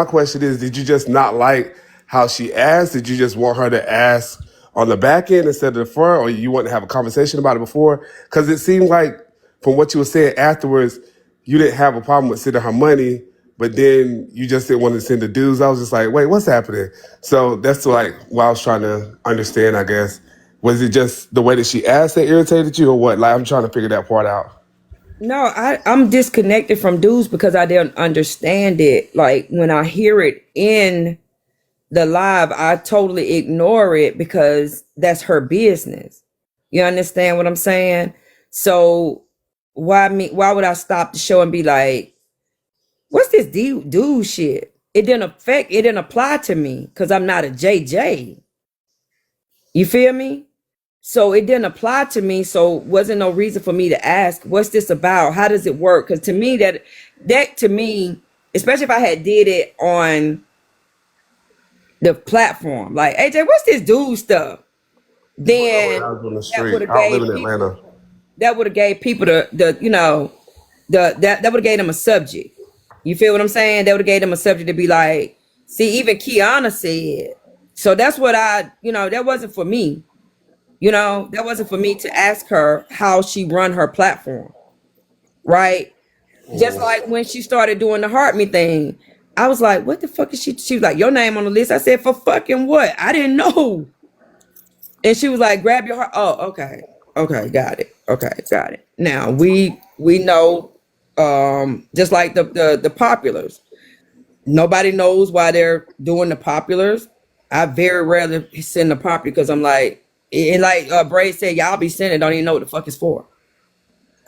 My question is, did you just not like how she asked? Did you just want her to ask on the back end instead of the front, or you want to have a conversation about it before? Because it seemed like from what you were saying afterwards, you didn't have a problem with sending her money, but then you just didn't want to send the dues. I was just like, wait, what's happening? So that's like what I was trying to understand, I guess. Was it just the way that she asked that irritated you, or what? Like, I'm trying to figure that part out. No, I'm disconnected from dudes because I didn't understand it. Like when I hear it in the live, I totally ignore it because that's her business. You understand what I'm saying? So why would I stop the show and be like, what's this dude shit? It didn't apply to me because I'm not a JJ. You feel me? So it didn't apply to me. So wasn't no reason for me to ask, what's this about? How does it work? Because to me, that to me, especially if I had did it on the platform, like AJ, what's this dude stuff? When I Then was on the that would street, have I don't live gave in people Atlanta. that would have gave people that would have gave them a subject. You feel what I'm saying? That would have gave them a subject to be like, see, even Keyona said. So that's what that wasn't for me. That wasn't for me to ask her how she run her platform, right? Just like when she started doing the Heart Me thing, I was like, what the fuck is she? She was like, your name on the list. I said, for fucking what? I didn't know. And she was like, grab your heart. Oh, okay. Okay, got it. Okay, got it. Now we know, just like the populars. Nobody knows why they're doing the populars. I very rarely send the popular because I'm like, and like Bray said, y'all be sending, don't even know what the fuck it's for.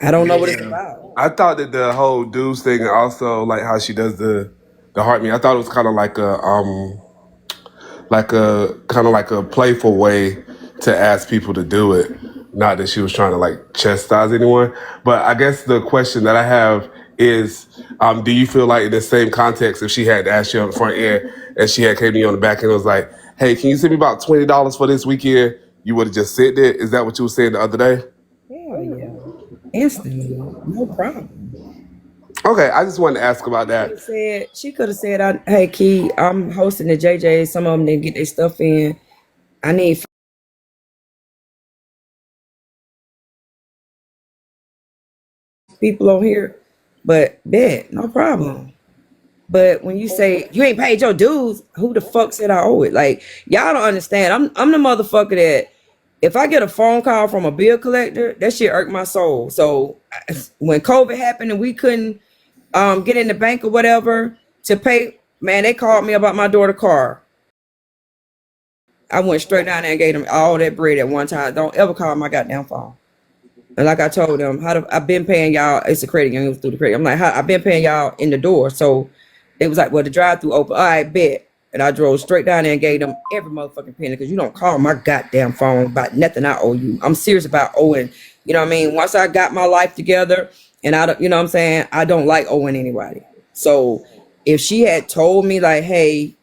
I don't know what it's Yeah. about. I thought that the whole dudes thing, and also like how she does the heart me, I thought it was kind of like a playful way to ask people to do it. Not that she was trying to like chastise anyone, but I guess the question that I have is, do you feel like in the same context, if she had asked you on the front end and she had came to you on the back end and was like, "Hey, can you send me about $20 for this weekend?" You would have just said that. Is that what you were saying the other day? Hell yeah. Instantly. No problem. Okay, I just wanted to ask about that. She could have said, hey Key, I'm hosting the JJ. Some of them didn't get their stuff in. I need people on here. But bet, no problem. But when you say you ain't paid your dues, who the fuck said I owe it? Like y'all don't understand. I'm the motherfucker that if I get a phone call from a bill collector, that shit irked my soul. So when COVID happened and we couldn't get in the bank or whatever to pay, man, they called me about my daughter's car. I went straight down there and gave them all that bread at one time. Don't ever call my goddamn phone. And like I told them, I've been paying y'all. It's a credit union, it was through the credit. I'm like, I've been paying y'all in the door. So it was like, well, the drive-through open. All right, bet. And I drove straight down there and gave them every motherfucking penny because you don't call my goddamn phone about nothing I owe you. I'm serious about owing. You know what I mean? Once I got my life together, and I don't, you know what I'm saying? I don't like owing anybody. So if she had told me like, hey,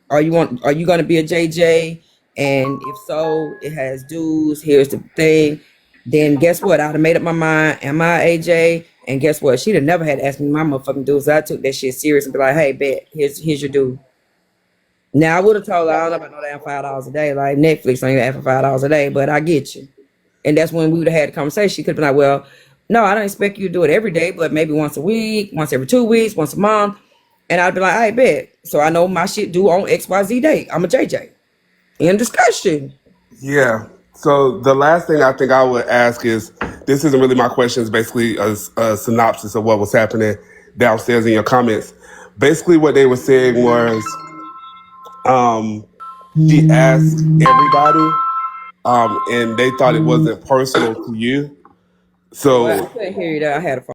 are you gonna be a JJ? And if so, it has dues. Here's the thing. Then guess what? I'd have made up my mind. Am I AJ? And guess what? She'd have never had to ask me my motherfucking dues. So I took that shit serious and be like, hey, bet, here's your due. Now I would have told her I don't know about no damn $5 a day. Like Netflix don't even ask for $5 a day, but I get you. And that's when we would have had a conversation. She could have been like, well, no, I don't expect you to do it every day, but maybe once a week, once every 2 weeks, once a month. And I'd be like, I bet. So I know my shit due on XYZ date. I'm a JJ. In discussion. Yeah. So the last thing I think I would ask is, this isn't really my question. It's basically a synopsis of what was happening downstairs in your comments. Basically, what they were saying was, um, she asked everybody, and they thought it wasn't personal to you. Well, I So couldn't hear you there. I had a phone.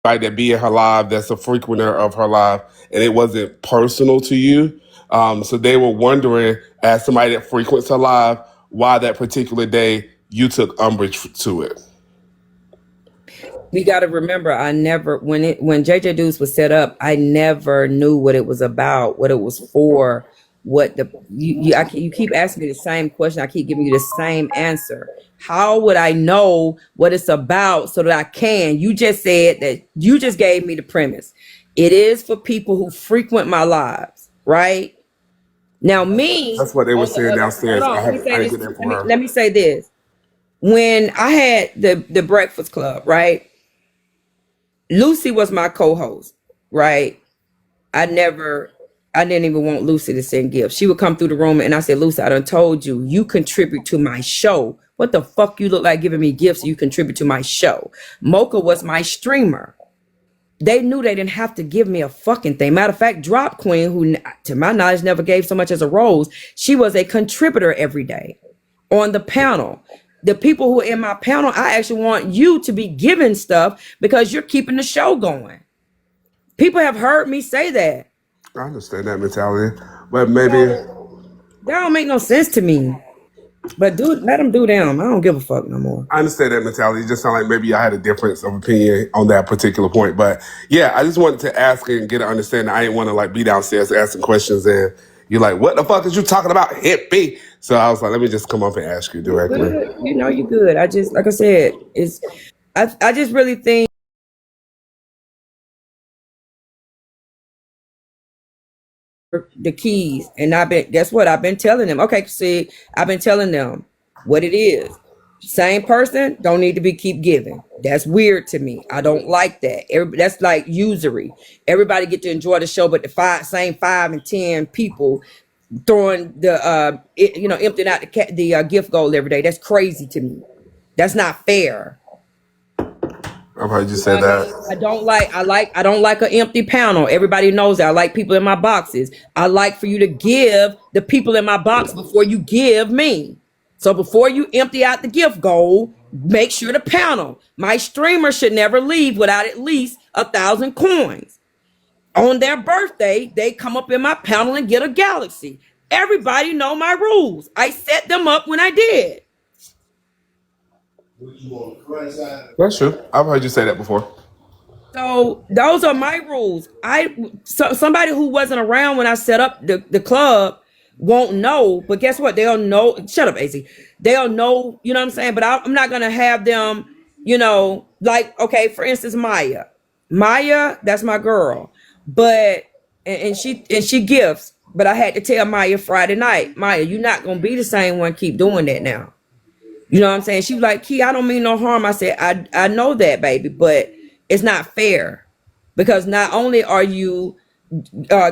like that be in her live, that's a frequenter of her live, and it wasn't personal to you. So they were wondering, as somebody that frequents her live, why that particular day you took umbrage to it. We got to remember, I never when JJ Deuce was set up, I never knew what it was about, what it was for. what the you keep asking me the same question. I keep giving you the same answer. How would I know what it's about so that I can? You just said that you just gave me the premise. It is for people who frequent my lives, right? Now, me That's what they were on the saying other, hold downstairs. on, let me say I didn't this. get that Let from me her. let me say this. When I had the Breakfast Club, right? Lucy was my co-host, right? I never, I didn't even want Lucy to send gifts. She would come through the room and I said, Lucy, I done told you, you contribute to my show. What the fuck you look like giving me gifts? You contribute to my show. Mocha was my streamer. They knew they didn't have to give me a fucking thing. Matter of fact, Drop Queen, who to my knowledge never gave so much as a rose, she was a contributor every day on the panel. The people who are in my panel, I actually want you to be giving stuff because you're keeping the show going. People have heard me say that. I understand that mentality, but maybe So that don't make no sense to me. But dude, let them do them. I don't give a fuck no more. I understand that mentality. It just sound like maybe I had a difference of opinion on that particular point. But yeah, I just wanted to ask and get an understanding. I didn't want to like be downstairs asking questions and you're like, what the fuck is you talking about, hippie? So I was like, let me just come up and ask you You directly. good? You know you good. I just like I said, it's I just really think the keys. And I've been guess what? I've been telling them. Okay, see, I've been telling them what it is. Same person don't need to be keep giving. That's weird to me. I don't like that. That's like usury. Everybody get to enjoy the show, but the same 5 and 10 people throwing the emptying out the gift goal every day. That's crazy to me. That's not fair. I've heard you You know say what I mean? that. I don't like an empty panel. Everybody knows that. I like people in my boxes. I like for you to give the people in my box before you give me. So before you empty out the gift goal, make sure the panel. My streamer should never leave without at least 1,000 coins. On their birthday, they come up in my panel and get a galaxy. Everybody know my rules. I set them up when I did. That's true. I've heard you say that before. So those are my rules. Somebody who wasn't around when I set up the club won't know, but guess what? They'll know. Shut up, AC. They'll know. You know what I'm saying? But I'm not gonna have them. Like okay, for instance, Maya. Maya, that's my girl. But and she gifts. But I had to tell Maya Friday night, Maya, you're not gonna be the same one. Keep doing that now. You know what I'm saying? She was like, Key, I don't mean no harm. I said, I know that, baby, but it's not fair because not only are you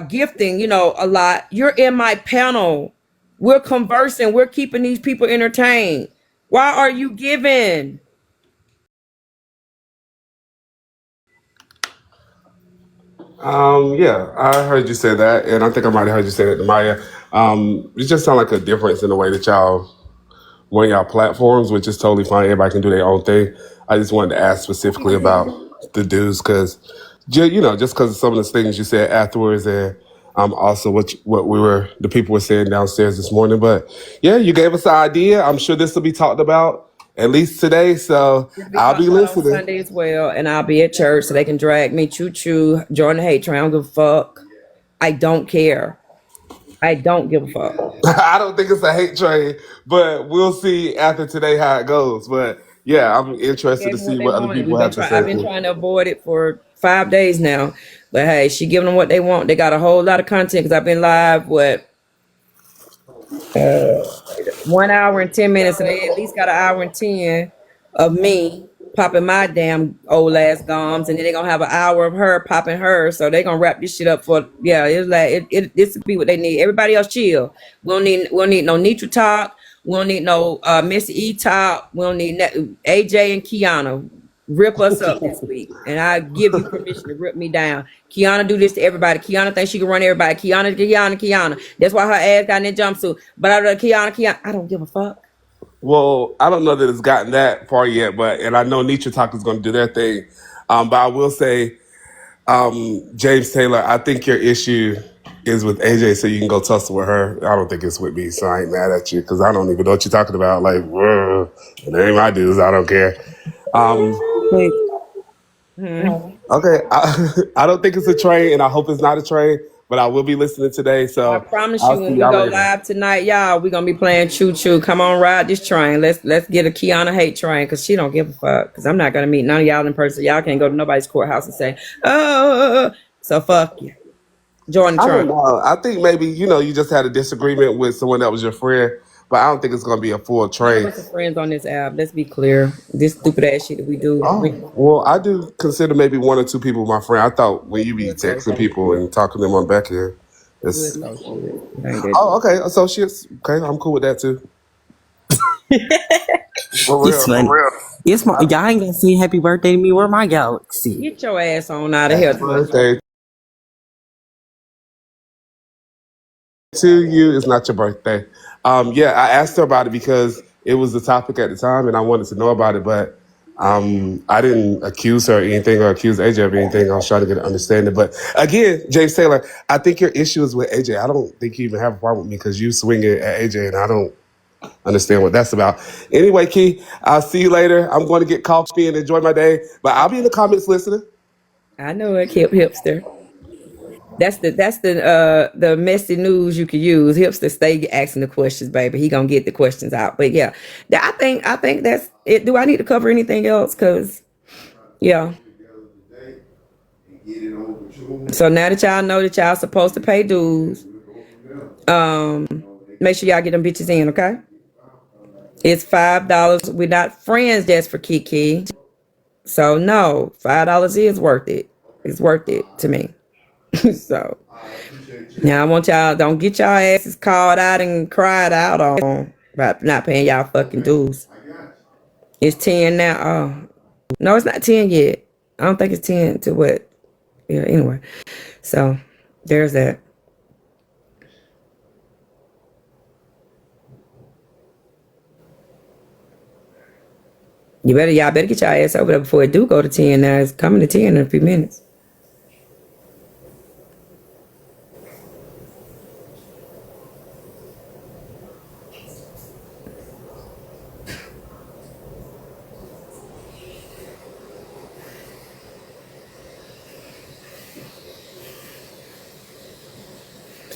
gifting, a lot, you're in my panel. We're conversing. We're keeping these people entertained. Why are you giving? Yeah, I heard you say that, and I think I might have heard you say that to Maya. It just sound like a difference in the way that y'all run y'all platforms, which is totally fine. Everybody can do their own thing. I just wanted to ask specifically about the dudes because, just because of some of the things you said afterwards, and also what the people were saying downstairs this morning. But yeah, you gave us an idea. I'm sure this will be talked about at least today. So It'll be I'll talked be about on listening. Sunday as well, and I'll be at church so they can drag me choo choo, join the hate train. I don't give a fuck. I don't care. I don't give a fuck. I don't think it's a hate train, but we'll see after today how it goes. But yeah, I'm interested Gave to them what see they what other wanted. people have to I've say. been trying to avoid it for 5 days now. But hey, she giving them what they want. They got a whole lot of content because I've been live 1 hour and 10 minutes, so they at least got an hour and 10 of me popping my damn old ass gums, and then they're gonna have an hour of her popping hers. So they're gonna wrap this shit up for it's like this would be what they need. Everybody else chill. We don't need no Nitra talk. We don't need no Missy E talk. We don't need AJ and Keyona. Rip us up this week, and I give you permission to rip me down. Keyona do this to everybody. Keyona thinks she can run everybody. Keyona. That's why her ass got in that jumpsuit. But I don't Keyona. I don't give a fuck. Well, I don't know that it's gotten that far yet, and I know Nietzsche Talk is going to do their thing. But I will say, James Taylor, I think your issue is with AJ, so you can go tussle with her. I don't think it's with me, so I ain't mad at you because I don't even know what you're talking about. Like, it ain't my dudes. I don't care. Um, Hmm. okay, I, I don't think it's a train, and I hope it's not a train. but I will be listening today. I So promise you, I'll when see we y'all go later. live tonight, y'all, we gonna be playing Choo Choo. Come on, ride this train. Let's get a Keyona hate train because she don't give a fuck. Because I'm not gonna meet none of y'all in person. Y'all can't go to nobody's courthouse and say, oh, so fuck you. Join the I don't train. know. I think maybe you just had a disagreement with someone that was your friend, but I don't think it's gonna be a full None of train. us are friends on this app. Let's be clear. This stupid ass shit that we do. Oh well, I do consider maybe one or two people my friend. I thought when you be We texting associates. people and talking to them on the back end, We it's associates. It ain't that oh deep. okay associates. Okay, I'm cool with that too. For It's real, funny. for real. It's my y'all ain't gonna say happy birthday to me. Where my galaxy? Get your ass on out of here. Happy birthday to you. It's not your birthday. Yeah, I asked her about it because it was the topic at the time, and I wanted to know about it, but I didn't accuse her of anything or accuse AJ of anything. I was trying to get an understanding. But again, James Taylor, I think your issue is with AJ. I don't think you even have a problem with me because you swing it at AJ, and I don't understand what that's about. Anyway, Key, I'll see you later. I'm going to get coffee and enjoy my day, but I'll be in the comments listening. I know it, hipster. That's the messy news you could use. Hipster stay asking the questions, baby. He gonna get the questions out. But yeah, I think that's it. Do I need to cover anything else? Cause yeah. So now that y'all know that y'all supposed to pay dues, make sure y'all get them bitches in, okay? It's $5. We're not friends just for Kiki. So no, $5 is worth it. It's worth it to me. So now I want y'all don't get y'all asses called out and cried out on about not paying y'all fucking dues. It's 10 now. Oh no, it's not 10 yet. I don't think it's 10 to what. Yeah, anyway. So there's that. Y'all better get y'all ass over there before it do go to 10 now. It's coming to 10 in a few minutes.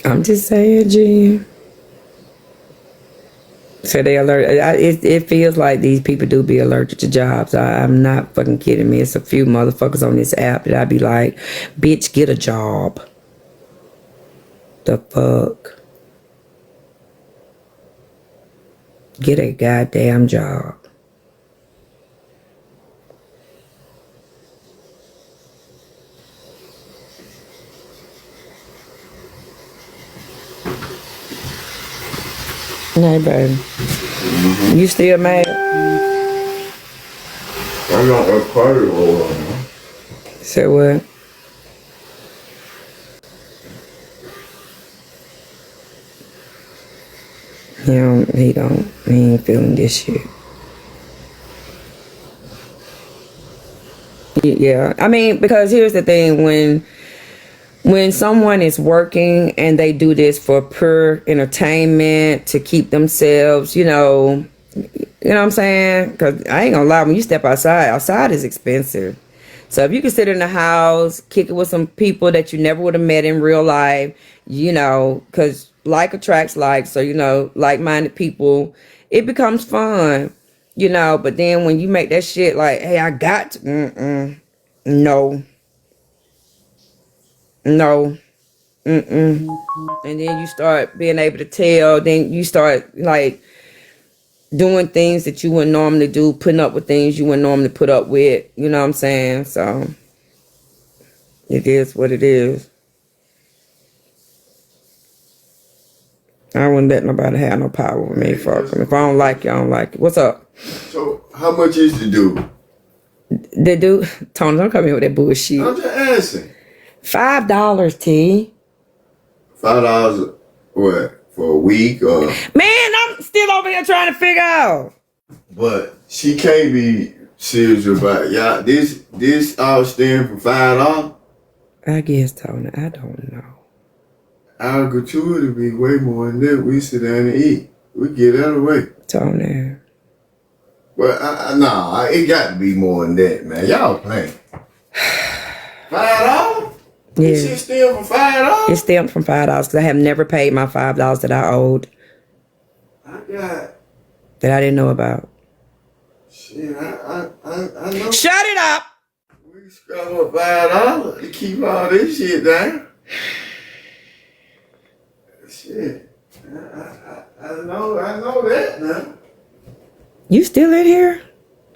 I'm just saying, G. So they alert. It feels like these people do be allergic to jobs. I'm not fucking kidding me. It's a few motherfuckers on this app that I be like, bitch, get a job. The fuck? Get a goddamn job. Hey, baby. You still mad? I got a party roll on now. Say what? He ain't feeling this shit. Yeah, I mean, because here's the thing, when someone is working and they do this for pure entertainment to keep themselves, you know what I'm saying? Because I ain't gonna lie, when you step outside is expensive. So if you can sit in the house, kick it with some people that you never would have met in real life, because like attracts like, so, like-minded people, it becomes fun, but then when you make that shit like, hey, I got to, no, no, and then you start being able to tell, then you start like doing things that you wouldn't normally do, putting up with things you wouldn't normally put up with. You know what I'm saying? So it is what it is. I wouldn't let nobody have no power with me. Fuck them. If I don't like you, I don't like it. What's up? So, how much is the dude? The dude, Tony, don't come here with that bullshit. I'm just asking. $5, T. $5 what? For a week or? Man, I'm still over here trying to figure out. But she can't be serious about it. Y'all, this all stand for $5? I guess, Tony, I don't know. Our gratuity be way more than that. We sit down and eat. We get out of the way. Tony. But nah, it got to be more than that, man. Y'all playing. $5? This Yeah. shit still for It $5? stemmed from $5 because I have never paid my $5 that I owed I got that I didn't know about. shit. I know. Shut it up. We scrap up $5 to keep all this shit down. Shit. I know that now. You still in here?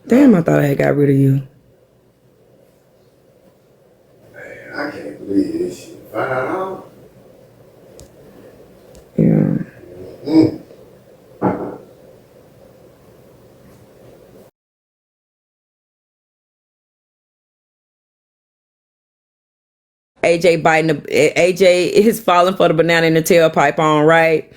Damn, I thought I had got rid of you. Man, I can't believe this shit. $5? Yeah. Mm. AJ is falling for the banana in the tailpipe on, right?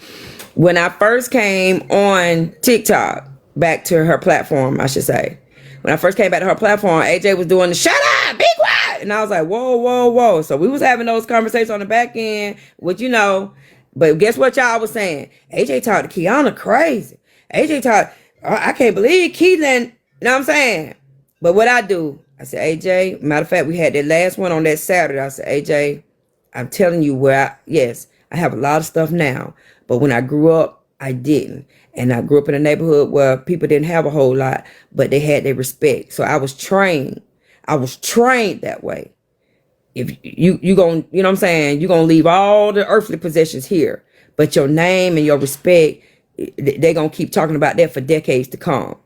When I first came on TikTok, back to her platform, I should say. When I first came back to her platform, AJ was doing the shut up, be quiet. And I was like, whoa, whoa, whoa. So we was having those conversations on the back end, which but guess what y'all was saying? AJ talked to Keyona crazy. AJ talked, I can't believe Keelan, you know what I'm saying? But what I do, I said, AJ, matter of fact, we had that last one on that Saturday. I said, AJ, I'm telling you yes, I have a lot of stuff now. But when I grew up, I didn't. And I grew up in a neighborhood where people didn't have a whole lot, but they had their respect. So I was trained. I was trained that way. If you going, you know what I'm saying? You're going to leave all the earthly possessions here, but your name and your respect, they're going to keep talking about that for decades to come.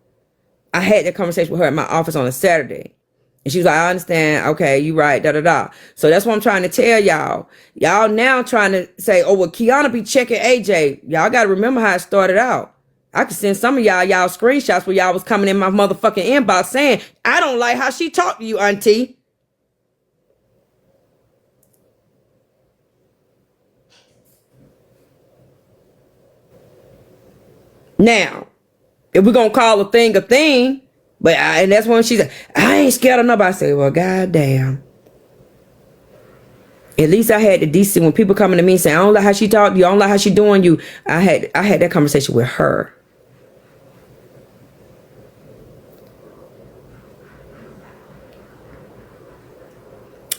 I had that conversation with her at my office on a Saturday. And she was like, I understand. Okay, you right, da-da-da. So that's what I'm trying to tell y'all. Y'all now trying to say, oh, well, Keyona be checking AJ. Y'all got to remember how it started out. I could send some of y'all screenshots where y'all was coming in my motherfucking inbox saying, I don't like how she talked to you, auntie. Now, if we're going to call a thing, and that's when she said, I ain't scared of nobody. I say, well, goddamn. At least I had the decency when people coming to me and say, I don't like how she talked to you. I don't like how she doing you. I had that conversation with her.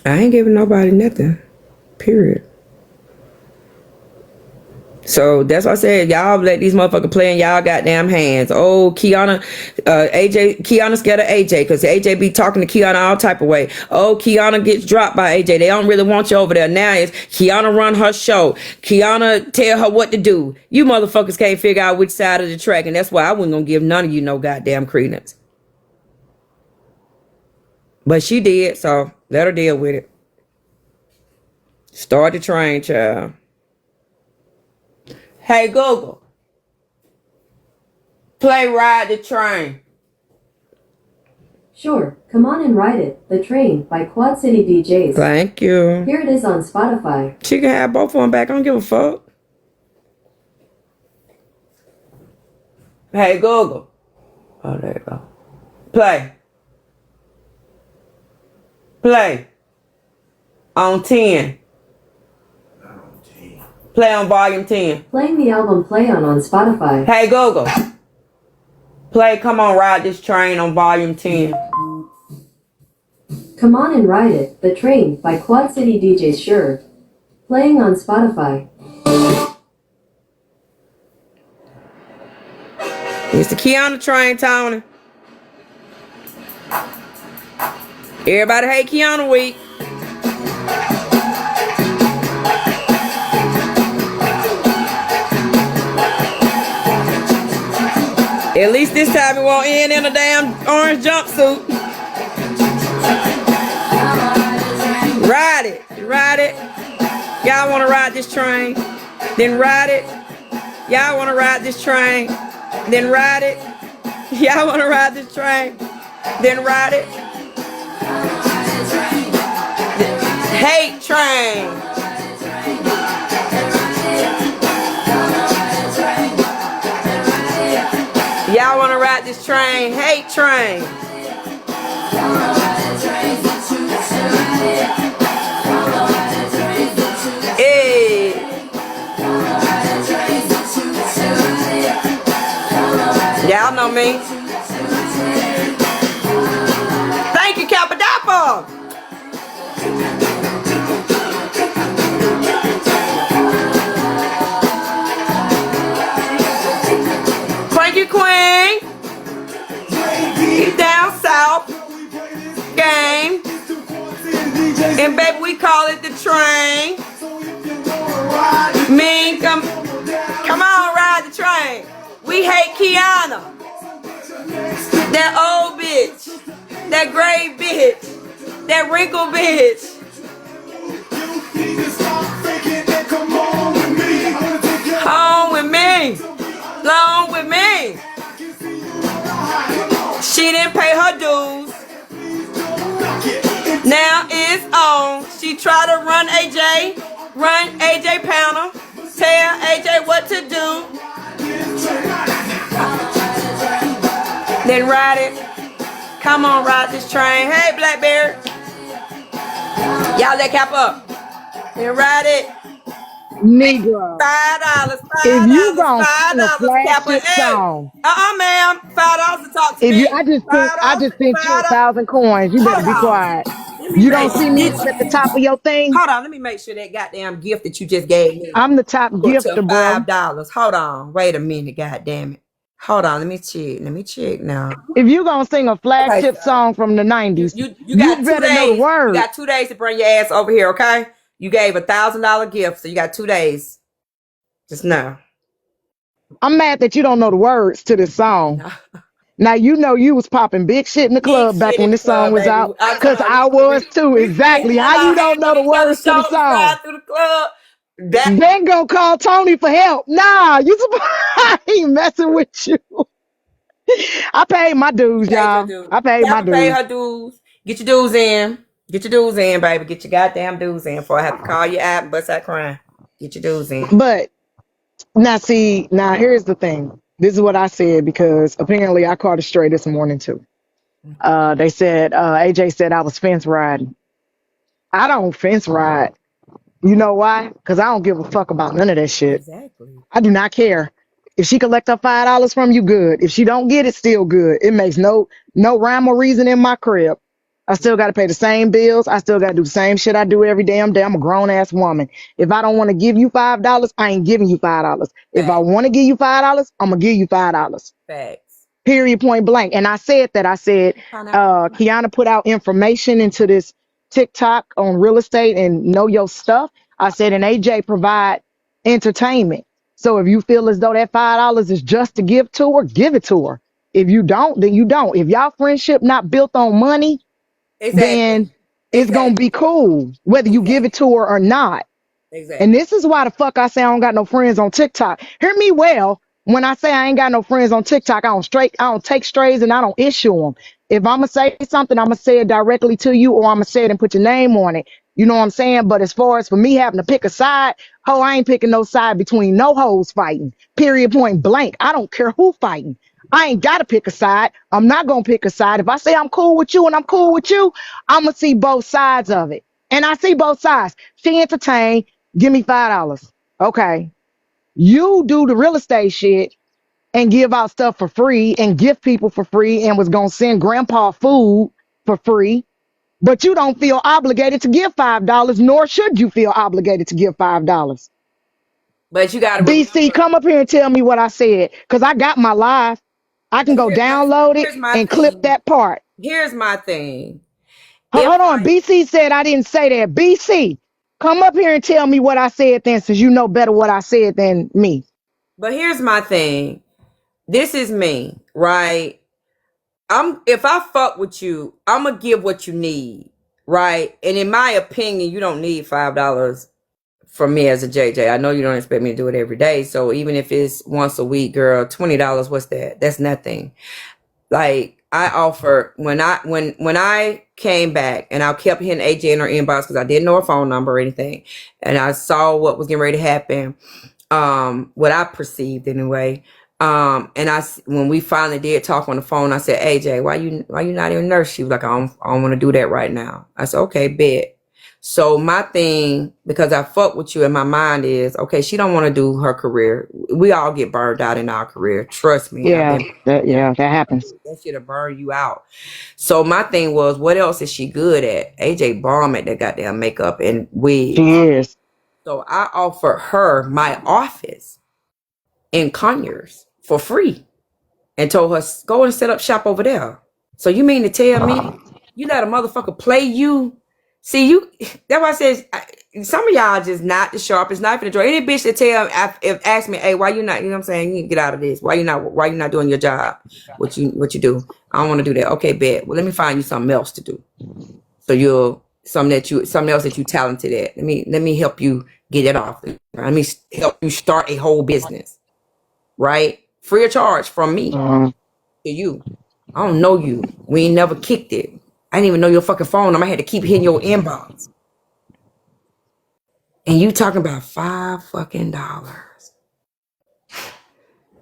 I ain't giving nobody nothing. Period. So that's why I said, y'all let these motherfuckers play in y'all goddamn hands. Oh, Keyona scared of AJ because AJ be talking to Keyona all type of way. Oh, Keyona gets dropped by AJ. They don't really want you over there. Now it's Keyona run her show. Keyona tell her what to do. You motherfuckers can't figure out which side of the track, and that's why I wasn't gonna give none of you no goddamn credence. But she did, so let her deal with it. Start the train, child. Hey, Google. Play Ride the Train. Sure, come on and ride it. The Train by Quad City DJs. Thank you. Here it is on Spotify. She can have both of them back. I don't give a fuck. Hey, Google. Oh, there you go. Play. Play. On 10. Play on volume 10. Playing the album Play on Spotify. Hey, Google. Play Come On Ride This Train on volume 10. Come on and ride it. The Train by Quad City DJs. Sure. Playing on Spotify. It's the Keyona train, Tony. Everybody hate Keyona week. At least this time it won't end in a damn orange jumpsuit. Ride it. Ride it. Y'all want to ride this train? Then ride it. Y'all want to ride this train? Then ride it. Y'all want to ride this train? Then ride it. Hate train. Y'all want to ride this train? Hate train. Hey. Y'all know me. Thank you, Kappadappa. And baby, we call it the train. Mean, come on, ride the train. We hate Keyona. That old bitch. That gray bitch. That wrinkle bitch. Home with me. Long with me. She didn't pay her dues. Now it's on. She tried to run AJ Pounder. Tell AJ what to do. Then ride it. Come on, ride this train. Hey, Blackberry. Y'all let cap up. Then ride it. Negro. $5. If you gonna sing a $5. flagship song, Ma'am. $5 to talk to if me. you, I just sent you 1,000 coins. You better be quiet. You don't see me up at the top of your thing? Hold on, let me make sure that goddamn gift that you just gave me. I'm the top Put to gifter, bro. $5. Hold on, wait a minute, goddamn it. Hold on, let me check now. If you gonna sing a flagship Okay, song from the 90s, you you got 2 better days. know the You word. got 2 days to bring your ass over here, okay? You gave $1,000 gift, so you got 2 days. Just now. I'm mad that you don't know the words to this song. Now you know you was popping big shit in the club back when this song was out, cause I was too. Exactly. How you don't know the words to the song? Through the club. Then go call Tony for help. Nah, you I ain't messing with you. I paid my dues, y'all. I paid my Pay dues. her dues. Get your dues in. Get your dues in, baby. Get your goddamn dues in before I have to call you out and bust out crying. Get your dues in. But now here's the thing. This is what I said because apparently I caught it straight this morning too. They said AJ said I was fence riding. I don't fence ride. You know why? Because I don't give a fuck about none of that shit. Exactly. I do not care. If she collect her $5 from you, good. If she don't get it, still good. It makes no rhyme or reason in my crib. I still got to pay the same bills. I still got to do the same shit I do every damn day. I'm a grown ass woman. If I don't want to give you $5, I ain't giving you $5. If I want to give you $5, I'm gonna give you $5. Facts. Period, point blank. And I said that. I said, Keyona put out information into this TikTok on real estate and know your stuff. I said, and AJ provide entertainment. So if you feel as though that $5 is just to give to her, give it to her. If you don't, then you don't. If y'all friendship not built on money, then it's gonna be cool, whether you give it to her or not. And this is why the fuck I say I don't got no friends on TikTok. Hear me well. When I say I ain't got no friends on TikTok, I don't take strays and I don't issue them. If I'm gonna say something, I'm gonna say it directly to you, or I'm gonna say it and put your name on it. You know what I'm saying? But as far as for me having to pick a side, I ain't picking no side between no hoes fighting. Period, point blank. I don't care who fighting. I ain't gotta pick a side. I'm not gonna pick a side. If I say I'm cool with you and I'm cool with you, I'm gonna see both sides of it. And I see both sides. She entertained. Give me $5. Okay. You do the real estate shit and give out stuff for free and gift people for free and was going to send grandpa food for free, but you don't feel obligated to give $5, nor should you feel obligated to give $5. But you got to BC, come up here and tell me what I said, because I got my live. I can go download it and clip that part. Here's my thing. Hold on. BC said I didn't say that. BC, come up here and tell me what I said then, since you know better what I said than me. But here's my thing. This is me, right? If I fuck with you, I'm gonna give what you need, right? And in my opinion, you don't need $5 from me as a JJ. I know you don't expect me to do it every day. So even if it's once a week, girl, $20, what's that? That's nothing. Like I offer when I came back and I kept hitting AJ in her inbox because I didn't know her phone number or anything, and I saw what was getting ready to happen, what I perceived anyway. And when we finally did talk on the phone, I said, AJ, why you not even nurse? She was like, I don't want to do that right now. I said, okay, bet. So my thing, because I fuck with you in my mind is, okay, she don't want to do her career. We all get burned out in our career. Trust me. Yeah, that happens. That shit'll burn you out. So my thing was, what else is she good at? AJ bomb at that goddamn makeup and wigs. She is. So I offered her my office in Conyers for free and told her, go and set up shop over there. So you mean to tell me you let a motherfucker play you See, that's why I said some of y'all just not the sharpest knife in the drawer. Any bitch that ask me, hey, why you not, you know what I'm saying? You need to get out of this. Why you not doing your job? What you do? I don't want to do that. Okay, bet. Well, let me find you something else to do. So something else that you talented at. Let me help you get it off. Let me help you start a whole business. Right? Free of charge from me to you. I don't know you. We ain't never kicked it. I didn't even know your fucking phone number. I had to keep hitting your inbox. And you talking about $5 fucking.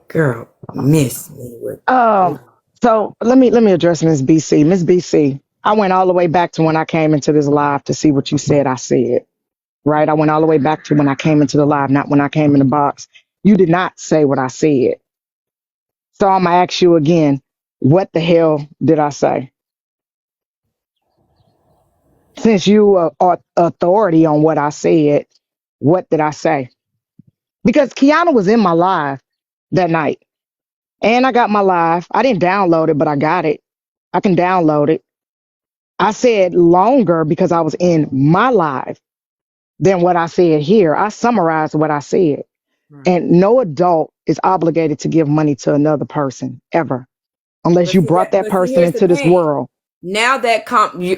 Girl, miss me with So let me address Miss BC. Miss BC, I went all the way back to when I came into this live to see what you said I said. Right? I went all the way back to when I came into the live, not when I came in the box. You did not say what I said. So I'm gonna ask you again, what the hell did I say? Since you are authority on what I said, what did I say? Because Keyona was in my live that night. And I got my live. I didn't download it, but I got it. I can download it. I said longer because I was in my live than what I said here. I summarized what I said. right. And no adult is obligated to give money to another person ever, unless you brought that But see, person here's the into this thing. world. Now that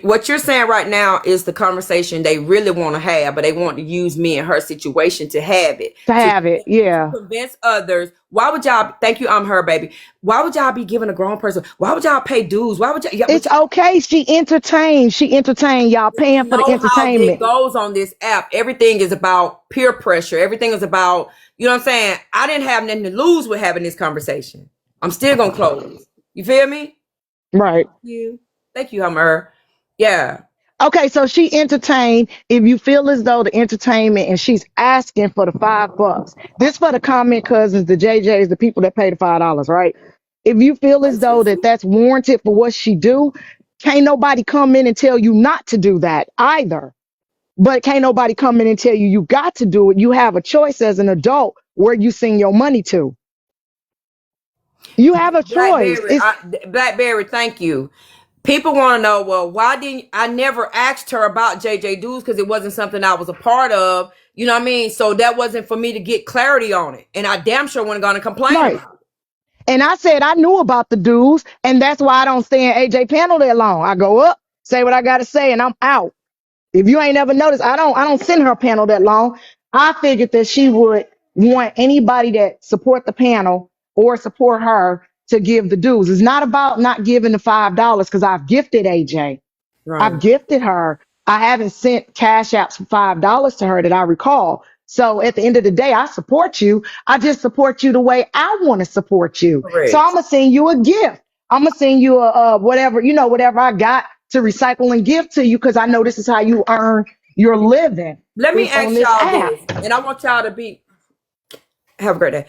what you're saying right now is the conversation they really want to have, but they want to use me and her situation to have it. To have it, To yeah. convince others. Why would y'all, thank you, I'm her baby. Why would y'all be giving a grown person? Why would y'all pay dues? Why would y'all, It's okay. She entertained. She entertained. Y'all you paying for the know how it entertainment. goes on this app. Everything is about peer pressure. Everything is about, you know what I'm saying? I didn't have nothing to lose with having this conversation. I'm still going to close. You feel me? Right. Thank you, Hummer. Yeah. Okay, so she entertained. If you feel as though the entertainment and she's asking for the $5, this for the comment cousins, the JJs, the people that pay the $5, right? If you feel as though that's warranted for what she do, can't nobody come in and tell you not to do that either. But can't nobody come in and tell you got to do it. You have a choice as an adult where you send your money to. You have a choice. It's Blackberry, thank you. People want to know, well, why didn't I never asked her about JJ Dudes because it wasn't something I was a part of. You know what I mean? So that wasn't for me to get clarity on it. And I damn sure wasn't going to complain right. about it. And I said I knew about the dudes, and that's why I don't stay in AJ panel that long. I go up, say what I gotta say, and I'm out. If you ain't ever noticed, I don't send her panel that long. I figured that she would want anybody that support the panel or support her to give the dues. It's not about not giving the $5 because I've gifted AJ. I've Right. gifted her. I haven't sent cash apps for $5 to her that I recall. So at the end of the day, I support you. I just support you the way I want to support you. So I'm Correct. gonna send you a gift. I'm gonna send you a whatever, whatever I got to recycle and give to you because I know this is how you earn your living Let me is on ask this y'all app. this. And I want y'all to have a great day.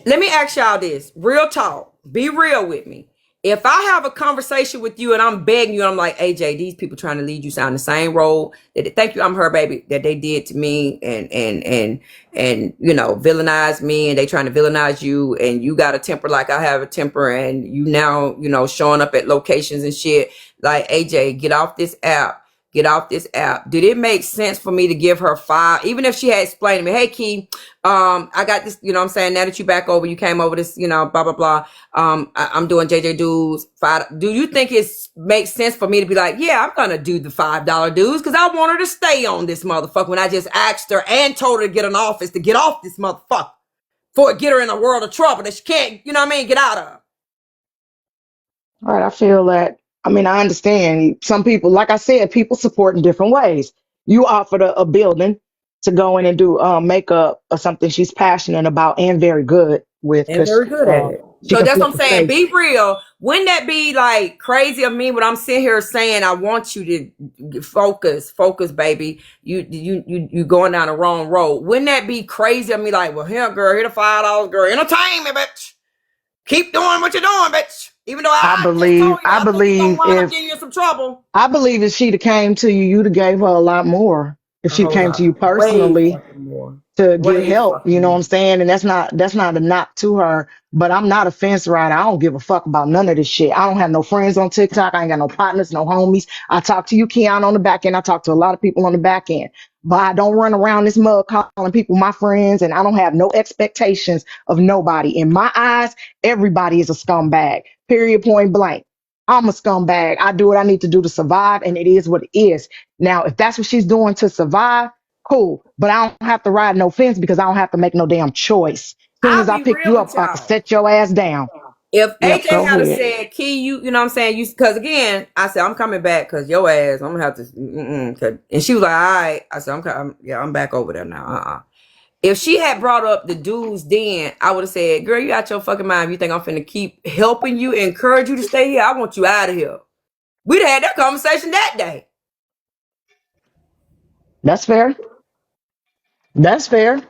Let me ask y'all this. Real talk. Be real with me. If I have a conversation with you and I'm begging you, I'm like, AJ, these people trying to lead you down the same road thank you, I'm her baby, that they did to me and villainize me, and they trying to villainize you, and you got a temper like I have a temper, and you now, showing up at locations and shit. Like, AJ, get off this app. Get off this app. Did it make sense for me to give her $5? Even if she had explained to me, hey, Key, I got this, you know what I'm saying? Now that you back over, you came over this, blah, blah, blah. I'm doing JJ dues. Do you think it makes sense for me to be like, yeah, I'm going to do the $5 dues because I want her to stay on this motherfucker when I just asked her and told her to get an office to get off this motherfucker before it get her in a world of trouble that she can't, get out of. All right, I feel that. I mean, I understand some people, like I said, people support in different ways. You offered a building to go in and do makeup or something she's passionate about and very good with And because very good at it. she So can that's what flip I'm a saying. face. Be real. Wouldn't that be like crazy of me when I'm sitting here saying I want you to focus, baby? You going down the wrong road. Wouldn't that be crazy of me? Like, well, here, girl, here the $5, girl, entertain me, bitch. Keep doing what you're doing, bitch. Even though I I just believe, told you I I think you're gonna believe wind up if getting you in some trouble. I believe if she'd have came to you, you'd have gave her a lot more. If A she whole came to lot, you way personally, fucking more. to get Way help. fucking You know what more. I'm saying? And that's not a knock to her. But I'm not a fence rider. I don't give a fuck about none of this shit. I don't have no friends on TikTok. I ain't got no partners, no homies. I talk to you, Keyona, on the back end. I talk to a lot of people on the back end. But I don't run around this mug calling people my friends, and I don't have no expectations of nobody. In my eyes, everybody is a scumbag. Period, point blank. I'm a scumbag. I do what I need to do to survive, and it is what it is. Now, if that's what she's doing to survive, cool. But I don't have to ride no fence because I don't have to make no damn choice. Soon as I'll I be pick real you with up, I can y'all. set your ass down. If Yep, AJ go had ahead. said, Key, you know what I'm saying? Because again, I said, I'm coming back because your ass, I'm going to have to, and she was like, all right. I said, I'm back over there now. If she had brought up the dudes then, I would have said, girl, you out your fucking mind. You think I'm finna keep helping you, encourage you to stay here? I want you out of here. We'd have had that conversation that day. That's fair. That's fair.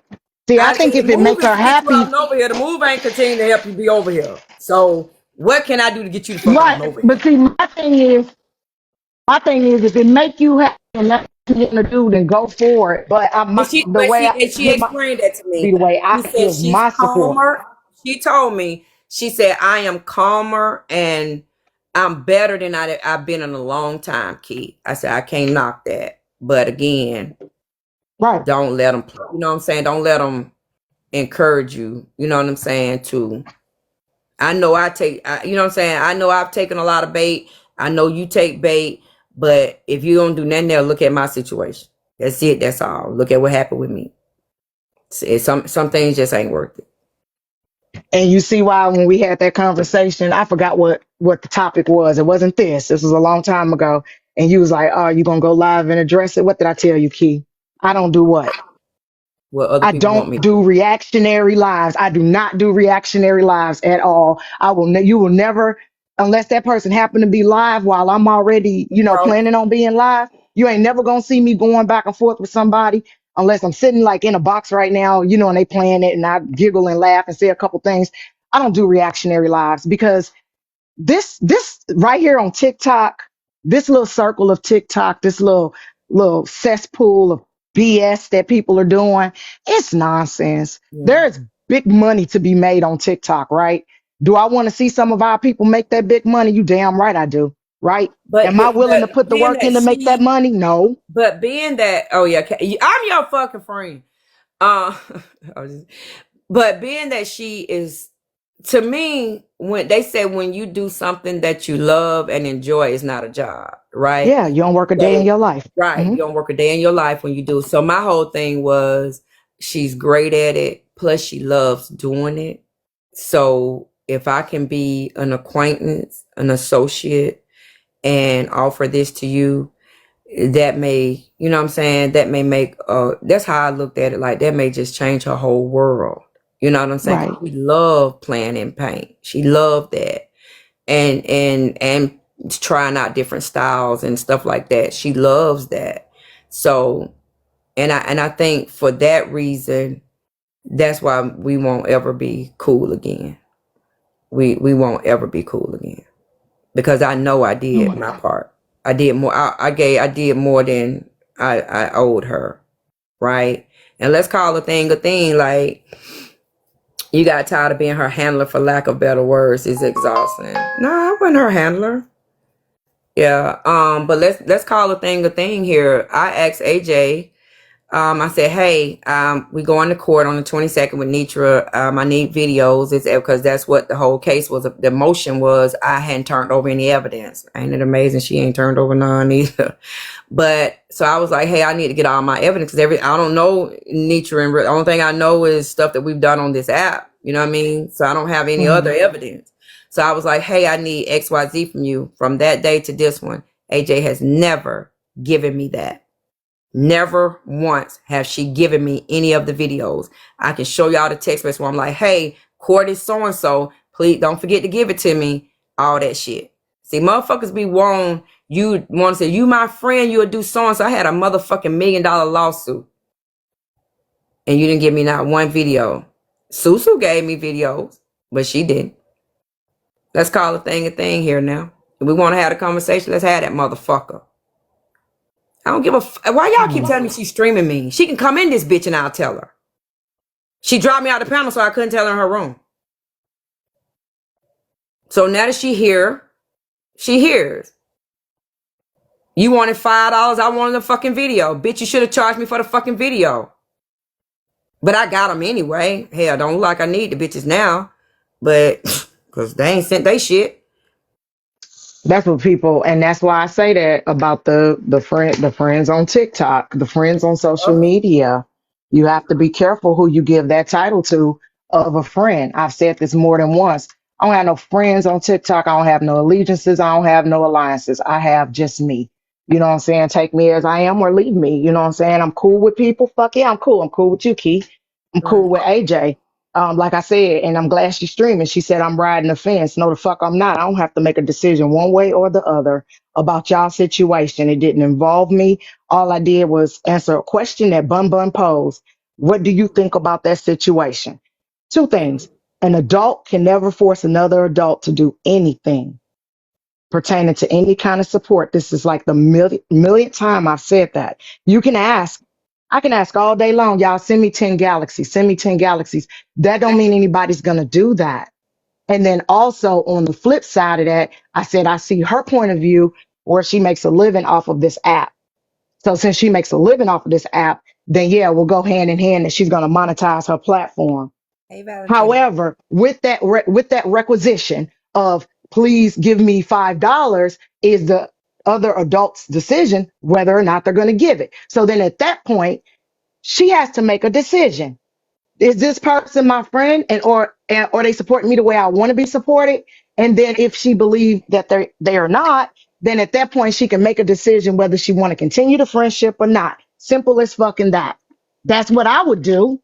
See, I think The if it move make is her to get you out happy, and over here. The move ain't continue to help you be over here. So what can I do to get you the fuck on right? over here? But see, my thing is, if it make you happy and that's what you're gonna do, then go for it. But the way I She give my explained that to be me. the way I She said give she's my support. calmer. She told me, she said, I am calmer and I'm better than I've been in a long time, Key. I said, I can't knock that. But again, Right. don't let them, you know what I'm saying? Don't let them encourage you, you know what I'm saying, to, I know you know what I'm saying? I know I've taken a lot of bait. I know you take bait, but if you don't do nothing else, look at my situation. That's it. That's all. Look at what happened with me. Some things just ain't worth it. And you see why when we had that conversation, I forgot what the topic was. It wasn't this. This was a long time ago. And you was like, "Oh, you gonna go live and address it?" What did I tell you, Key? I don't do what? What other I people don't want me to do do. reactionary lives. I do not do reactionary lives at all. You will never, unless that person happen to be live while I'm already, Bro, planning on being live. You ain't never gonna see me going back and forth with somebody unless I'm sitting like in a box right now, and they playing it and I giggle and laugh and say a couple things. I don't do reactionary lives because this right here on TikTok, this little circle of TikTok, this little cesspool of BS that people are doing, it's nonsense. yeah. There's big money to be made on TikTok, right? Do I want to see some of our people make that big money? You damn right I do, right? Am I willing to put the Being work that in to make that money? No. oh yeah, I'm your fucking friend. Uh, but being that she is, to me, when they say when you do something that you love and enjoy, it's not a job, right? Yeah, you don't work a day in So, your life. right, Hmm. you don't work a day in your life when you do. So my whole thing was she's great at it, plus she loves doing it. So if I can be an acquaintance, an associate, and offer this to you, that may, you know what I'm saying, that may make that's how I looked at it, like that may just change her whole world. You know what I'm saying? 'Cause Right. she loved playing in paint. She loved that. And trying out different styles and stuff like that. She loves that. So and I think for that reason, that's why we won't ever be cool again. We won't ever be cool again. Because I know I did my part. I did more. I did more than I owed her, right? And let's call a thing. Like, you got tired of being her handler, for lack of better words. Is exhausting. No, I wasn't her handler. Yeah. But let's call a thing here. I asked AJ. I said, hey, we going to court on the 22nd with Nitra. I need videos. It's because that's what the whole case was. The motion was I hadn't turned over any evidence. Ain't it amazing? She ain't turned over none either. But so I was like, hey, I need to get all my evidence because I don't know Nitra. And the only thing I know is stuff that we've done on this app. You know what I mean? So I don't have any other Mhm. evidence. So I was like, hey, I need XYZ from you from that day to this one. AJ has never given me that. Never once have she given me any of the videos. I can show y'all the text message where I'm like, hey, court is so-and-so. Please don't forget to give it to me. All that shit. See, motherfuckers be wanting, you want to say, you my friend, you'll do so-and-so. I had a motherfucking $1 million lawsuit. And you didn't give me not one video. Susu gave me videos, but she didn't. Let's call a thing here now. If we want to have a conversation, let's have that motherfucker. I don't give a why y'all keep telling me she's streaming me. She can come in this bitch and I'll tell her. She dropped me out the panel so I couldn't tell her in her room. So now that she hears. You wanted $5, I wanted a fucking video. Bitch, you should have charged me for the fucking video. But I got them anyway. Hell, don't look like I need the bitches now. But, because they ain't sent they shit. That's what people, and that's why I say that about the friends on TikTok, the friends on social media. You have to be careful who you give that title to of a friend. I've said this more than once. I don't have no friends on TikTok. I don't have no allegiances. I don't have no alliances. I have just me. You know what I'm saying? Take me as I am or leave me. You know what I'm saying? I'm cool with people. Fuck yeah, I'm cool. I'm cool with you, Keith. I'm cool with AJ. Like I said, and I'm glad she's streaming. She said I'm riding the fence. No, the fuck I'm not. I don't have to make a decision one way or the other about y'all situation. It didn't involve me. All I did was answer a question that Bun Bun posed. What do you think about that situation? Two things. An adult can never force another adult to do anything pertaining to any kind of support. This is like the millionth time I've said that. You can ask. I can ask all day long, y'all send me 10 galaxies, send me 10 galaxies. That don't mean anybody's going to do that. And then also on the flip side of that, I said, I see her point of view where she makes a living off of this app. So since she makes a living off of this app, then yeah, we'll go hand in hand that she's going to monetize her platform. Hey, Valentina. However, with that requisition of please give me $5 is the other adult's decision whether or not they're going to give it. So then at that point, she has to make a decision. Is this person my friend or they support me the way I want to be supported? And then if she believes that they are not, then at that point she can make a decision whether she want to continue the friendship or not. Simple as fucking that. That's what I would do.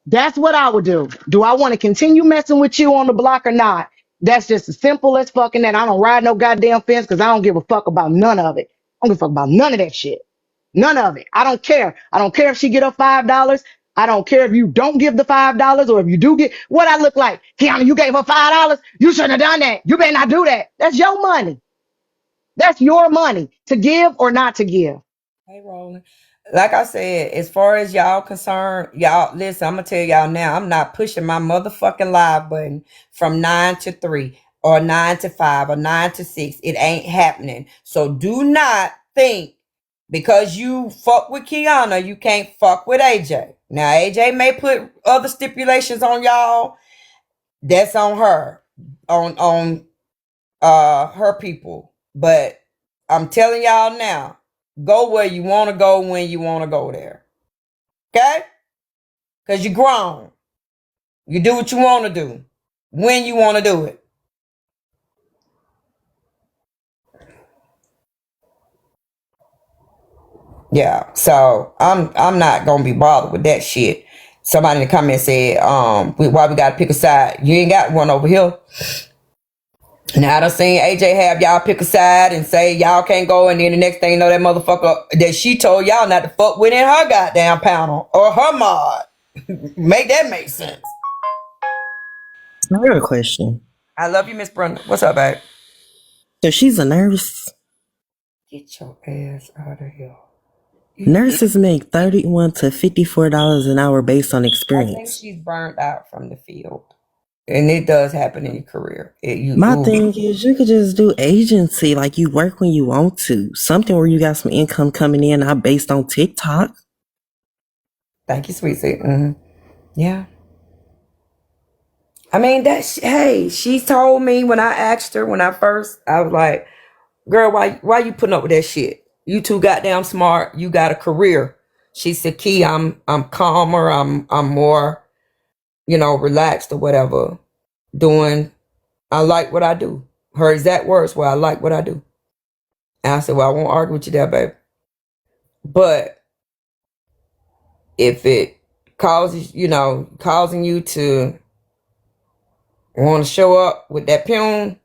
That's what I would do. Do I want to continue messing with you on the block or not? That's just as simple as fucking that. I don't ride no goddamn fence because I don't give a fuck about none of it. I don't give a fuck about none of that shit. None of it. I don't care. I don't care if she get her $5. I don't care if you don't give the $5 or if you do get what I look like. Keyona, you gave her $5. You shouldn't have done that. You better not do that. That's your money. That's your money to give or not to give. Hey, Roland. Like I said, as far as y'all concerned, y'all listen, I'm gonna tell y'all now, I'm not pushing my motherfucking live button from 9 to 3 or 9 to 5 or 9 to 6. It ain't happening. So do not think because you fuck with Keyona, you can't fuck with AJ. Now AJ may put other stipulations on y'all. That's on her. On her people. But I'm telling y'all now, go where you want to go when you want to go there. Okay? Because you're grown. You do what you want to do when you want to do it. Yeah. So I'm not gonna be bothered with that shit. Somebody in the comments said, why we gotta pick a side? You ain't got one over here. Now I done seen AJ have y'all pick a side and say y'all can't go, and then the next thing you know, that motherfucker that she told y'all not to fuck with in her goddamn panel or her mod. Make that make sense. I got a question. I love you, Miss Brenda. What's up, babe? So she's a nurse. Get your ass out of here. Nurses make $31 to $54 an hour based on I think experience. she's burned out from the field. And it does happen in your career. My thing is, you could just do agency, like you work when you want to. Something where you got some income coming in, not based on TikTok. Thank you, sweet sweet. Mm-hmm. Yeah. I mean, hey, she told me when I asked her I was like, girl, why you putting up with that shit? You too goddamn smart. You got a career. She said, Key, I'm calmer. I'm more, relaxed or whatever. I like what I do. Her exact words were, I like what I do. And I said, well, I won't argue with you there, baby. But if it causing you to want to show up with that pune,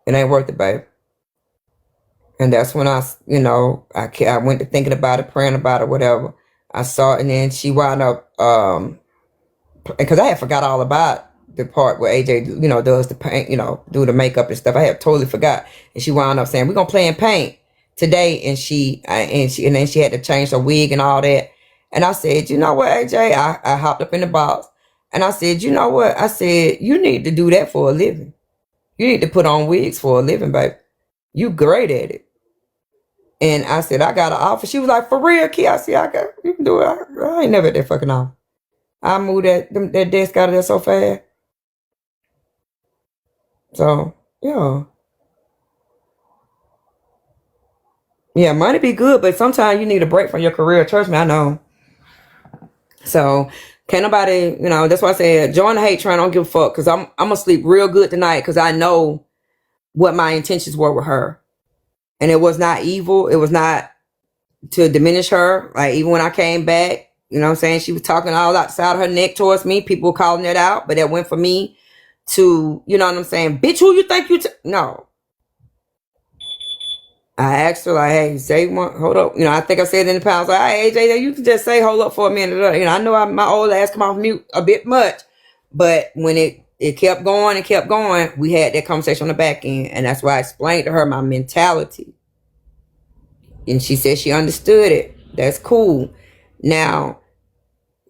it ain't worth it, babe. And that's when I went to thinking about it, praying about it, whatever. I saw it, and then she wound up, because I had forgot all about the part where AJ, does the paint, do the makeup and stuff. I had totally forgot. And she wound up saying, we're going to play in paint today. And then she had to change her wig and all that. And I said, you know what, AJ? I hopped up in the box and I said, you know what? I said, you need to do that for a living. You need to put on wigs for a living, baby. You great at it. And I said, I got an offer. She was like, for real, Key? I said, you can do it. I ain't never at that fucking office. I moved that desk out of there so fast. So, yeah. Yeah, money be good, but sometimes you need a break from your career. Trust me, I know. So, can't nobody, that's why I said, join the hate train. I don't give a fuck, because I'm going to sleep real good tonight, because I know what my intentions were with her. And it was not evil. It was not to diminish her. Like, even when I came back, you know what I'm saying? She was talking all outside of her neck towards me. People were calling it out, but that went for me to, you know what I'm saying? Bitch, who you think no. I asked her, like, hey, say one, hold up. I think I said in the past, like, hey, AJ, you can just say hold up for a minute. I know my old ass come off mute a bit much, but when it kept going and kept going, we had that conversation on the back end. And that's why I explained to her my mentality. And she said she understood it. That's cool. Now,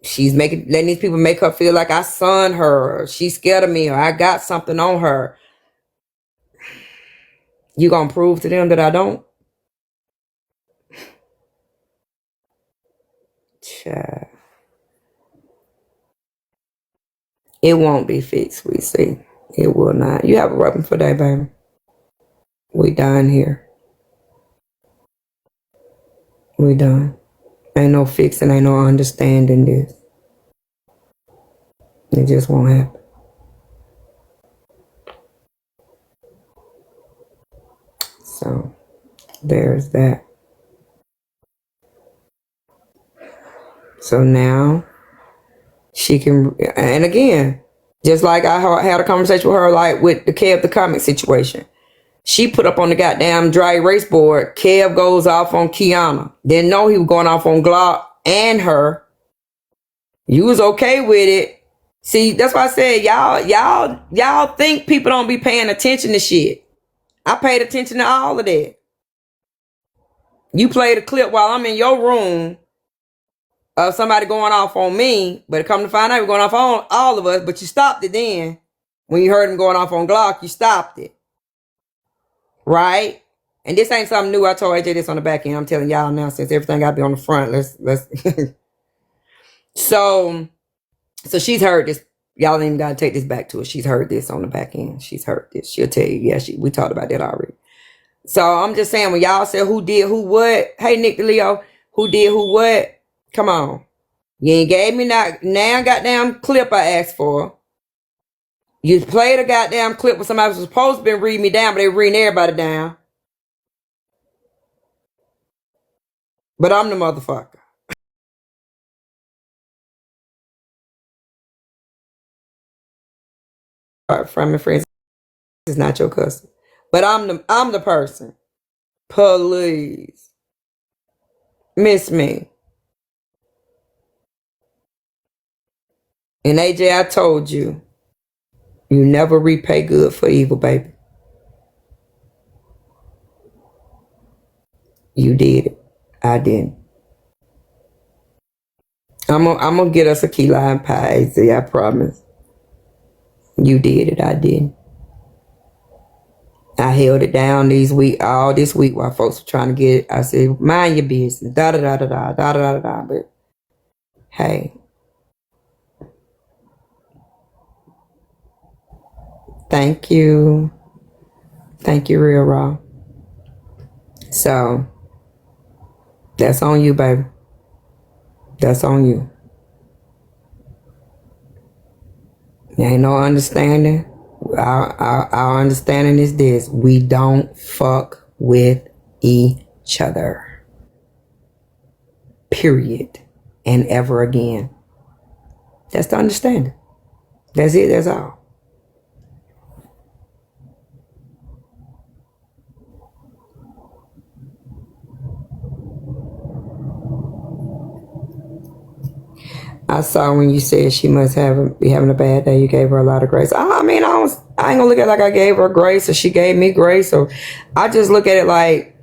she's letting these people make her feel like I son her, or she's scared of me, or I got something on her. You gonna prove to them that I don't? Child. It won't be fixed, we see. It will not. You have a weapon for that, baby. We done here. We done. Ain't no fixing, ain't no understanding this. It just won't happen. So, there's that. So now, she can, and again, just like I had a conversation with her, like with the Kev the comic situation. She put up on the goddamn dry erase board, Kev goes off on Keyona. Didn't know he was going off on Glock and her. You was okay with it. See, that's why I said, y'all think people don't be paying attention to shit. I paid attention to all of that. You played a clip while I'm in your room of somebody going off on me, but come to find out you're going off on all of us, but you stopped it then. When you heard him going off on Glock, you stopped it. Right? And this ain't something new. I told AJ this on the back end. I'm telling y'all now, since everything got to be on the front. Let's So she's heard this. Y'all ain't even got to take this back to her. She's heard this on the back end. She's heard this. She'll tell you, yeah, we talked about that already. So I'm just saying, when y'all say who did who what, hey, Nick DeLeo, who did who what, come on. You ain't gave me now goddamn clip I asked for. You played a goddamn clip where somebody was supposed to be reading me down, but they reading everybody down. But I'm the motherfucker. From my friends, is not your cousin. But I'm the person. Please. Miss me. And AJ, I told you, you never repay good for evil, baby. You did it. I didn't. I'm gonna get us a key lime pie, AJ, I promise. You did it. I didn't. I held it down all this week while folks were trying to get it. I said, mind your business. Da da da da da da da da da. But hey. Thank you. Thank you, Real Raw. So that's on you, baby. That's on you. There ain't no understanding. Our understanding is this: we don't fuck with each other. Period. And ever again. That's the understanding. That's it. That's all. I saw when you said she must be having a bad day. You gave her a lot of grace. I mean, I ain't gonna look at it like I gave her grace or she gave me grace. Or I just look at it like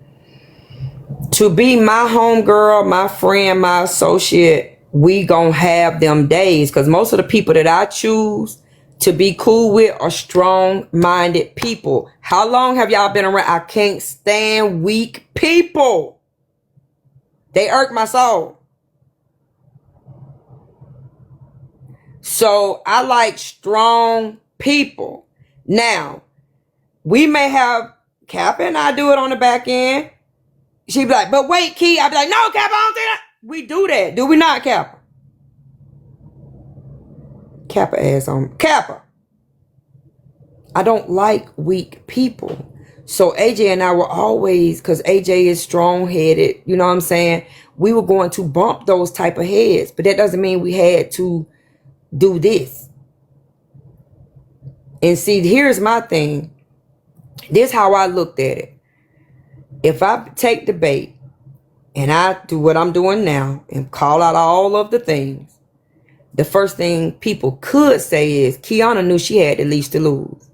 to be my homegirl, my friend, my associate, we gonna have them days. Because most of the people that I choose to be cool with are strong-minded people. How long have y'all been around? I can't stand weak people. They irk my soul. So I like strong people. Now, we may have Kappa and I do it on the back end. She'd be like, but wait, Key. I'd be like, no, Kappa, I don't do that. We do that. Do we not, Kappa? Kappa ass on. Kappa. I don't like weak people. So AJ and I were always, because AJ is strong-headed, you know what I'm saying? We were going to bump those type of heads. But that doesn't mean we had to do this. And see, here's my thing. This is how I looked at it. If I take the bait and I do what I'm doing now and call out all of the things, the first thing people could say is Keyona knew she had the least to lose.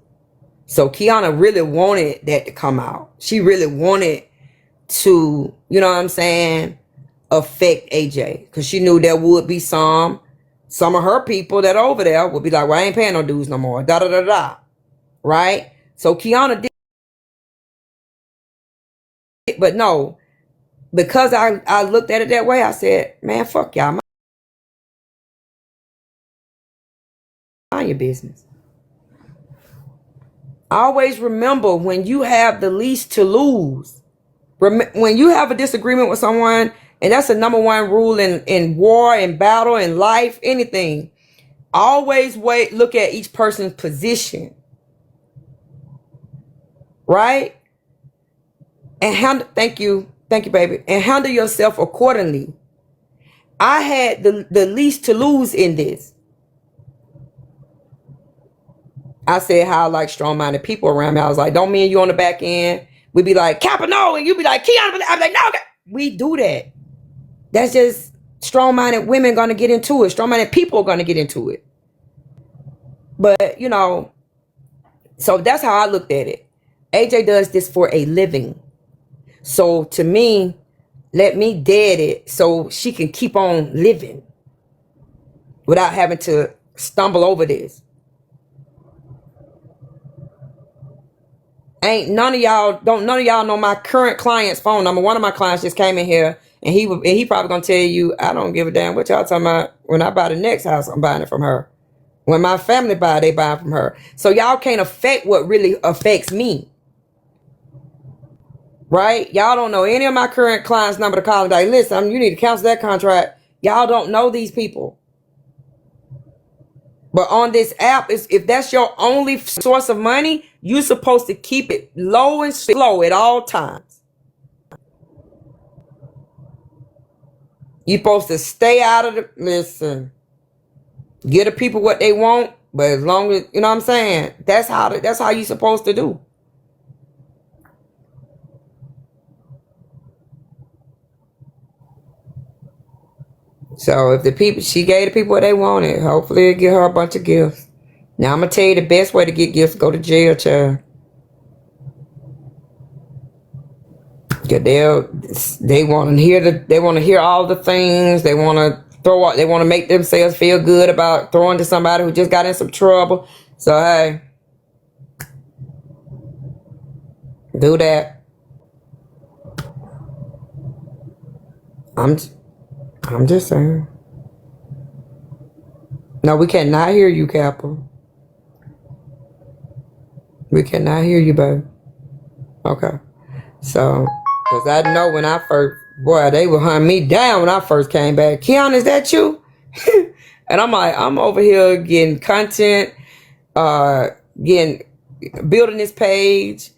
So Keyona really wanted that to come out. She really wanted to, you know what I'm saying, affect AJ. Because she knew there would be some of her people that over there would be like, well, I ain't paying no dues no more. Da da da da. Right? So Keyona did. But no, because I looked at it that way, I said, man, fuck y'all. Mind your business. Always remember, when you have the least to lose, when you have a disagreement with someone, and that's the number one rule in war, in battle, in life, anything, always look at each person's position. Right? And thank you, baby. And handle yourself accordingly. I had the least to lose in this. I said how I like strong-minded people around me. I was like, don't me and you on the back end. We'd be like, Kappa, no. And you'd be like, Keyona. I'd be like, no. We do that. That's just strong-minded women going to get into it. Strong-minded people are going to get into it. But, you know, so that's how I looked at it. AJ does this for a living. So to me, let me dead it so she can keep on living without having to stumble over this. None of y'all know my current client's phone number. One of my clients just came in here and he probably gonna tell you, I don't give a damn what y'all talking about. When I buy the next house, I'm buying it from her. When my family buy, they buy it from her. So y'all can't affect what really affects me. Right? Y'all don't know any of my current clients' number to call and like, listen, you need to cancel that contract. Y'all don't know these people. But on this app, if that's your only source of money, you're supposed to keep it low and slow at all times. You're supposed to stay out of the, listen, get the people what they want, but as long as, you know what I'm saying, that's how you're supposed to do. So if she gave the people what they wanted, hopefully it'll give her a bunch of gifts. Now I'm gonna tell you the best way to get gifts: go to jail, child. Cause they want to hear all the things. They want to make themselves feel good about throwing to somebody who just got in some trouble. So hey, do that. I'm just saying. No, we cannot hear you, Kappa. We cannot hear you, babe. Okay. So, because I know when I first, boy, they would hunt me down when I first came back. Keyona, is that you? And I'm like, I'm over here getting content, building this page.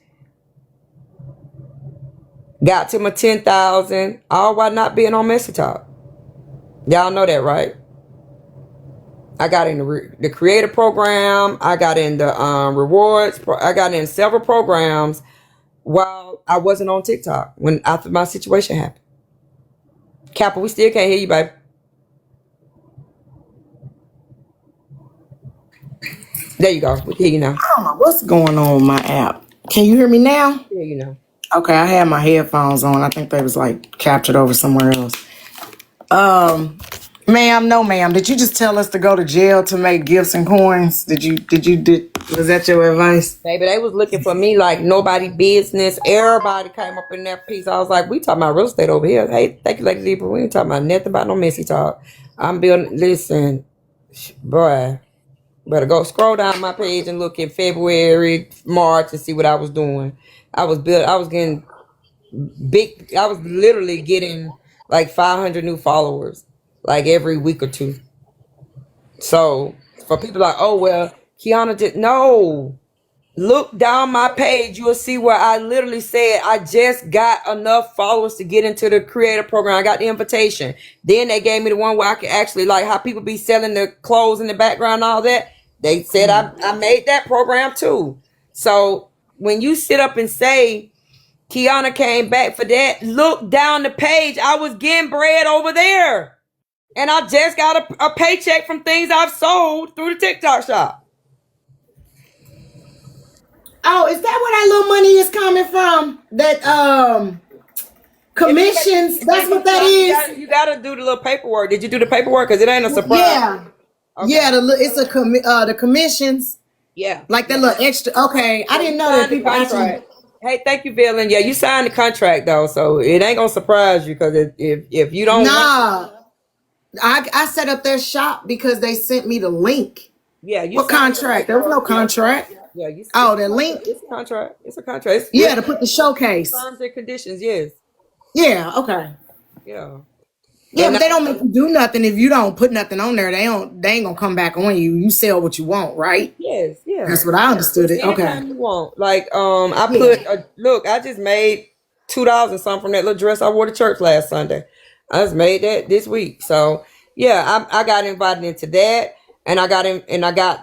Got to my 10,000, all while not being on Message Talk. Y'all know that, right? I got in the creator program. I got in the rewards. I got in several programs while I wasn't on TikTok after my situation happened. Kappa, we still can't hear you, babe. There you go. We can hear you now. I don't know what's going on with my app. Can you hear me now? Yeah, you know. Okay, I had my headphones on. I think they was like captured over somewhere else. Ma'am, no, ma'am. Did you just tell us to go to jail to make gifts and coins? Was that your advice? Baby, they was looking for me like nobody business. Everybody came up in that piece. I was like, we talking about real estate over here. Hey, thank you, Lady Deeper. We ain't talking about nothing about no messy talk. I'm building, listen, boy, better go scroll down my page and look in February, March and see what I was doing. I was getting big. I was literally getting like 500 new followers like every week or two. So for people like, oh, well, Keyona did, no. Look down my page. You'll see where I literally said I just got enough followers to get into the creator program. I got the invitation. Then they gave me the one where I could actually, like how people be selling the clothes in the background and all that. They said I made that program too. So when you sit up and say Keyona came back for that, look down the page. I was getting bread over there. And I just got a paycheck from things I've sold through the TikTok shop. Oh, is that where that little money is coming from? That commissions? That's what that is. You gotta do the little paperwork. Did you do the paperwork? Because it ain't a surprise. Yeah, Okay. yeah. It's the commissions, Yeah. like that little extra. Okay, I didn't know that people actually. Hey, thank you, Villain. Yeah, you signed the contract though, so it ain't gonna surprise you because if you don't, Nah, I set up their shop because they sent me the link. yeah, you What signed contract? There was no contract. Yeah, you. Oh, the link. It's a contract. It's a contract. It's Yeah, to put the showcase. terms and conditions. Yes. Yeah. Okay. Yeah. Yeah, And but they don't make you do nothing if you don't put nothing on there. They ain't gonna come back on you. You sell what you want, right? yes, yeah. That's what I understood it. Okay. Anytime you want. Like, I put look, I just made $2 and something from that little dress I wore to church last Sunday. I just made that this week. So yeah, I got invited into that, and I got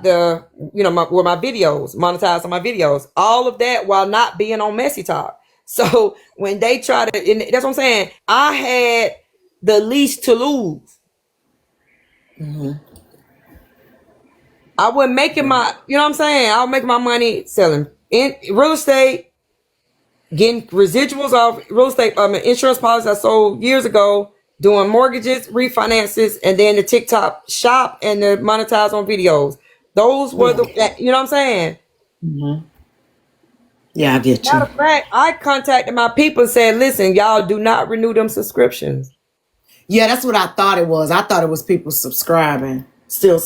the where my videos monetized on my videos. All of that while not being on Messy Talk. So when they try to, and that's what I'm saying. I had the least to lose. I wasn't making my, you know what I'm saying? I was making my money selling in real estate, getting residuals off real estate, insurance policies I sold years ago, doing mortgages, refinances, and then the TikTok shop and the monetize on videos. Those were you know what I'm saying? Yeah, I get you. Matter of fact, I contacted my people and said, listen, y'all do not renew them subscriptions. Yeah, that's what I thought it was. I thought it was people subscribing, still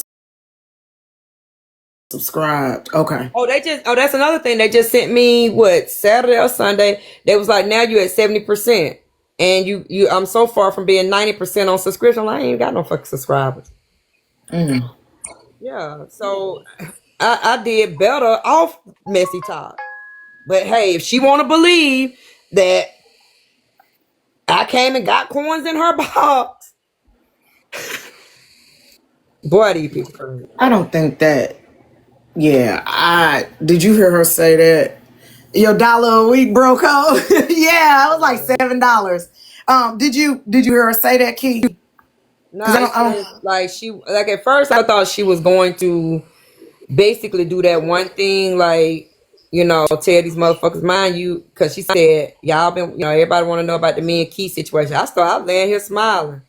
subscribed. Okay. That's another thing. They just sent me Saturday or Sunday. They was like, now you at 70%. And I'm so far from being 90% on subscription. I ain't got no fucking subscribers. Yeah. So I did better off Messy Talk. But hey, if she wanna believe that I came and got coins in her box, boy, these people crazy. I don't think that. Yeah, did you hear her say that your dollar a week broke out? Yeah, it was like $7. Did you hear her say that, Key? No, like at first I thought she was going to basically do that one thing, like, tell these motherfuckers, mind you, because she said, y'all been, everybody want to know about the me and Key situation. I laying here smiling.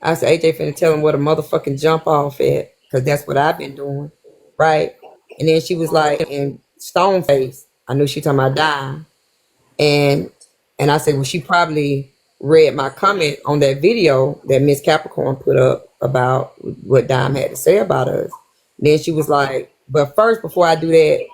I said, AJ finna tell him where the motherfucking jump off at, because that's what I've been doing, right? And then she was like, in stone face, I knew she talking about dying. And I said, well, she probably read my comment on that video that Miss Capricorn put up about what Dime had to say about us. Then she was like, but first, before I do that,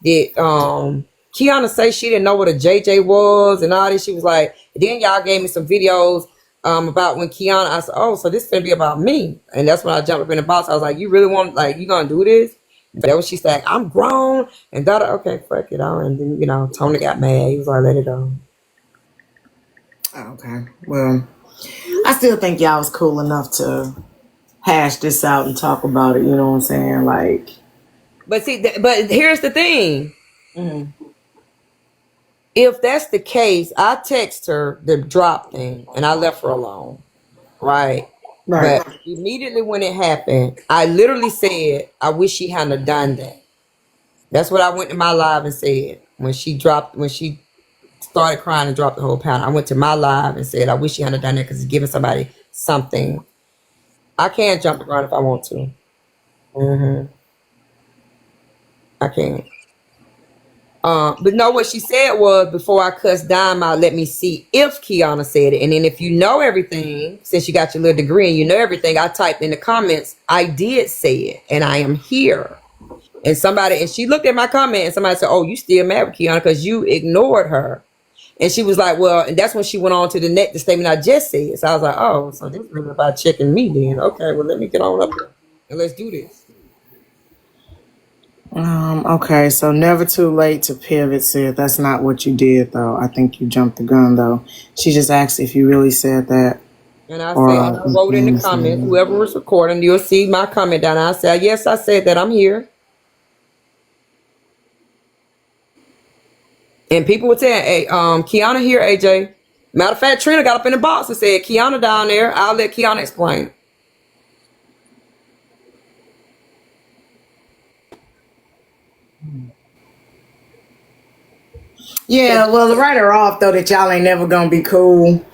did Keyona say she didn't know what a JJ was and all this? She was like, then y'all gave me some videos about when Keyona, I said, oh, so this is gonna be about me. And that's when I jumped up in the box. I was like, you really want, like, you gonna do this? That was she said, I'm grown and that. Okay, fuck it all. And then, Tony got mad. He was like, let it go. Okay. Well, I still think y'all was cool enough to hash this out and talk about it. You know what I'm saying? Like, but see, but here's the thing. If that's the case, I text her the drop thing and I left her alone. Right. But immediately when it happened, I literally said, I wish she hadn't done that. That's what I went to my live and said when she started crying and dropped the whole pound. I went to my live and said, I wish you hadn't done that because it's giving somebody something. I can jump the ground if I want to. I can. But no, what she said was, before I cuss Dime out, let me see if Keyona said it. And then if you know everything, since you got your little degree and you know everything, I typed in the comments, I did say it and I am here. And she looked at my comment and somebody said, oh, you still mad with Keyona because you ignored her. And she was like, well, and that's when she went on to the statement I just said. So I was like, oh, so this is really about checking me then. Okay, well, let me get on up here and let's do this. Okay, so never too late to pivot, said that's not what you did though. I think you jumped the gun though. She just asked if you really said that. And I said, I wrote in the comments, whoever was recording, you'll see my comment down. I said, yes, I said that, I'm here. And people were saying, hey, Keyona here, AJ. Matter of fact, Trina got up in the box and said, Keyona down there. I'll let Keyona explain. Yeah, well, to write her off though that y'all ain't never gonna be cool,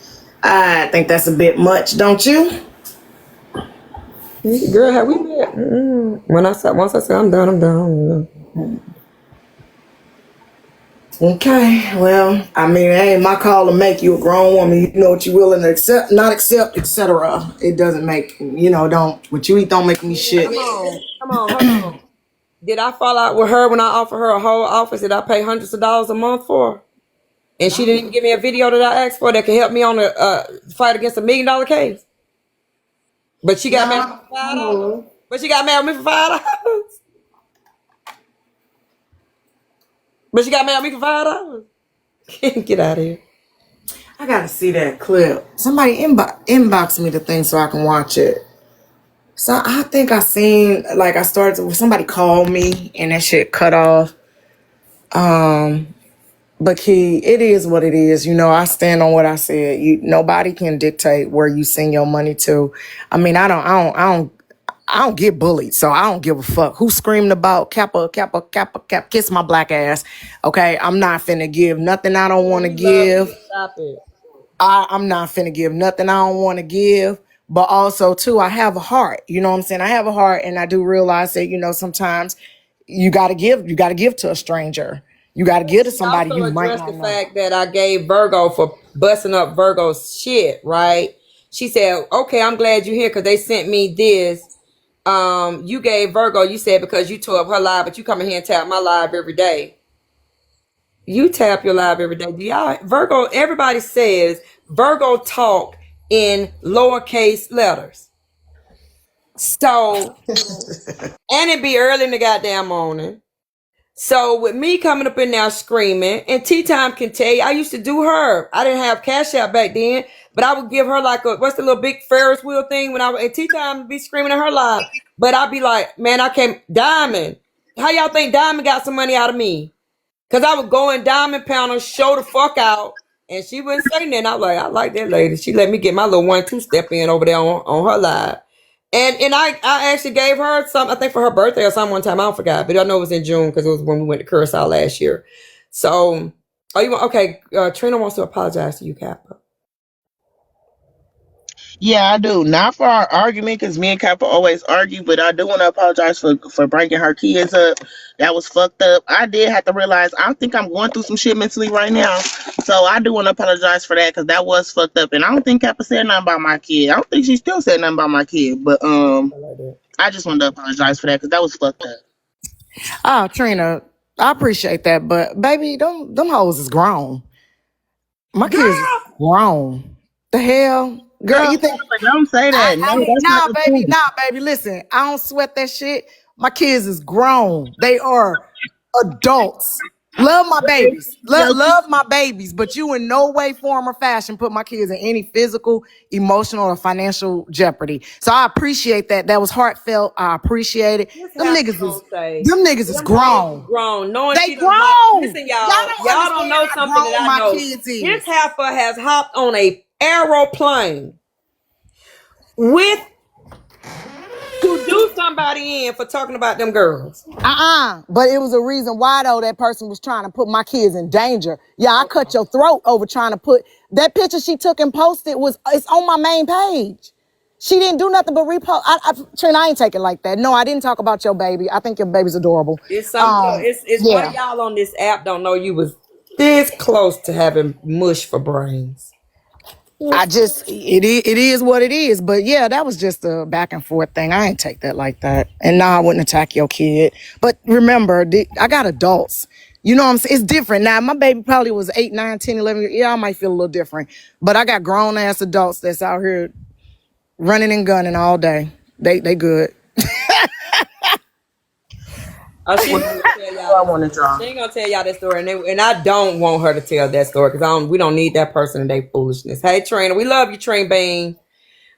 I think that's a bit much, don't you? Girl, have we met? Once I said I'm done, I'm done. Okay, well, I mean, it ain't my call to make you a grown woman. You know what you willing to accept, not accept, etc. It doesn't make, what you eat don't make me shit. Come on, hold on. Did I fall out with her when I offered her a whole office that I pay hundreds of dollars a month for? And she didn't even give me a video that I asked for that could help me on a fight against $1 million case. But she got mad at me for $5. But she got mad at me for $5. But she got mad at me for $5. Get out of here. I gotta see that clip. Somebody inbox me the thing so I can watch it. So I think I seen, somebody called me and that shit cut off. But Key, it is what it is. I stand on what I said. Nobody can dictate where you send your money to. I mean, I don't get bullied, so I don't give a fuck who's screaming about Kappa, kiss my black ass. Okay, I'm not finna give nothing I don't want to give. Stop it. I'm not finna give nothing I don't want to give. But also, too, I have a heart. You know what I'm saying? I have a heart, and I do realize that, sometimes you gotta give to a stranger. You gotta give to somebody you might not know. The fact that I gave Virgo for busting up Virgo's shit, right? She said, okay, I'm glad you're here because they sent me this. You gave Virgo, you said because you tore up her live, but you come in here and tap my live every day. You tap your live every day. Do y'all, Virgo, everybody says Virgo talk in lowercase letters. So, and it be early in the goddamn morning. So with me coming up in there screaming, and Tea Time can tell you, I used to do her. I didn't have Cash App back then, but I would give her like what's the little big Ferris wheel thing when I would, at Tea Time be screaming at her live. But I'd be like, man, I can't, Diamond. How y'all think Diamond got some money out of me? Cause I would go in Diamond Pound, show the fuck out, and she wouldn't say nothing. I was like, I like that lady. She let me get my little 1-2 step in over there on her live. And I actually gave her some, I think for her birthday or something one time. I don't forgot, but I know it was in June because it was when we went to Curacao last year. So, Trina wants to apologize to you, Kappa. Yeah, I do. Not for our argument, because me and Kappa always argue, but I do want to apologize for bringing her kids up. That was fucked up. I did have to realize, I think I'm going through some shit mentally right now. So I do want to apologize for that, because that was fucked up. And I don't think Kappa said nothing about my kid. I don't think she still said nothing about my kid. But I just wanted to apologize for that, because that was fucked up. Oh, Trina, I appreciate that. But, baby, them hoes is grown. My kids is grown. The hell? Girl, you think don't say that. Nah, baby, listen. I don't sweat that shit. My kids is grown. They are adults. Love my babies. Love my babies, but you in no way, form, or fashion put my kids in any physical, emotional, or financial jeopardy. So I appreciate that. That was heartfelt. I appreciate it. Them niggas is grown. Knowing they grown. Listen, y'all don't know something that I know. This heifer has hopped on a aeroplane to do somebody in for talking about them girls. But it was a reason why though that person was trying to put my kids in danger. Yeah, I cut your throat over trying to put that picture she took and posted it's on my main page. She didn't do nothing but repost. Trina, I ain't take it like that. No, I didn't talk about your baby. I think your baby's adorable. It's something. It's one of Yeah. y'all on this app don't know you was this close to having mush for brains. It is what it is. But yeah, that was just a back and forth thing. I ain't take that like that. And nah, I wouldn't attack your kid. But remember, I got adults. You know what I'm saying? It's different. Now, my baby probably was 8, 9, 10, 11 years. Yeah, I might feel a little different. But I got grown ass adults that's out here running and gunning all day. They good. She ain't gonna tell y'all. She ain't gonna tell y'all that story, and I don't want her to tell that story because we don't need that person and their foolishness. Hey, Trina, we love you, Trina Bean.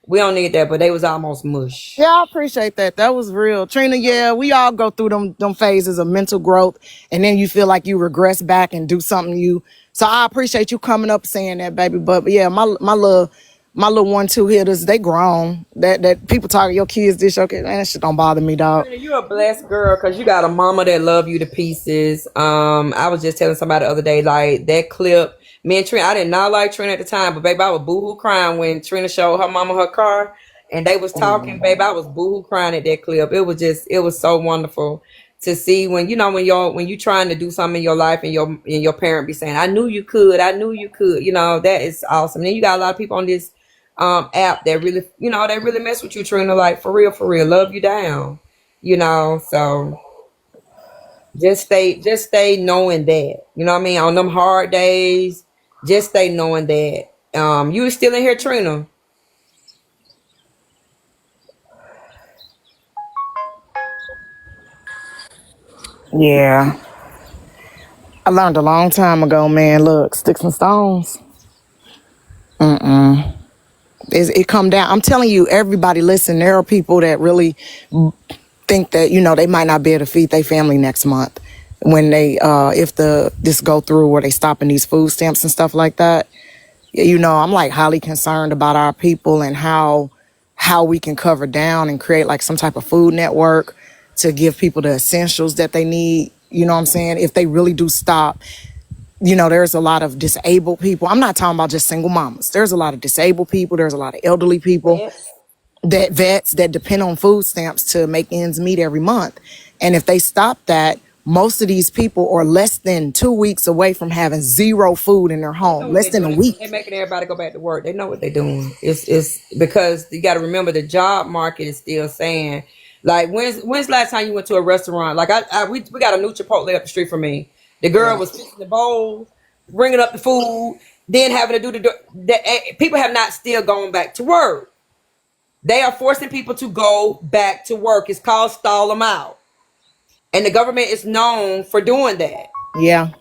We don't need that, but they was almost mush. Yeah, I appreciate that. That was real. Trina, yeah, we all go through them phases of mental growth, and then you feel like you regress back and do something so I appreciate you coming up saying that, baby. But yeah, my little 1-2 hitters, they grown. That people talking your kids this, okay, man, that shit don't bother me, dog. Trina, you a blessed girl because you got a mama that love you to pieces. I was just telling somebody the other day, like that clip. Me and Trina, I did not like Trina at the time, but baby, I was boohoo crying when Trina showed her mama her car and they was talking, baby. I was boohoo crying at that clip. It was so wonderful to see when you trying to do something in your life and your parent be saying, I knew you could, that is awesome. Then you got a lot of people on this app that really, they really mess with you, Trina, like for real, love you down, so just stay knowing that, you know what I mean, on them hard days, just stay knowing that you still in here, Trina. Yeah. I learned a long time ago, man, look, sticks and stones. It come down. I'm telling you, everybody listen, there are people that really think that, they might not be able to feed their family next month when they, if this go through where they stopping these food stamps and stuff like that. I'm like highly concerned about our people and how we can cover down and create like some type of food network to give people the essentials that they need. You know what I'm saying? If they really do stop, there's a lot of disabled people. I'm not talking about just single mamas. There's a lot of disabled people. There's a lot of elderly people, vets that depend on food stamps to make ends meet every month. And if they stop that, most of these people are less than 2 weeks away from having zero food in their home, less than a week. They're making everybody go back to work. They know what they're doing. It's because you got to remember the job market is still saying, like, when's the last time you went to a restaurant? Like we got a new Chipotle up the street from me. The girl was fixing the bowl, bringing up the food, then having to do people have not still gone back to work. They are forcing people to go back to work. It's called stall them out. And the government is known for doing that. Yeah.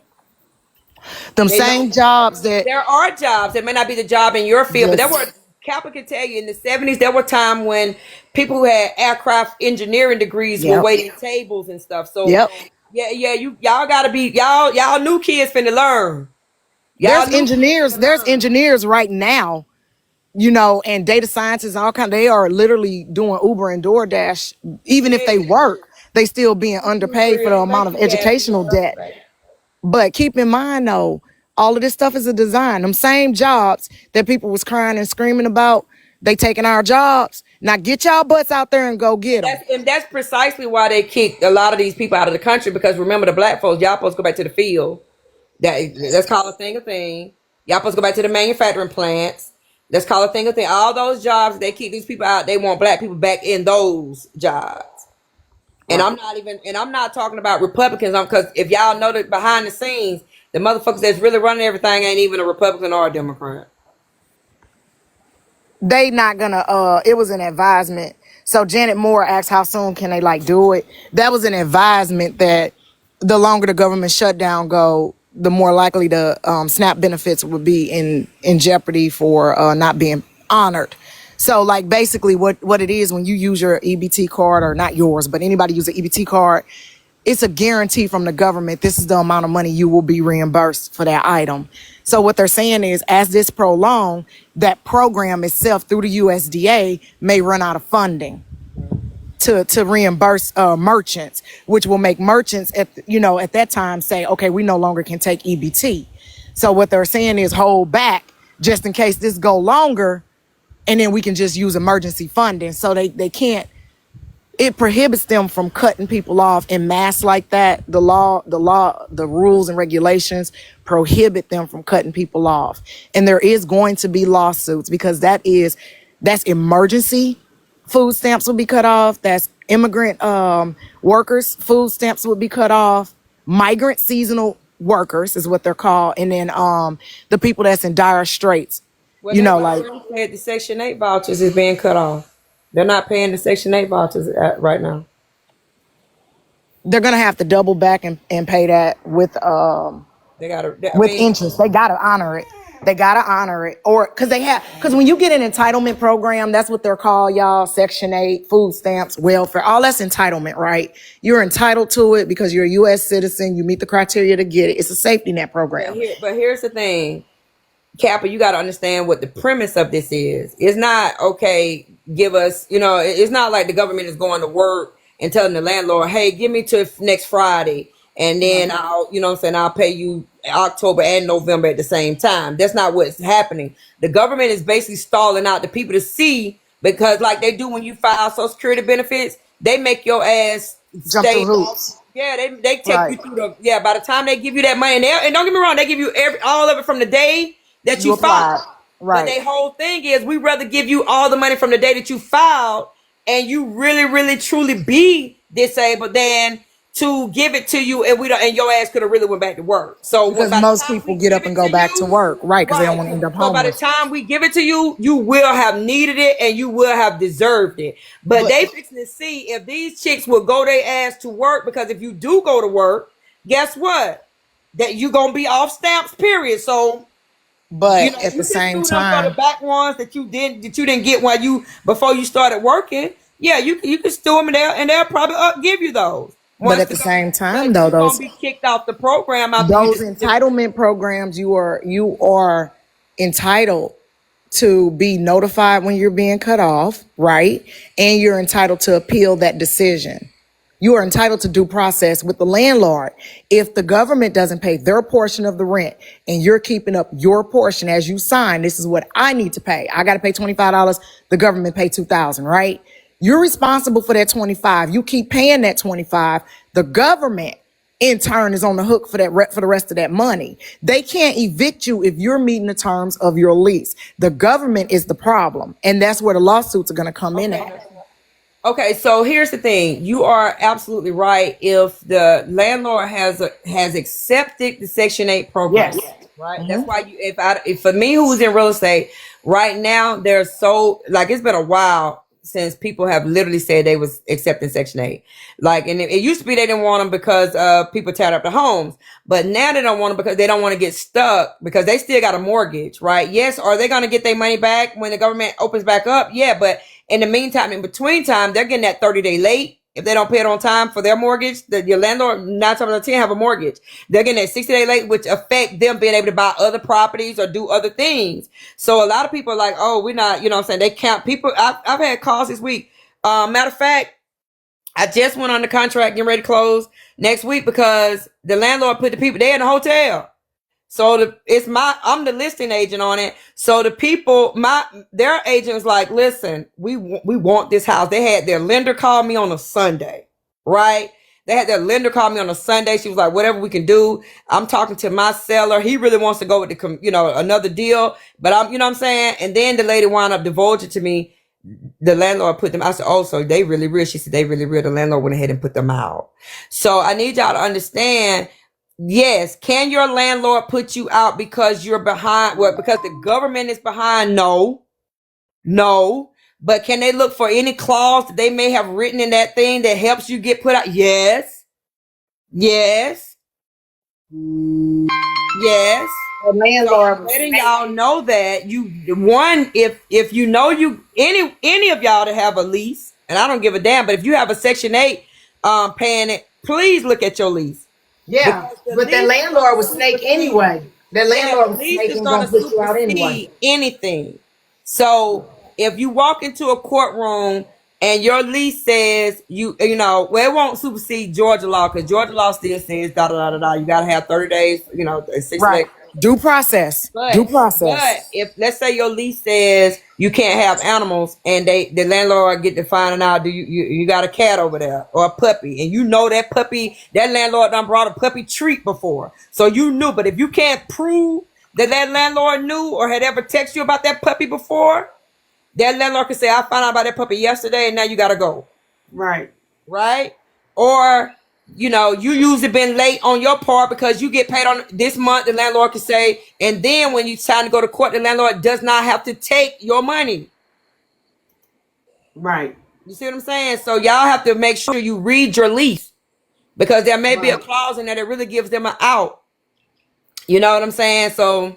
Jobs that... There are jobs that may not be the job in your field, but there were... Kappa can tell you in the 70s, there were times when people who had aircraft engineering degrees were waiting tables and stuff. So y'all gotta be y'all new kids finna learn. There's engineers right now, and data scientists and all kind. They are literally doing Uber and DoorDash. Even if they work, they still being underpaid for the amount of educational debt. But keep in mind though, all of this stuff is a design. Them same jobs that people was crying and screaming about, they taking our jobs. Now get y'all butts out there and go get them. And that's precisely why they kicked a lot of these people out of the country, because remember, the black folks, y'all supposed to go back to the field. That's called a thing. Y'all supposed to go back to the manufacturing plants. That's called a thing. All those jobs, they keep these people out. They want black people back in those jobs. And I'm not talking about Republicans, because if y'all know that behind the scenes, the motherfuckers that's really running everything ain't even a Republican or a Democrat. They not gonna, it was an advisement. So Janet Moore asked how soon can they do it. That was an advisement that the longer the government shutdown go, the more likely the SNAP benefits would be in jeopardy for not being honored. So basically what it is when you use your EBT card, or not yours, but anybody use an EBT card, it's a guarantee from the government. This is the amount of money you will be reimbursed for that item. So what they're saying is, as this prolongs, that program itself through the USDA may run out of funding. to reimburse merchants, which will make merchants at that time say, okay, we no longer can take EBT. So what they're saying is hold back just in case this go longer, and then we can just use emergency funding. So they can't. It prohibits them from cutting people off en masse like that. The rules and regulations prohibit them from cutting people off. And there is going to be lawsuits because that's emergency food stamps will be cut off. That's immigrant workers, food stamps would be cut off. Migrant seasonal workers is what they're called. And then the people that's in dire straits. Well, like said, the Section 8 vouchers is being cut off. They're not paying the Section 8 vouchers right now. They're gonna have to double back and pay that with interest. They gotta honor it. Or because when you get an entitlement program, that's what they're called, y'all. Section 8, food stamps, welfare, all that's entitlement, right? You're entitled to it because you're a U.S. citizen. You meet the criteria to get it. It's a safety net program. But here's the thing, Kappa, you got to understand what the premise of this is. It's not, okay, give us, it's not like the government is going to work and telling the landlord, hey, give me to next Friday. And then I'll pay you October and November at the same time. That's not what's happening. The government is basically stalling out the people to see, because like they do when you file Social Security benefits, they make your ass jump through hoops. Yeah, they take you through by the time they give you that money, and don't get me wrong, they give you all of it from the day that you filed. Right. But their whole thing is, we rather give you all the money from the day that you filed and you really, really, truly be disabled than to give it to you and your ass could have really went back to work. So because most people get up and go back to work, right? Because they don't want to end up homeless. So by the time we give it to you, you will have needed it and you will have deserved it. But they fixing to see if these chicks will go their ass to work, because if you do go to work, guess what? That you're gonna be off stamps, period. So but at the same time, the back ones that you didn't get before you started working, yeah, you can store them there and they'll probably give you those. But at the same time, though, those be kicked off the program. Those entitlement programs, you are entitled to be notified when you're being cut off, right? And you're entitled to appeal that decision. You are entitled to due process with the landlord. If the government doesn't pay their portion of the rent and you're keeping up your portion as you sign, this is what I need to pay. I got to pay $25. The government pay $2,000, right? You're responsible for that $25. You keep paying that $25. The government, in turn, is on the hook for the rest of that money. They can't evict you if you're meeting the terms of your lease. The government is the problem, and that's where the lawsuits are going to come in at. Okay, so here's the thing. You are absolutely right. If the landlord has accepted the Section 8 program, yes, right? Mm-hmm. That's why if for me, who's in real estate right now, there's it's been a while since people have literally said they was accepting Section 8. And it used to be they didn't want them because people teared up the homes. But now they don't want them because they don't want to get stuck because they still got a mortgage, right? Yes, are they going to get their money back when the government opens back up? Yeah, but in the meantime, in between time, they're getting that 30-day late. If they don't pay it on time for their mortgage, your landlord, 9 times out of 10 have a mortgage. They're getting that 60-day late, which affect them being able to buy other properties or do other things. So a lot of people are like, oh, we're not, you know what I'm saying? They count people. I've had calls this week. Matter of fact, I just went on the contract getting ready to close next week because the landlord put the people, they in the hotel. So I'm the listing agent on it. So the people, their agent was like, listen, we want this house. They had their lender call me on a Sunday, right? They had their lender call me on a Sunday. She was like, whatever we can do. I'm talking to my seller. He really wants to go with another deal, but you know what I'm saying? And then the lady wound up divulging to me, the landlord put them. I said, oh, so they really real. She said, they really real. The landlord went ahead and put them out. So I need y'all to understand, yes, can your landlord put you out because you're behind? Well, because the government is behind? No. But can they look for any clause that they may have written in that thing that helps you get put out? Yes. The landlord letting y'all know that if you know any of y'all to have a lease, and I don't give a damn, but if you have a Section 8 paying it, please look at your lease. Yeah, but that landlord was snake anyway. That landlord was snake and gonna put you out anyway. Anything. So if you walk into a courtroom and your lease says you know, well, it won't supersede Georgia law because Georgia law still says da da da da da. You gotta have 30 days, 60 days. Right. Due process. Due But process. if let's say your lease says you can't have animals, and the landlord get to finding out you got a cat over there or a puppy, and you know that puppy, that landlord done brought a puppy treat before, so you knew. But if you can't prove that landlord knew or had ever texted you about that puppy before, that landlord can say, I found out about that puppy yesterday, and now you gotta go. Right. Right? Or you usually been late on your part because you get paid on this month. The landlord can say, and then when it's time to go to court, the landlord does not have to take your money. Right. You see what I'm saying? So y'all have to make sure you read your lease, because there may be a clause in there that really gives them an out. You know what I'm saying? So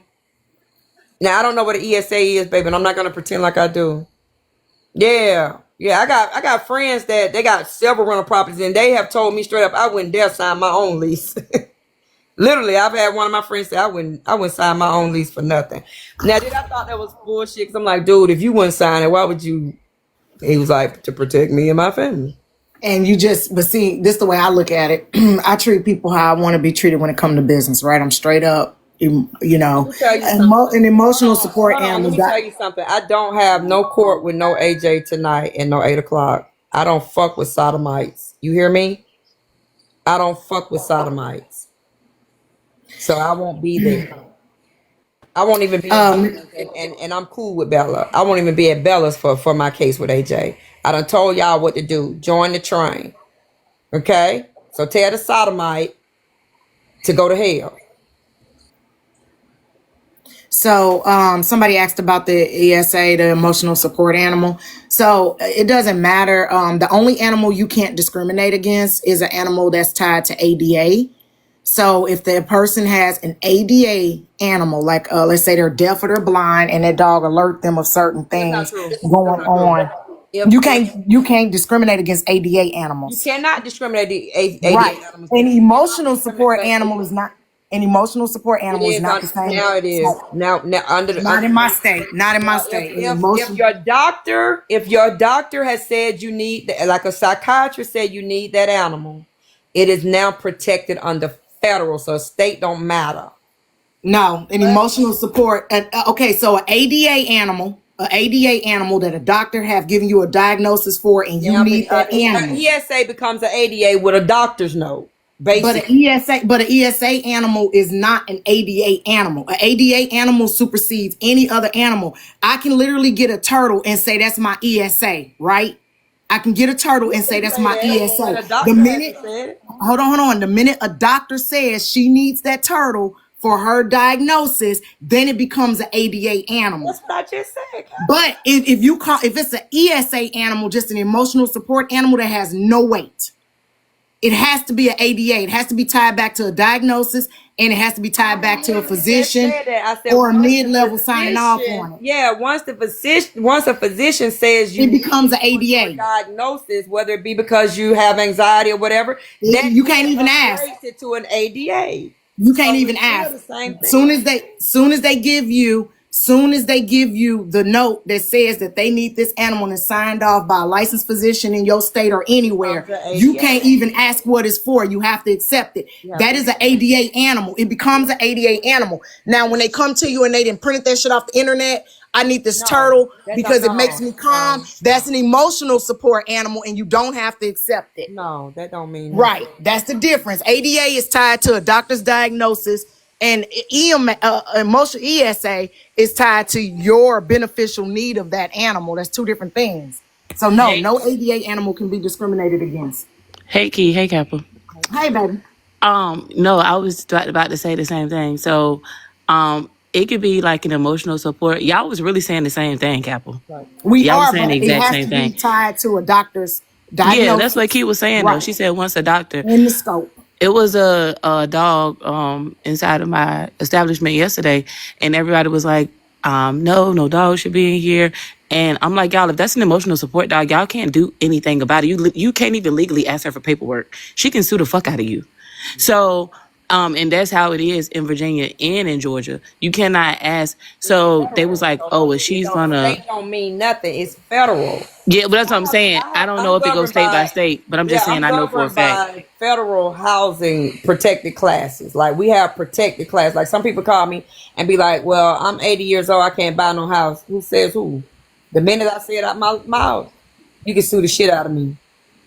now I don't know what an ESA is, baby, and I'm not gonna pretend like I do. Yeah. I got friends that they got several rental properties, and they have told me straight up I wouldn't dare sign my own lease. Literally, I've had one of my friends say I wouldn't sign my own lease for nothing. Now, I thought that was bullshit, because I'm like, dude, if you wouldn't sign it, why would you? He was like, to protect me and my family. And but see, this is the way I look at it. I treat people how I want to be treated when it comes to business, right? I'm straight up, Let me tell you an emotional support Hold on, animal. let me tell you something. I don't have no court with no AJ tonight and no 8 o'clock. I don't fuck with sodomites. You hear me? I don't fuck with sodomites. So I won't be there. I won't even be and I'm cool with Bella. I won't even be at Bella's for my case with AJ. I done told y'all what to do. Join the train. Okay? So tell the sodomite to go to hell. So somebody asked about the ESA, the emotional support animal. So it doesn't matter. The only animal you can't discriminate against is an animal that's tied to ADA. So if the person has an ADA animal, like let's say they're deaf or they're blind, and that dog alert them of certain things going on, you can't discriminate against ADA animals. You cannot discriminate ADA Right. animals. An emotional support animal is not. An emotional support It animal is is not the same. now. It is now under the Not in my state. Not in my now, state. if your doctor has said you need, like a psychiatrist said you need that animal, it is now protected under federal, so state don't matter. No, an emotional support. Okay, so an ADA animal that a doctor have given you a diagnosis for, and you need that animal. ESA becomes an ADA with a doctor's note. But an ESA animal is not an ADA animal. An ADA animal supersedes any other animal. I can literally get a turtle and say that's my ESA, right? I can get a turtle and say that's my ESA. Hold on. The minute a doctor says she needs that turtle for her diagnosis, then it becomes an ADA animal. That's what I just said. But if it's an ESA animal, just an emotional support animal that has no weight, it has to be an ADA. It has to be tied back to a diagnosis, and it has to be tied back to a physician or a mid-level signing off on it. Yeah, once a physician says it becomes an ADA diagnosis, whether it be because you have anxiety or whatever, then you can't even ask it to an ADA. You can't even ask. Soon as they give you the note that says that they need this animal and signed off by a licensed physician in your state or anywhere, you can't even ask what it's for. You have to accept it. That is an ADA animal. It becomes an ADA animal. Now, when they come to you and they didn't print that shit off the internet, I need this turtle because it makes me calm. That's an emotional support animal, and you don't have to accept it. No, that don't mean right. That's the difference. ADA is tied to a doctor's diagnosis, and emotional ESA is tied to your beneficial need of that animal. That's two different things. So no ADA animal can be discriminated against. Hey Key, hey Kappa. Hey baby. No, I was about to say the same thing. So, it could be like an emotional support. Y'all was really saying the same thing, Kappa. We Y'all are, saying but the exact it has same to thing. be tied to a doctor's diagnosis. Yeah, that's what Key was saying though. She said once a doctor. In the scope. It was a dog inside of my establishment yesterday, and everybody was like, no dog should be in here. And I'm like, y'all, if that's an emotional support dog, y'all can't do anything about it. You can't even legally ask her for paperwork. She can sue the fuck out of you. So And that's how it is in Virginia and in Georgia. You cannot ask. So they was like, oh, well, she's gonna. State don't mean nothing. It's federal. Yeah, but that's what I'm saying. I don't know I'm if it goes governed state by by, state, but I'm yeah, just saying I'm I know for a governed fact. by federal housing protected classes. Like we have protected class. Like some people call me and be like, well, I'm 80 years old. I can't buy no house. Who says who? The minute I say it out my mouth, you can sue the shit out of me.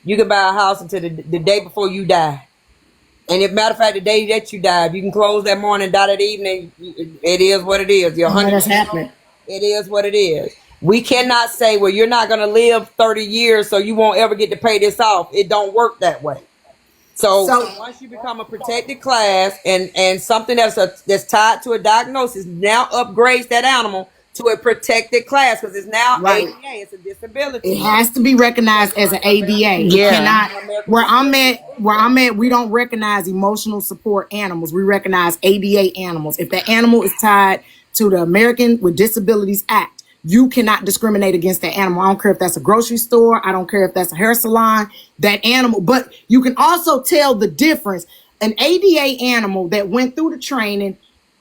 You can buy a house until the day before you die. And if matter of fact, the day that you die, if you can close that morning, die that evening, it is what it is. You're 100. That's happening. It is what it is. We cannot say, well, you're not going to live 30 years, so you won't ever get to pay this off. It don't work that way. So once you become a protected class and something that's tied to a diagnosis now upgrades that animal to a protected class because it's now Right. ADA. It's a disability. It has to be recognized as an ADA. It Yeah. cannot. Where I'm at, we don't recognize emotional support animals. We recognize ADA animals. If that animal is tied to the American with Disabilities Act, you cannot discriminate against that animal. I don't care if that's a grocery store. I don't care if that's a hair salon. That animal, but you can also tell the difference. An ADA animal that went through the training,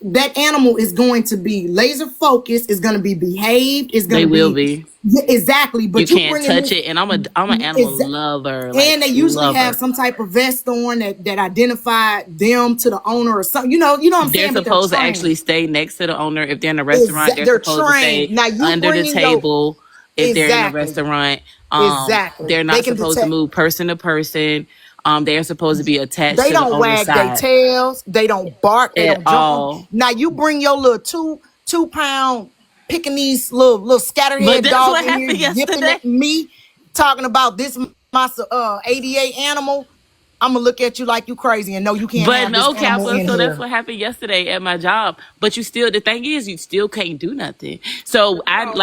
that animal is going to be laser focused, is going to be behaved, is going They to will be. Yeah, exactly. But You can't bringing touch this- it, and I'm an animal Exa- lover. Like, and they usually lover. have some type of vest on that identify them to the owner or something. You know what I'm They're saying? But supposed to trained. actually stay next to the owner if they're in a restaurant. They're They're supposed to stay trained. Now you under the bringing table if they're in a Exactly. restaurant. Exactly. They're They not can supposed to detect- move person to person. They're supposed to be attached They to the don't owner's wag their side. tails. They don't bark. They At don't jump all. on. Now you bring your little 2-pound Pekingese little scatterhead But that's dog what in here happened yipping yesterday. at me, talking about this my ADA animal. I'm gonna look at you like you crazy and no, you can't But have no, this animal Kappa. in So here. that's what happened yesterday at my job. But you still, the thing is, you still can't do nothing. So I know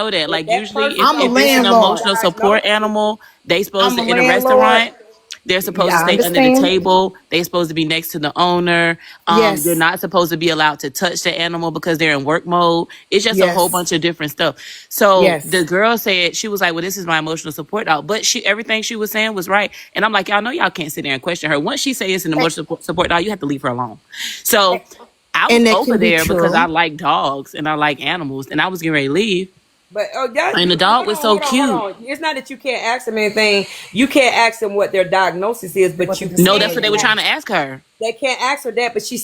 that. Like that usually, person- I'm a if it's an landlord. emotional support animal, they supposed I'm to a in a landlord. restaurant. They're supposed Yeah, to I stay under the understand. table. They're supposed to be next to the owner. Yes. You're not supposed to be allowed to touch the animal because they're in work mode. It's just a Yes. whole bunch of different stuff. So Yes. the girl said, she was like, well, this is my emotional support dog. But everything she was saying was right. And I'm like, y'all know y'all can't sit there and question her. Once she says it's an emotional support dog, you have to leave her alone. So I was And that over can be there because true. I like dogs and I like animals. And I was getting ready to leave. But And the dog was so cute. hold on. It's not that you can't ask them anything. You can't ask them what their diagnosis is, but you No, can that's what they were trying to ask her. They can't ask her that, but she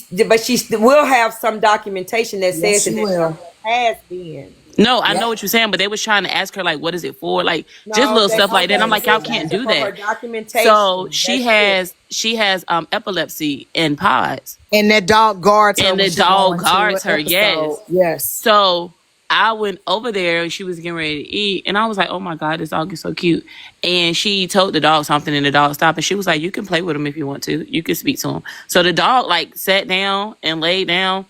will have some documentation that says she that will. it has been. No, I know what you're saying, but they was trying to ask her like, what is it for? Like just No, little they- stuff like that. And I'm like, y'all okay, can't so do for her that. documentation, So she that's has epilepsy in pods. And that dog guards her. And when the she's dog going to guards an her, yes. episode. Yes. So I went over there and she was getting ready to eat. And I was like, oh my God, this dog is so cute. And she told the dog something and the dog stopped. And she was like, you can play with him if you want to. You can speak to him. So the dog like sat down and laid down.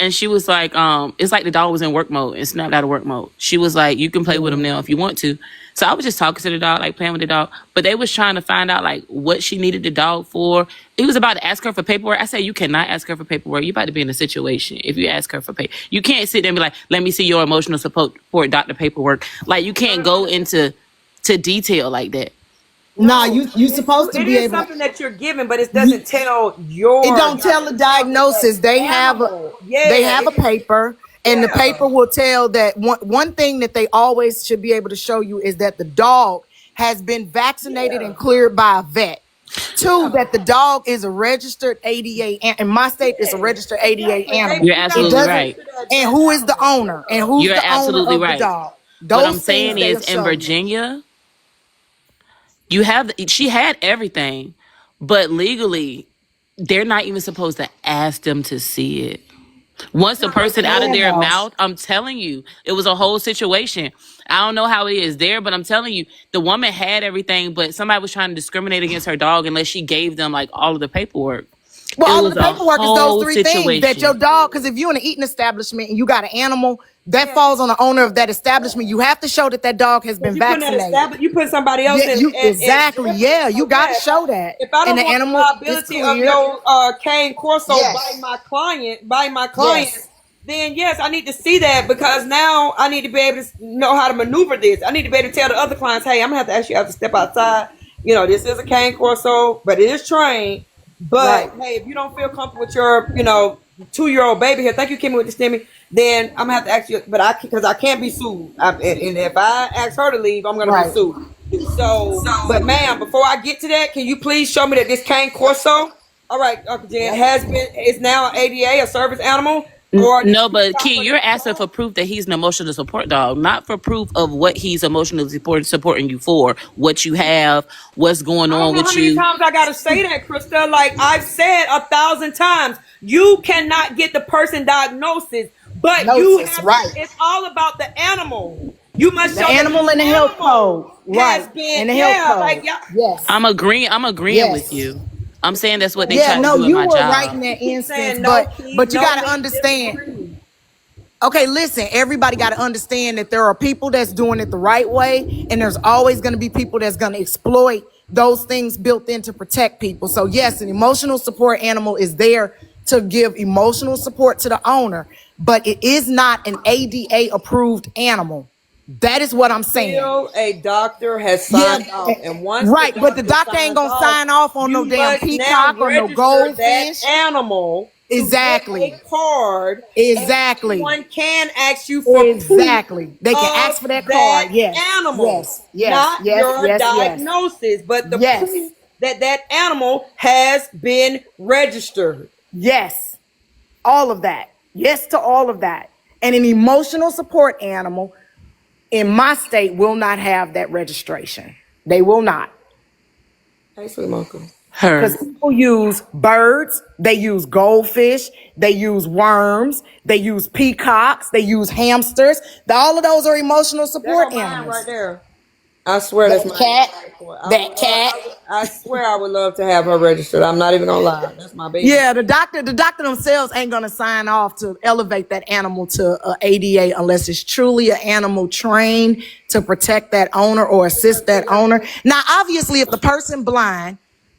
And she was like, it's like the dog was in work mode and snapped out of work mode. She was like, you can play with him now if you want to. So I was just talking to the dog, like playing with the dog. But they was trying to find out like what she needed the dog for. He was about to ask her for paperwork. I said, you cannot ask her for paperwork. You're about to be in a situation if you ask her for pay. You can't sit there and be like, let me see your emotional support doctor paperwork. Like you can't go into detail like that. No, you supposed to it be is able. something that you're given, but it doesn't tell your. It don't tell the diagnosis. They have a paper, and the paper will tell that one thing that they always should be able to show you is that the dog has been vaccinated and cleared by a vet. Two, that the dog is a registered ADA, and in my state, it's a registered ADA animal. You're absolutely right. And who is the owner? And who's You're the owner absolutely of right. the dog? What I'm Those saying things is they'll in show you. Virginia, she had everything, but legally, they're not even supposed to ask them to see it. Once the person out of their mouth, I'm telling you, it was a whole situation. I don't know how it is there, but I'm telling you, the woman had everything, but somebody was trying to discriminate against her dog unless she gave them like all of the paperwork. Well, It all was the a paperwork is whole those three things that situation. your dog, because if you're in an eating establishment and you got an animal, that falls on the owner of that establishment. You have to show that that dog has been vaccinated. You put somebody else Yeah, in. exactly. Yeah, you got to show that. If I don't And the want animal the is liability of cleared. your cane corso Yes. by my client, Yes. then yes, I need to see that because now I need to be able to know how to maneuver this. I need to be able to tell the other clients, hey, I'm gonna have to actually have to step outside. You know, this is a cane corso, but it is trained. But Right. hey, if you don't feel comfortable with your, 2-year-old baby here, thank you, Kimmy, with the stimmy. Then I'm gonna have to ask you, but because I can't be sued, and if I ask her to leave, I'm gonna be Right. sued. So, but ma'am, before I get to that, can you please show me that this cane corso? All right, Uncle Jen is now an ADA, a service animal, or this No, but peacock Key, or you're this asking for dog? proof that he's an emotional support dog, not for proof of what he's emotionally supporting you for, what you have, what's going I don't on know how with many you. times I gotta say that, Krista. Like I've said 1,000 times, you cannot get the person diagnosis, but you Notice, have to. right. It's all about the animal. You must The show that animal and the the health animal code. has Right. been, And the health yeah, code. like yeah. Yes. I'm agreeing with Yes. you. I'm saying that's what they Yeah, try to no, do in you my were right in job. that Keep instance, saying no, but Keith. but you No, gotta let's understand. disagree. Okay, listen, everybody got to understand that there are people that's doing it the right way, and there's always going to be people that's going to exploit those things built in to protect people. So, yes, an emotional support animal is there to give emotional support to the owner, but it is not an ADA approved animal. That is what I'm saying. Until a doctor has Yeah, signed off, and once the right. But the doctor doctor ain't signs gonna off, sign off on no you damn must now peacock or no register that goldfish. animal to get Exactly. a card, and Exactly. someone can ask you for proof Exactly. They can of ask for that that card. Yes. animal, Yes. Yes. not Yes. your Yes. Yes. diagnosis, but the Yes. proof that that animal has been registered. Yes. All of that. Yes to all of that. And an emotional support animal in my state will not have that registration. They will not. Hey, sweet uncle. Her. Because people use birds, they use goldfish, they use worms, they use peacocks, they use hamsters. All of those are emotional There go support mine animals. right there. I swear that's That my cat, I would that love, cat. I swear I would love to have her registered. I'm not even gonna lie. That's my baby. Yeah, the doctor themselves ain't gonna sign off to elevate that animal to ADA unless it's truly an animal trained to protect that owner or assist that owner. Now, obviously, if the person blind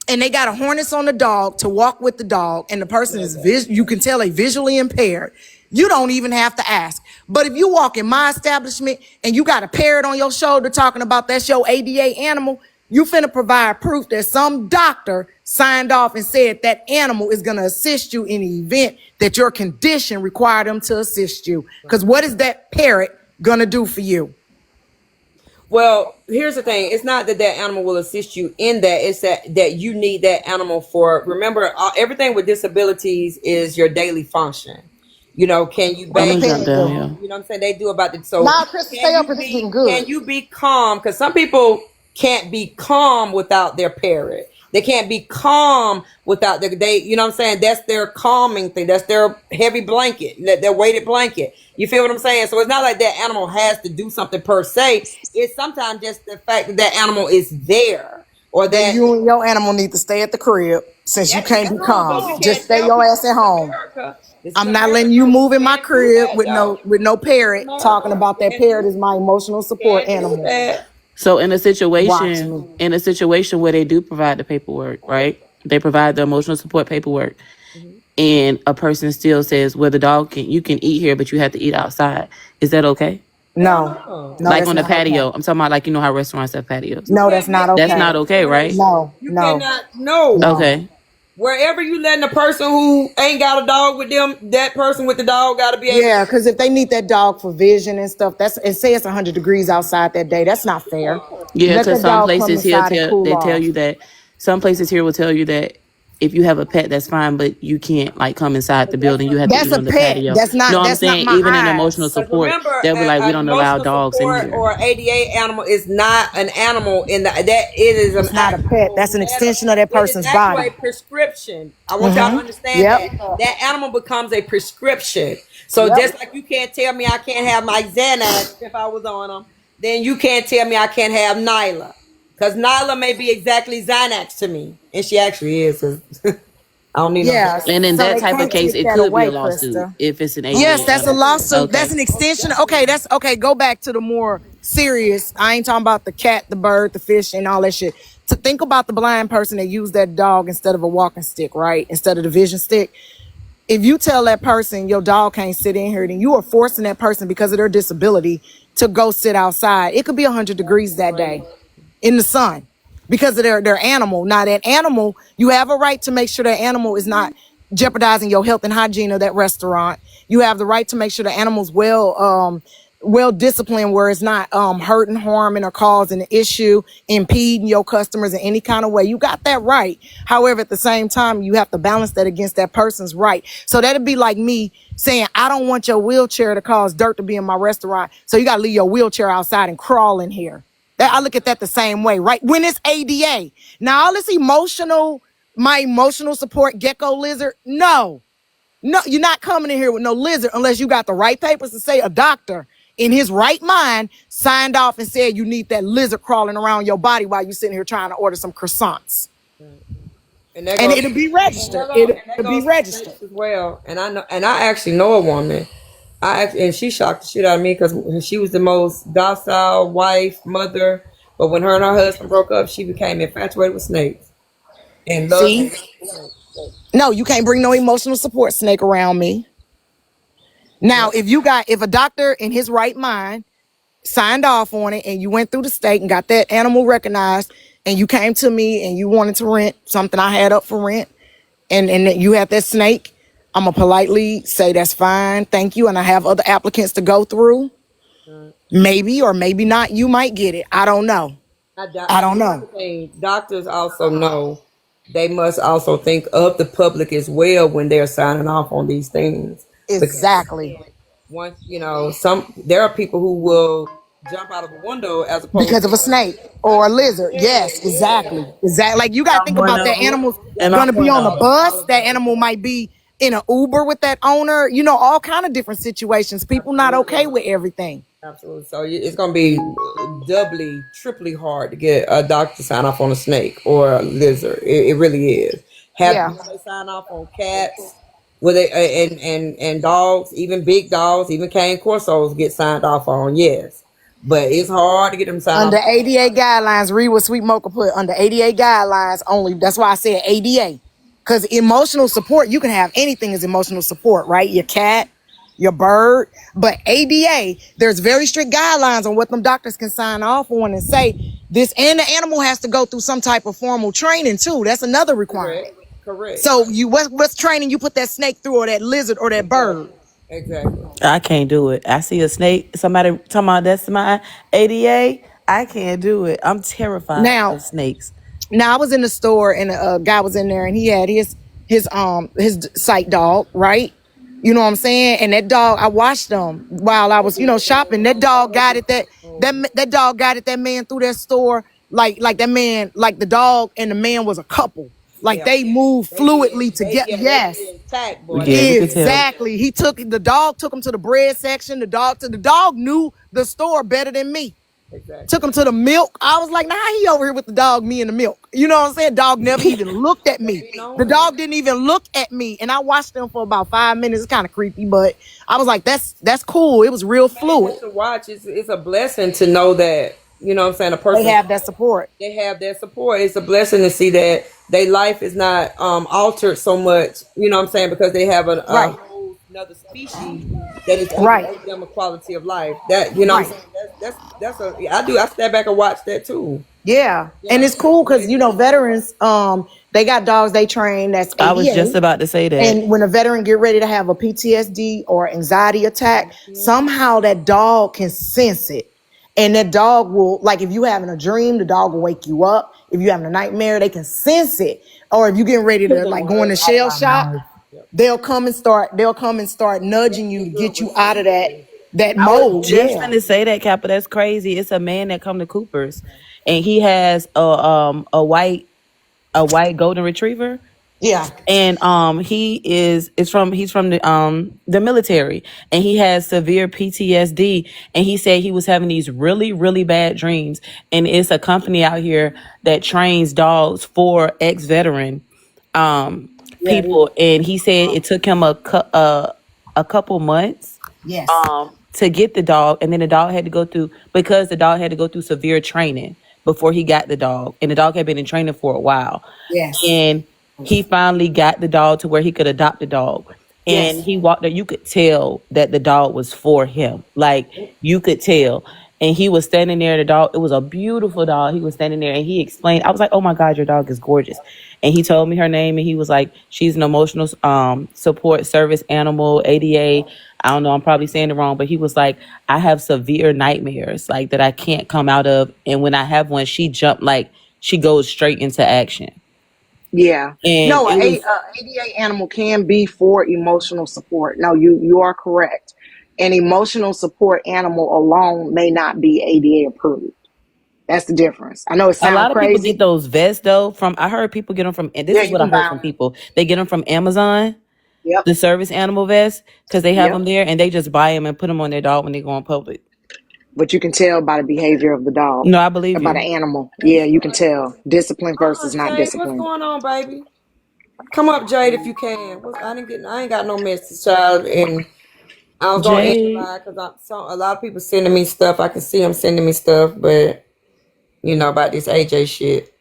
and they got a harness on the dog to walk with the dog, and the person is you can tell they visually impaired, you don't even have to ask. But if you walk in my establishment and you got a parrot on your shoulder talking about that's your ADA animal, you finna provide proof that some doctor signed off and said that animal is gonna assist you in the event that your condition required them to assist you. Because what is that parrot gonna do for you? Well, here's the thing. It's not that that animal will assist you in that. It's that you need that animal for. Remember, everything with disabilities is your daily function. Can you I'm What gonna bathe? the jump parrot down, do? yeah. You know what I'm saying? They do about it. So Nah, Chris, stay up. It's getting good. can you be calm? Because some people can't be calm without their parrot. They can't be calm without you know what I'm saying? That's their calming thing. That's their heavy blanket, their weighted blanket. You feel what I'm saying? So it's not like that animal has to do something per se. It's sometimes just the fact that that animal is there, or Then that you and your animal need to stay at the crib since you that's can't be but we calm. Just can't stay tell your people ass at this is home. America. This is I'm not letting America. you We move in my can't do crib that, with though. no parrot talking No, about that can't parrot do is my emotional support can't do animal. that. So in a Watch situation, me. in a situation where they do provide the paperwork, right? They provide the emotional support paperwork, and a person still says, "Well, the dog you can eat here, but you have to eat outside." Is that okay? Hell No, no. no, Like that's on the not okay. patio. I'm talking about like how restaurants have patios. You No, that's can't not make That's that not okay. okay, right? No, You no, cannot. No. no. Okay. Wherever you letting a person who ain't got a dog with them, that person with the dog got to be able. Yeah, because if they need that dog for vision and stuff, and say it's 100 degrees outside that day, that's not fair. Yeah, Let because that some dog come places here inside and cool they tell off. you that some places here will tell you that if you have a pet, that's fine, but you can't like come inside the building. You have to That's eat a on the pet. patio. That's not. No, I'm That's not saying my even in emotional eyes. Because support, remember, they'll be like, we an don't allow emotional dogs in support here. or ADA animal is not an animal in that it is an It's not a pet. actual That's an extension of that it is person's actually a body. prescription. I want y'all to understand Yep. that animal becomes a prescription. So Yep. just like you can't tell me I can't have my Xanax if I was on them, then you can't tell me I can't have Nyla. Because Nyla may be exactly Xanax to me. And she actually is. 'Cause I don't need Yeah. no. And in So that they type of can't case, take it that could be away, a lawsuit Krista. if it's an Yes, ADA that's a animal. lawsuit. That's Okay. an extension. Okay, that's okay. Go back to the more serious. I ain't talking about the cat, the bird, the fish, and all that shit. To think about the blind person that used that dog instead of a walking stick, right? Instead of the vision stick. If you tell that person your dog can't sit in here, then you are forcing that person because of their disability to go sit outside. It could be 100 degrees that day in the sun. because of their animal. Now that animal, you have a right to make sure that animal is not jeopardizing your health and hygiene of that restaurant. You have the right to make sure the animal's well disciplined, where it's not hurting, harming, or causing an issue, impeding your customers in any kind of way. You got that right. However, at the same time, you have to balance that against that person's right. So that'd be like me saying, I don't want your wheelchair to cause dirt to be in my restaurant, so you got to leave your wheelchair outside and crawl in here. I look at that the same way, right? When it's ADA. Now, all this my emotional support gecko lizard, no, you're not coming in here with no lizard unless you got the right papers to say a doctor in his right mind signed off and said you need that lizard crawling around your body while you're sitting here trying to order some croissants. And it'll be registered. It'll be registered as well. And I actually know a woman. And she shocked the shit out of me because she was the most docile wife, mother. But when her and her husband broke up, she became infatuated with snakes. And see, no, you can't bring no emotional support snake around me. Now, if a doctor in his right mind signed off on it and you went through the state and got that animal recognized and you came to me and you wanted to rent something I had up for rent and you had that snake, I'm going to politely say that's fine, thank you, and I have other applicants to go through. Maybe or maybe not, you might get it. I don't know. I don't know. Doctors also know they must also think of the public as well when they're signing off on these things. Exactly. Because once, there are people who will jump out of a window as opposed because of a snake or a lizard. Yes, exactly. Like you got to think about that animal's going to be on a bus. That animal might be in an Uber with that owner. All kind of different situations. People not okay with everything. Absolutely. So it's going to be doubly, triply hard to get a doctor to sign off on a snake or a lizard. It really is. Have they sign off on cats? Well, and dogs, even big dogs, even cane corsos get signed off on. Yes, but it's hard to get them signed under off. ADA guidelines. Read what Sweet Mocha put under ADA guidelines only. That's why I said ADA, because emotional support, you can have anything as emotional support, right? Your cat, your bird, but ADA, there's very strict guidelines on what them doctors can sign off on and say this, and the animal has to go through some type of formal training too. That's another requirement. Correct. So what's training you put that snake through, or that lizard, or that bird? Exactly. I can't do it. I see a snake, somebody talking about that's my ADA. I can't do it. I'm terrified of snakes. Now I was in the store and a guy was in there and he had his sight dog, right? You know what I'm saying? And that dog, I watched them while I was, shopping. That dog guided that dog guided that man through that store like that man, like the dog and the man was a couple. Like they moved fluidly together. Yes, exactly. The dog took him to the bread section. The dog knew the store better than me. Exactly. Took him to the milk. I was like, nah, how he over here with the dog, me and the milk? You know what I'm saying? Dog never even looked at me. The dog didn't even look at me. And I watched them for about 5 minutes. It's kind of creepy, but I was like, that's cool. It was real fluid. To watch, it's a blessing to know that, you know what I'm saying, a person, they have that support. It's a blessing to see that their life is not altered so much, you know what I'm saying, because they have a whole another species that is giving them a quality of life. That, you know what I'm saying? I step back and watch that too. Yeah. And it's cool because, veterans, they got dogs they train that's ADA. I was just about to say that. And when a veteran get ready to have a PTSD or anxiety attack, somehow that dog can sense it. And that dog will, like, if you having a dream, the dog will wake you up. If you having a nightmare, they can sense it. Or if you getting ready to go into shell shock, they'll come and start nudging you to get you out of that mode. I was just gonna say that, Kappa. That's crazy. It's a man that come to Cooper's, and he has a white golden retriever. Yeah. And he's from the military, and he has severe PTSD, and he said he was having these really, really bad dreams. And it's a company out here that trains dogs for ex-veteran people, and he said it took him a couple months to get the dog, and then the dog had to go through severe training before he got the dog, and the dog had been in training for a while. Yes. And he finally got the dog to where he could adopt the dog. And he walked there. You could tell that the dog was for him. Like, you could tell. and he was standing there. The dog, it was a beautiful dog. He was standing there and he explained. I was like, "Oh my God, your dog is gorgeous." And he told me her name and he was like, "She's an emotional support service animal, ADA." I don't know, I'm probably saying it wrong, but he was like, "I have severe nightmares like that I can't come out of, and when I have one, she goes straight into action." Yeah. And No, it was ADA animal can be for emotional support. No, you are correct. An emotional support animal alone may not be ADA approved. That's the difference. I know it a sounds lot of people get crazy. those vests though from. I heard people get them from, and this Yeah, is you what I can heard buy from them. people. They get them from Amazon, Yep. the service animal vests, because they have them Yep. there, and they just buy them and put them on their dog when they go in public. But you can tell by the behavior of the dog, No, I believe by the you. animal. Yeah, you can tell. Discipline versus not Jade, what's discipline. going on, baby? Come up, Jade, if you can. I ain't got no message, child, and I was gonna Jade, answer because a lot of people sending me stuff. I can see them sending me stuff, but about this AJ shit.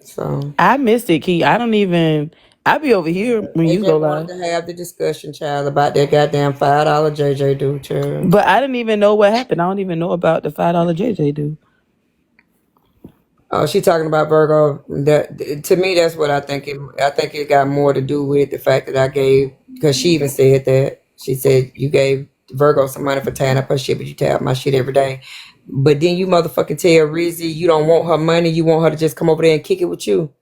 So I missed it, Key. I don't even. I be over here when you go AJ wanted live, to have the discussion, child, about that goddamn $5 JJ do, child. but I didn't even know what happened. I don't even know about the $5 JJ do. Oh, she talking about Virgo. That to me, that's what I think. I think it got more to do with the fact that I gave, because she even said that. She said you gave Virgo some money for tearing up her shit, but you tear up my shit every day. But then you motherfucking tell Rizzy you don't want her money. You want her to just come over there and kick it with you.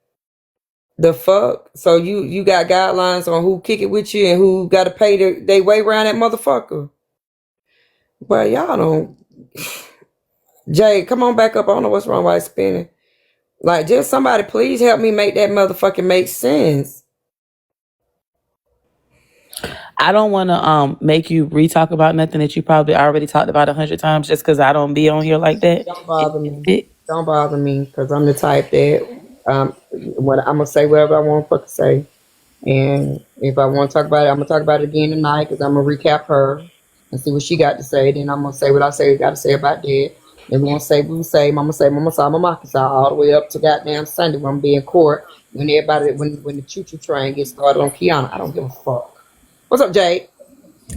The fuck? So you got guidelines on who kick it with you and who got to pay they way around that motherfucker. But y'all don't. Jay, come on back up. I don't know what's wrong with spinning. Like, just somebody please help me make that motherfucking make sense. I don't want to make you re-talk about nothing that you probably already talked about 100 times just because I don't be on here like that. Don't bother me. Don't bother me, because I'm the type that what I'm gonna say whatever I want to fucking say. And if I want to talk about it, I'm gonna talk about it again tonight, because I'm gonna recap her and see what she got to say. Then I'm gonna say what I got to say about that. And we're gonna say what we say. Mama say, Mama saw, Mama saw, all the way up to goddamn Sunday when I'm being in court. When when the choo-choo train gets started on Keyona, I don't give a fuck. What's up, Jade?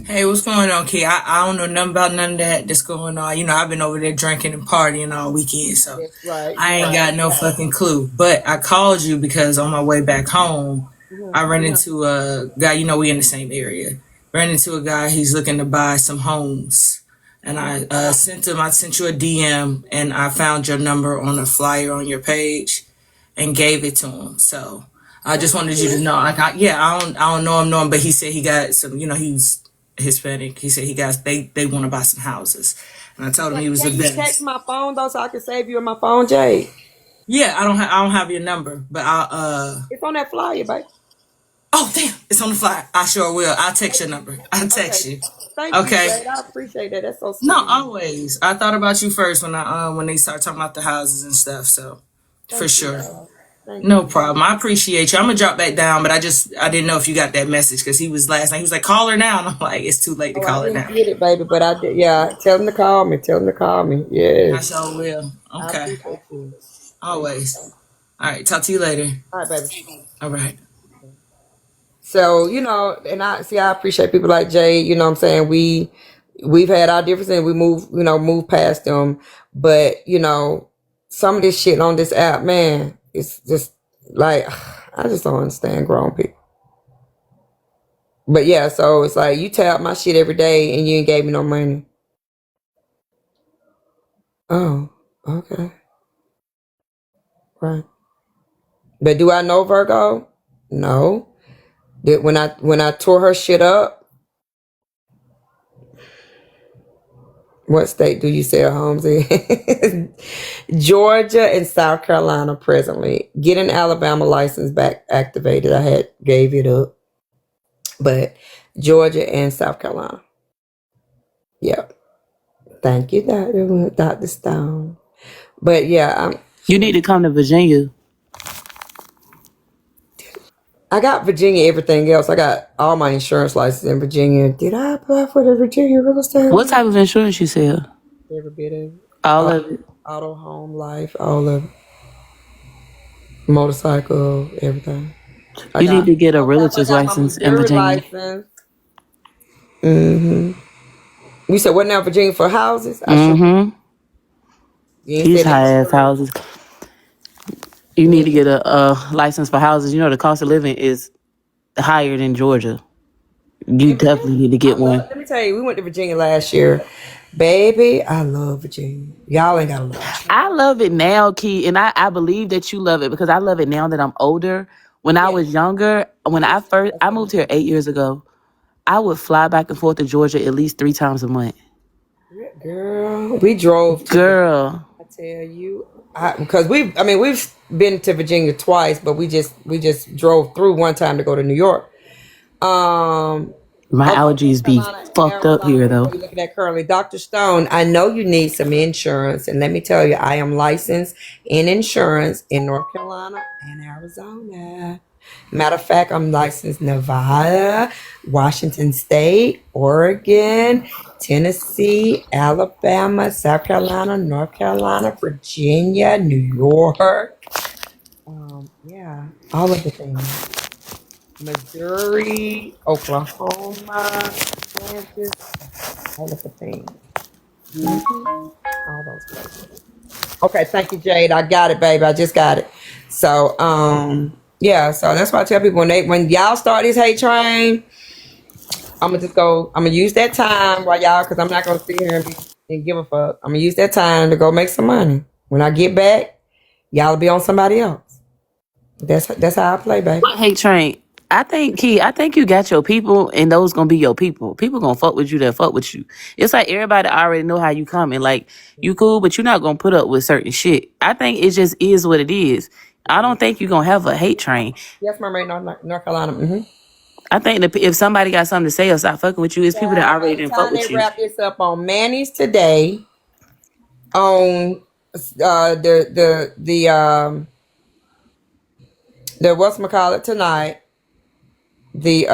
Hey, what's going on, Key? I don't know nothing about none of that's going on. I've been over there drinking and partying all weekend, so That's right. I ain't got no fucking clue. But I called you because on my way back home, I ran into a guy. We in the same area. Ran into a guy. He's looking to buy some homes, and I sent you a DM, and I found your number on a flyer on your page, and gave it to him. So I just wanted you to know. I don't know him, but he said he got some. He's Hispanic. He said they want to buy some houses, and I told him he was the Can you best. text my phone though, so I can save you on my phone, Jade? Yeah, I don't have your number, but I'll It's on that flyer, babe. Oh damn, it's on the flyer. I sure will. I'll text your number. I'll text you. Thank you, Okay. Jade. I appreciate that. That's so sweet. No, always. I thought about you first when they start talking about the houses and stuff. So for sure. No problem. I appreciate you. I'm gonna drop back down, but I didn't know if you got that message because he was last night. He was like, "Call her now," and I'm like, "It's too late to call her now." Get it, baby, but I did. Yeah, tell them to call me. Tell them to call me. Yeah. I sure will. I Okay. appreciate you. Always. All right. Talk to you later. All right, baby. All right. So, and I appreciate people like Jay, you know what I'm saying? We've had our differences and we move past them. But, some of this shit on this app, man, it's just like, I just don't understand grown people. But yeah, so it's like you tap my shit every day and you ain't gave me no money. Oh, okay. Right. But do I know Virgo? No. Did when I tore her shit up, what state do you sell homes in? Georgia and South Carolina presently. Get an Alabama license back activated. I gave it up. But Georgia and South Carolina. Yep. Thank you, Dr. Stone. But yeah, You need to come to Virginia. I got Virginia, everything else. I got all my insurance licenses in Virginia. Did I apply for the Virginia real estate? What type of insurance you sell? Every bit of it. All of it. Auto, home, life, all of it. Motorcycle, everything. You need to get a realtor's license in Virginia. Mm-hmm. You said what now, Virginia, for houses? Mm-hmm. You ain't These said high that ass word. houses. You need to get a license for houses. You know the cost of living is higher than Georgia. You In Virginia, definitely need to I get love. one. Let me tell you, we went to Virginia last year, baby. I love Virginia. Y'all ain't gotta love it. I love it now, Key, and I believe that you love it because I love it now that I'm older. When I Yeah, was younger, when that's I what I'm moved here saying. 8 years ago, I would fly back and forth to Georgia at least 3 times a month. Yeah, girl, we drove to Virginia. Girl, I tell you, because we've been to Virginia twice, but we just drove through one time to go to New York. Um, my okay, North allergies be Carolina, fucked up Arizona. here What though. are you looking at currently, Dr. Stone? I know you need some insurance, and let me tell you, I am licensed in insurance in North Carolina and Arizona. Matter of fact, I'm licensed Nevada, Washington State, Oregon, Tennessee, Alabama, South Carolina, North Carolina, Virginia, New York. Yeah, all of the things. Missouri, Oklahoma, Kansas, all of the things. All those places. Okay, thank you, Jade. I got it, baby. I just got it. So, yeah. So that's why I tell people when y'all start this hate train, I'm gonna just go. I'm gonna use that time while y'all, because I'm not gonna sit here and give a fuck. I'm gonna use that time to go make some money. When I get back, y'all will be on somebody else. That's how I play, baby. Hey Train, I think Key, I think you got your people and those gonna be your people. People gonna fuck with you that fuck with you. It's like everybody already know how you coming. Like you cool, but you're not gonna put up with certain shit. I think it just is what it is. I don't think you're gonna have a hate train. Yes, Mermaid, North Carolina. I think that if somebody got something to say or stop fucking with you, it's people that By already the didn't fuck time they with you. wrap this up on Manny's today, on the whatchamacallit tonight, the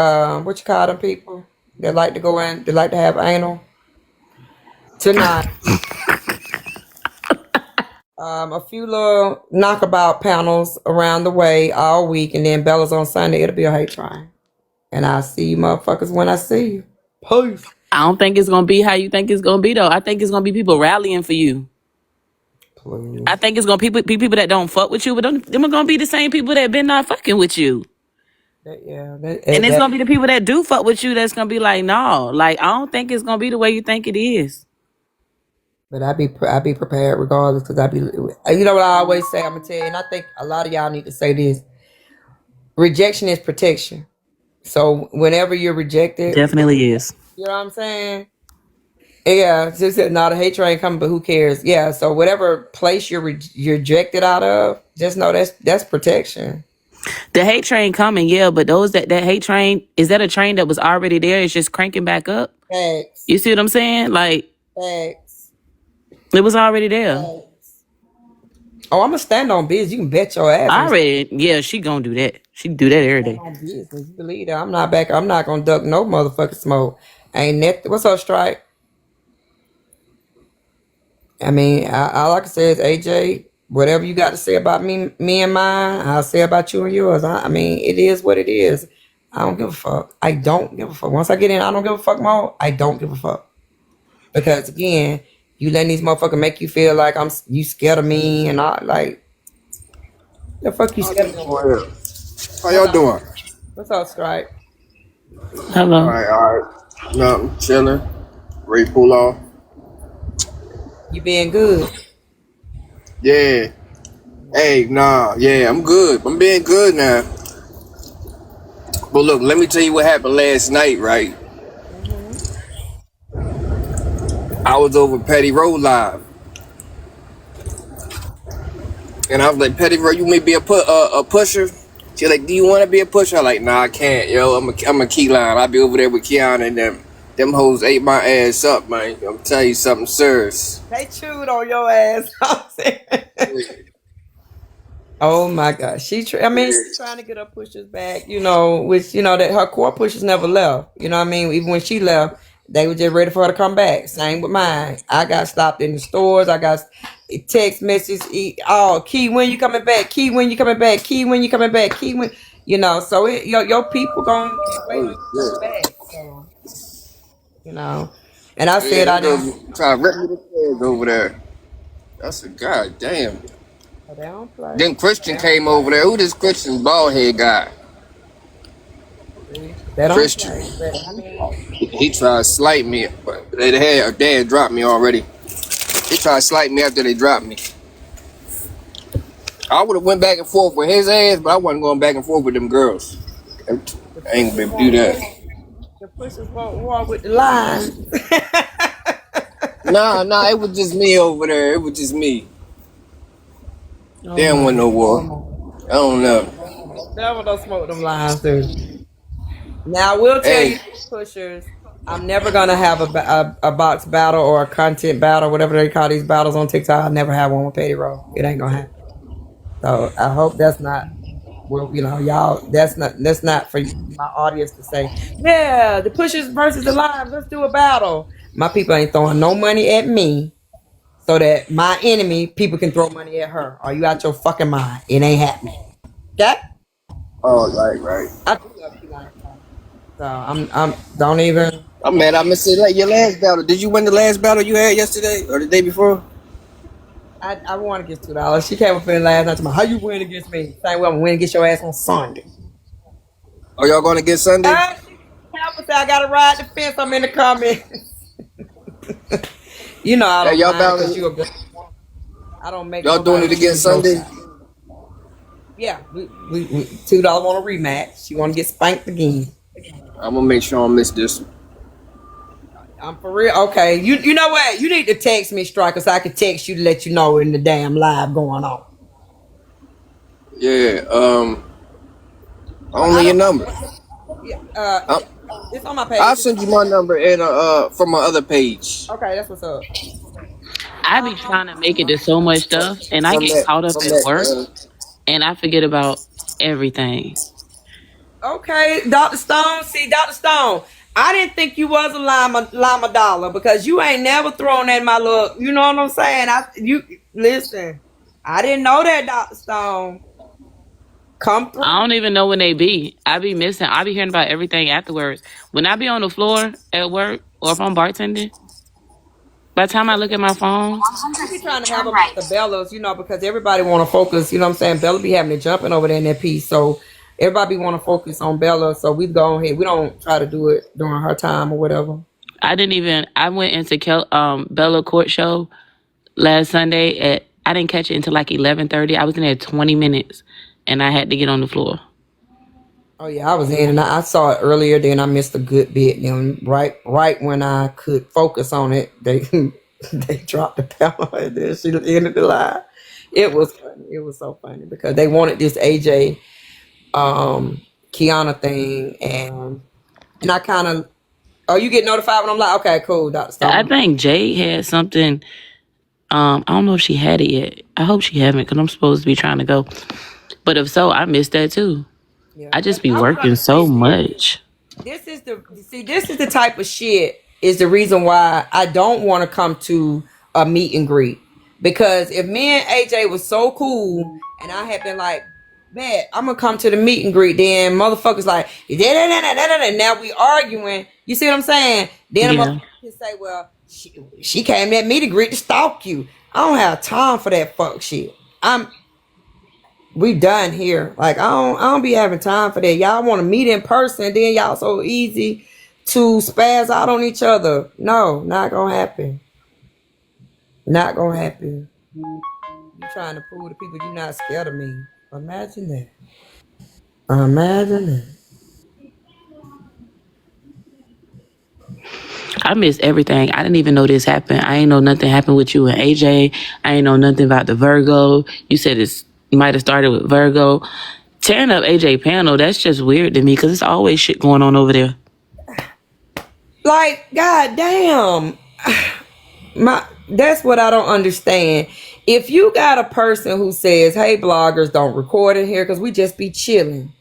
what you call them people that like to go in, they like to have anal tonight. A few little knockabout panels around the way all week, and then Bella's on Sunday. It'll be a hate train, and I'll see you motherfuckers when I see you. Peace. I don't think it's gonna be how you think it's gonna be though. I think it's gonna be people rallying for you. I Please. think it's gonna be people that don't fuck with you, but them are gonna be the same people that been not fucking with you. Yeah, And it's that. gonna be the people that do fuck with you that's gonna be like, no, like I don't think it's gonna be the way you think it is. But I be prepared regardless, because you know what I always say. I'm gonna tell you, and I think a lot of y'all need to say this: rejection is protection. So whenever you're rejected, Definitely is. you know what I'm saying? Yeah, just said not a hate train coming, but who cares? Yeah, so whatever place you're rejected out of, just know that's protection. The hate train coming, yeah, but those that hate train, is that a train that was already there? It's just cranking back up. Facts, You see what I'm saying? Like facts, it was already there. facts. Oh, I'm gonna stand on business. You can bet your ass. I already, yeah, she gonna do that. She do that every day. On business. You believe that? I'm not back. I'm not gonna duck no motherfucking smoke. Ain't that what's up, Strike? I mean, all I can say is AJ. Whatever you got to say about me and mine, I'll say about you and yours. I mean, it is what it is. I don't give a fuck. I don't give a fuck. Once I get in, I don't give a fuck more. I don't give a fuck, because again, you letting these motherfuckers make you feel like you scared of me and I like the fuck you How scared of me for? y'all doing? What's up, Strike? All Hello. right, all right. Nothing, chilling. Ready to pull off. You being good? Yeah. Hey, nah, yeah, I'm good. I'm being good now. But look, let me tell you what happened last night, right? Mm-hmm. I was over Petty Road Live, and I was like, Petty Road, you may be a pusher. She like, do you want to be a pusher? I'm like, nah, I can't, yo. I'm a key line. I'll be over there with Keyona and them. Them hoes ate my ass up, man. I'm telling you something serious. They chewed on your ass. Oh my God, I mean, she's trying to get her pushers back. Which that her core pushers never left. You know what I mean? Even when she left, they were just ready for her to come back. Same with mine. I got stopped in the stores. I got text messages. Oh, Key, when you coming back? Key, when you coming back? Key, when you coming back? Key, when So your people gonna keep waiting on you to come back. So you know. And I Yeah, said them I girls didn't. trying to rip me the feds over there. I said, God damn. They don't play. Then Christian came over there. Who this Christian bald head guy? See? They don't Christian. play. But I mean, He tried to slight me, but they had dropped me already. He tried to slight me after they dropped me. I would have went back and forth with his ass, but I wasn't going back and forth with them girls. I the ain't gonna be pushers able to do won't that. walk. The pushers won't walk with the line. Nah, it was just me over there. It was just me. Oh There my wasn't no war. I don't know. Never don't smoke them lines, dude. Now I will tell you, Hey, pushers, I'm never gonna have a box battle or a content battle, whatever they call these battles on TikTok. I never have one with Petty Roll. It ain't gonna happen. So I hope that's not well, y'all. That's not for my audience to say. Yeah, the pushers versus the live. Let's do a battle. My people ain't throwing no money at me, so that my enemy people can throw money at her. Are you out your fucking mind? It ain't happening. Okay? oh, right. I do love Keyona. So I'm don't even. I'm mad. I missed it. Like your last battle. Did you win the last battle you had yesterday or the day before? I won against $2. She came up in last night to me. How you win against me? Same way I'm win against your ass on Sunday. Are y'all going to get Sunday? She say I gotta ride the fence. I'm in the comments. I Hey, don't y'all mind because battling? you a girl. I don't make Y'all doing nobody it again choose no Sunday? side. Yeah, we $2 want a rematch. She want to get spanked again. I'm gonna make sure I don't miss this one. I'm for real. Okay, you know what? You need to text me, Striker, so I can text you to let you know in the damn live going on. Yeah. But I Only your don't. number. Yeah, i it's on my I'll page. send you my number and from my other page. Okay, that's what's up. I be trying to make it to so much stuff, and I From get caught up at work, that. and I forget about everything. Okay, Dr. Stone. See, Dr. Stone, I didn't think you was a llama dollar because you ain't never thrown at my look. You know what I'm saying? You listen. I didn't know that, Dr. Stone. Come I through. don't even know when they be. I be missing. I be hearing about everything afterwards. When I be on the floor at work or if I'm bartending, by the time I look at my phone, We be trying to have about the Bellas, because everybody want to focus. You know what I'm saying? Bella be having it jumping over there in that piece, so everybody want to focus on Bella. So we go ahead. We don't try to do it during her time or whatever. I didn't even. I went into Bella Court show last Sunday at. I didn't catch it until like 11:30. I was in there 20 minutes, and I had to get on the floor. Oh yeah, I was in and I saw it earlier. Then I missed a good bit. Then right when I could focus on it, they they dropped the panel and then she ended the live. It was funny. It was so funny because they wanted this AJ Keyona thing and I kind of you get notified when I'm like, okay, cool, Dr. I Stone. think Jay had something. I don't know if she had it yet. I hope she haven't because I'm supposed to be trying to go. But if so, I missed that too. Yeah, I but just be I was working gonna so say this. much. This is the type of shit is the reason why I don't want to come to a meet and greet. Because if me and AJ was so cool and I had been like, man, I'm gonna come to the meet and greet, then motherfuckers like, now we arguing. You see what I'm saying? Then a Yeah. motherfucker can say, well, she came to that meet and greet to stalk you. I don't have time for that fuck shit. We done here. Like I don't be having time for that. Y'all want to meet in person, then y'all so easy to spaz out on each other. No, not gonna happen. Not gonna happen. You trying to prove to people you're not scared of me. Imagine that. Imagine that. I miss everything. I didn't even know this happened. I ain't know nothing happened with you and AJ. I ain't know nothing about the Virgo. You said it might have started with Virgo. Tearing up AJ panel, that's just weird to me because it's always shit going on over there. Like, god damn. That's what I don't understand. If you got a person who says, hey bloggers, don't record in here because we just be chilling.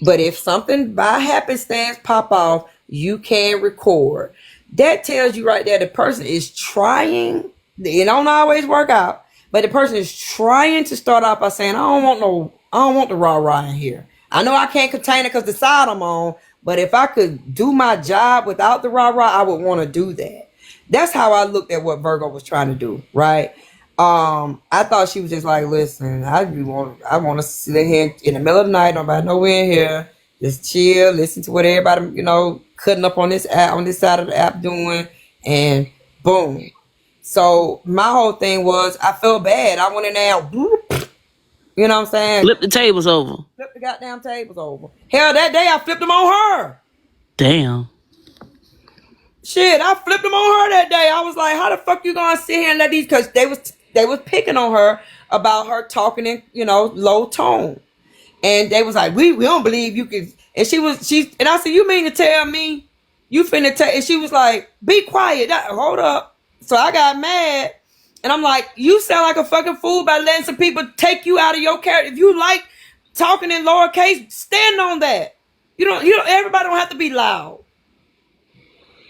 But if something by happenstance pop off, you can record. That tells you right there the person is trying. It don't always work out, but the person is trying to start off by saying, I don't want the rah in here. I know I can't contain it because the side I'm on, but if I could do my job without the rah, I would want to do that. That's how I looked at what Virgo was trying to do, right? I thought she was just like, listen, I want to sit here in the middle of the night, nobody nowhere in here, just chill, listen to what everybody, cutting up on this app, on this side of the app doing, and boom. So my whole thing was, I felt bad. I went in there, whoop, you know what I'm saying? Flip the tables over. Flip the goddamn tables over. Hell, that day I flipped them on her. Damn. Shit, I flipped them on her that day. I was like, how the fuck you gonna sit here and let these, because they was picking on her about her talking in, low tone. And they was like, we don't believe you can. And and I said, you mean to tell me you finna tell? And she was like, be quiet. Hold up. So I got mad. And I'm like, you sound like a fucking fool by letting some people take you out of your character. If you like talking in lowercase, stand on that. Everybody don't have to be loud.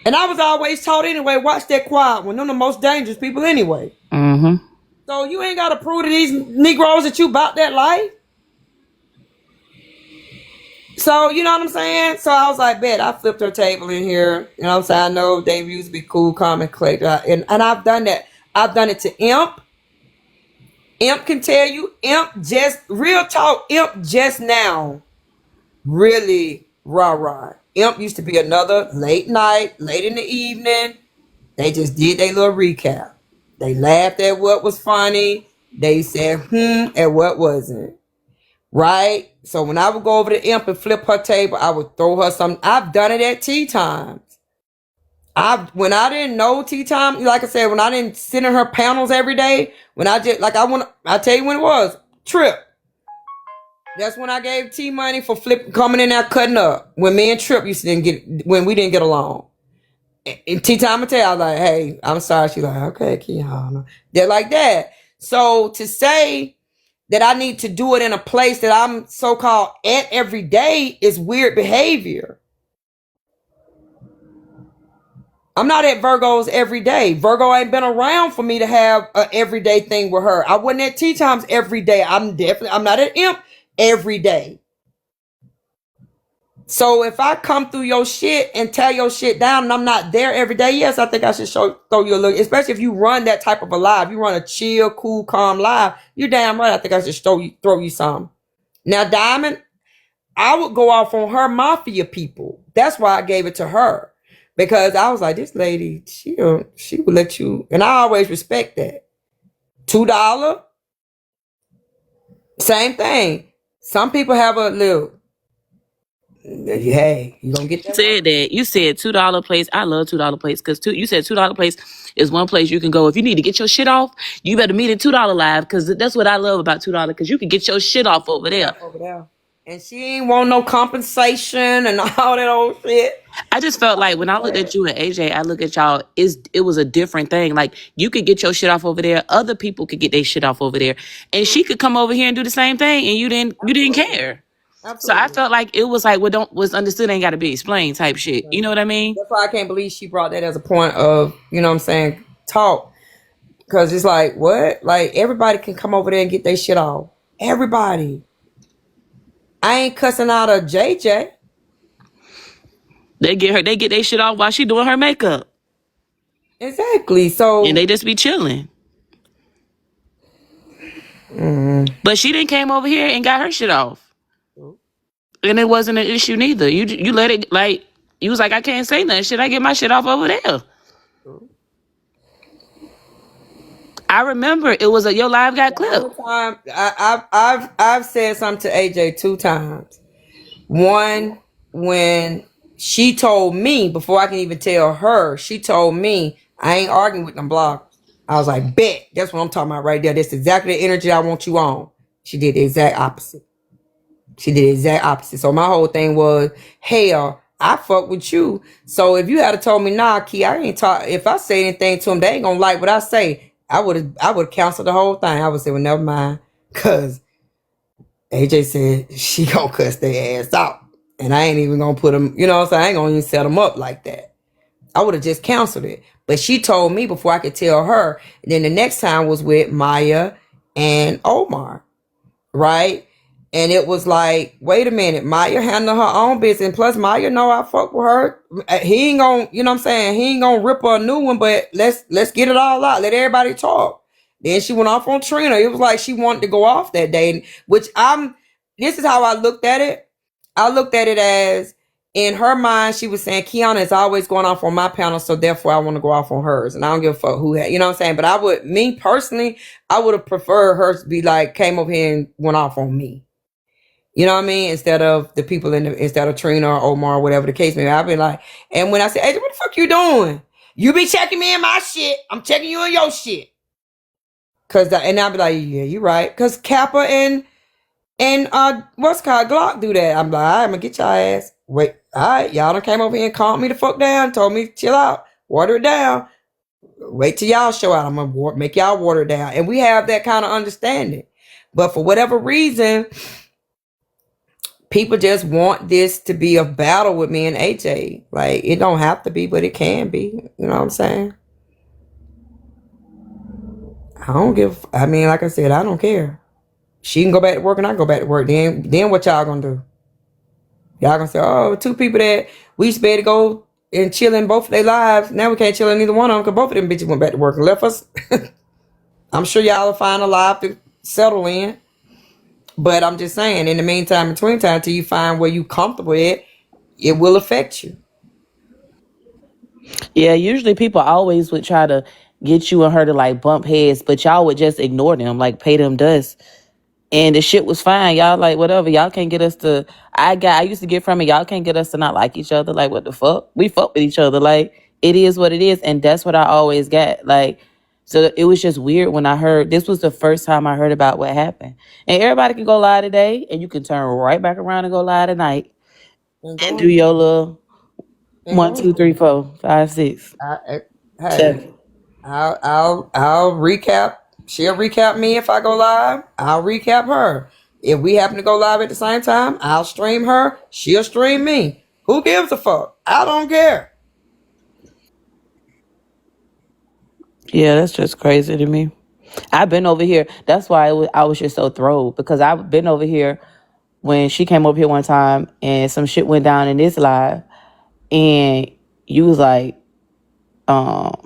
And I was always taught anyway, watch that quiet one. They're the most dangerous people anyway. Mm-hmm. So you ain't got to prove to these Negroes that you about that life. So, you know what I'm saying? So I was like, bet, I flipped her table in here. You know what I'm saying? I know they used to be cool, calm, and collect. And I've done that. I've done it to Imp. Imp can tell you, real talk, Imp just now really rah-rah. Imp used to be another late night, late in the evening. They just did their little recap. They laughed at what was funny. They said, at what wasn't. Right? So when I would go over to Imp and flip her table, I would throw her something. I've done it at tea times. When I didn't know tea time, like I said, when I didn't sit in her panels every day, when I just, I'll tell you when it was, Trip. That's when I gave T money for coming in there cutting up. When me and Trip when we didn't get along. And tea time I tell you, I was like, hey, I'm sorry. She's like, okay, Keyona. They're like that. So to say that I need to do it in a place that I'm so-called at every day is weird behavior. I'm not at Virgo's every day. Virgo ain't been around for me to have an everyday thing with her. I wasn't at tea times every day. I'm not at Imp every day. So if I come through your shit and tear your shit down and I'm not there every day, yes, I think I should throw you a look. Especially if you run that type of a live. You run a chill, cool, calm live. You're damn right. I think I should throw you some. Now, Diamond, I would go off on her mafia people. That's why I gave it to her. Because I was like, this lady, she would let you. And I always respect that. $2. Same thing. Some people have a little. Hey, you gonna get that? You said $2 place. I love $2 place because you said $2 place is one place you can go if you need to get your shit off. You better meet at $2 live because that's what I love about $2 because you can get your shit off over there. And she ain't want no compensation and all that old shit. I just felt like when I looked at you and AJ, I look at y'all. It was a different thing. Like you could get your shit off over there. Other people could get their shit off over there, and she could come over here and do the same thing, and you didn't care. Absolutely. So I felt like it was like what's understood ain't got to be explained type shit. You know what I mean? That's why I can't believe she brought that as a point of, you know what I'm saying, talk. Because it's like, what? Like, everybody can come over there and get their shit off. Everybody. I ain't cussing out a JJ. They get their shit off while she doing her makeup. Exactly. So. And they just be chilling. But she didn't came over here and got her shit off. And it wasn't an issue neither. You let it, like, you was like, I can't say nothing. Should I get my shit off over there? I remember it was your live got clipped. I've said something to AJ 2 times. One, when she told me, before I can even tell her, she told me, I ain't arguing with them bloggers. I was like, bet. That's what I'm talking about right there. That's exactly the energy I want you on. She did the exact opposite. So my whole thing was, hell, I fuck with you. So if you had told me, nah, Key, I ain't talk. If I say anything to them, they ain't gonna like what I say. I would have canceled the whole thing. I would say, well, never mind. Cause AJ said she gonna cuss their ass out. And I ain't even gonna put them, you know what I'm saying? I ain't gonna even set them up like that. I would have just canceled it. But she told me before I could tell her. And then the next time was with Maya and Omar. Right? And it was like, wait a minute, Maya handle her own business. Plus, Maya know I fuck with her. He ain't gonna, you know what I'm saying? He ain't gonna rip her a new one, but let's get it all out. Let everybody talk. Then she went off on Trina. It was like she wanted to go off that day, this is how I looked at it. I looked at it as, in her mind, she was saying Keyona is always going off on my panel, so therefore I want to go off on hers, and I don't give a fuck who had, you know what I'm saying. But me personally, I would have preferred her to be like came over here and went off on me. You know what I mean? Instead of the people instead of Trina or Omar or whatever the case may be. I've been like, and when I say, hey, what the fuck you doing? You be checking me in my shit. I'm checking you in your shit. And I'll be like, yeah, you right. Cause Kappa and what's called Glock do that. I'm like, all right, I'm gonna get your ass. Wait, all right, y'all done came over here and calmed me the fuck down, told me to chill out, water it down. Wait till y'all show out. I'm gonna make y'all water it down. And we have that kind of understanding. But for whatever reason, people just want this to be a battle with me and AJ. Like, it don't have to be, but it can be. You know what I'm saying? I mean, like I said, I don't care. She can go back to work and I can go back to work. Then what y'all gonna do? Y'all gonna say, oh, two people that we used to be able to go and chill in both of their lives. Now we can't chill in neither one of them because both of them bitches went back to work and left us. I'm sure y'all will find a life to settle in. But I'm just saying, in the meantime, between time, till you find where you comfortable at, it will affect you. Yeah, usually people always would try to get you and her to like bump heads, but y'all would just ignore them, like pay them dust. And the shit was fine. Y'all like whatever. Y'all can't get us to. I used to get from it. Y'all can't get us to not like each other. Like what the fuck? We fuck with each other. Like it is what it is, and that's what I always got. Like so, it was just weird when I heard. This was the first time I heard about what happened. And everybody can go lie today, and you can turn right back around and go lie tonight, And and go do your little and 1, go 2, 3, 4, 5, 6, hey, 7. I'll recap. She'll recap me if I go live. I'll recap her. If we happen to go live at the same time, I'll stream her. She'll stream me. Who gives a fuck? I don't care. Yeah, that's just crazy to me. I've been over here. That's why I was just so thrilled because I've been over here when she came over here one time and some shit went down in this live and you was like,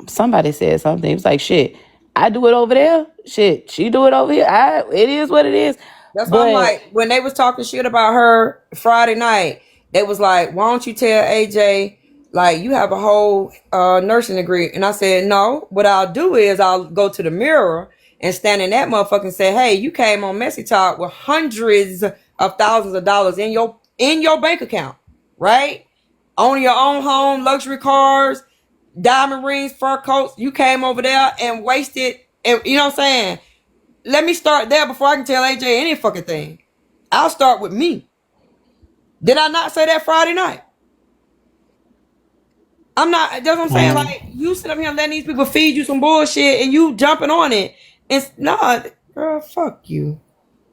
somebody said something. It was like, shit, I do it over there. Shit, she do it over here. It is what it is. That's why I'm But like, when they was talking shit about her Friday night, they was like, why don't you tell AJ, like, you have a whole nursing degree? And I said, no, what I'll do is I'll go to the mirror and stand in that motherfucker and say, hey, you came on Messy Talk with hundreds of thousands of dollars in your bank account, right? Own your own home, luxury cars, diamond rings, fur coats. You came over there and wasted, and you know what I'm saying? Let me start there before I can tell AJ any fucking thing. I'll start with me. Did I not say that Friday night? I'm not, that's what I'm saying. Like, you sit up here and letting these people feed you some bullshit and you jumping on it. It's not, girl, fuck you.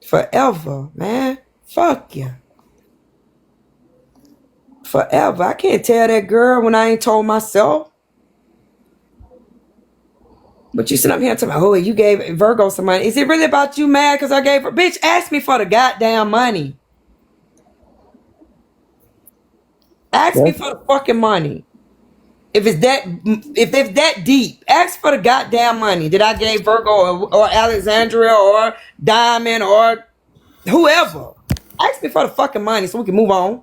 Forever, man. Fuck you. Forever. I can't tell that girl when I ain't told myself. But you sit up here and tell me, oh, you gave Virgo some money. Is it really about you mad because I gave her? Bitch, ask me for the goddamn money. Ask me for the fucking money. If it's that deep, ask for the goddamn money that I gave Virgo or Alexandria or Diamond or whoever. Ask me for the fucking money so we can move on.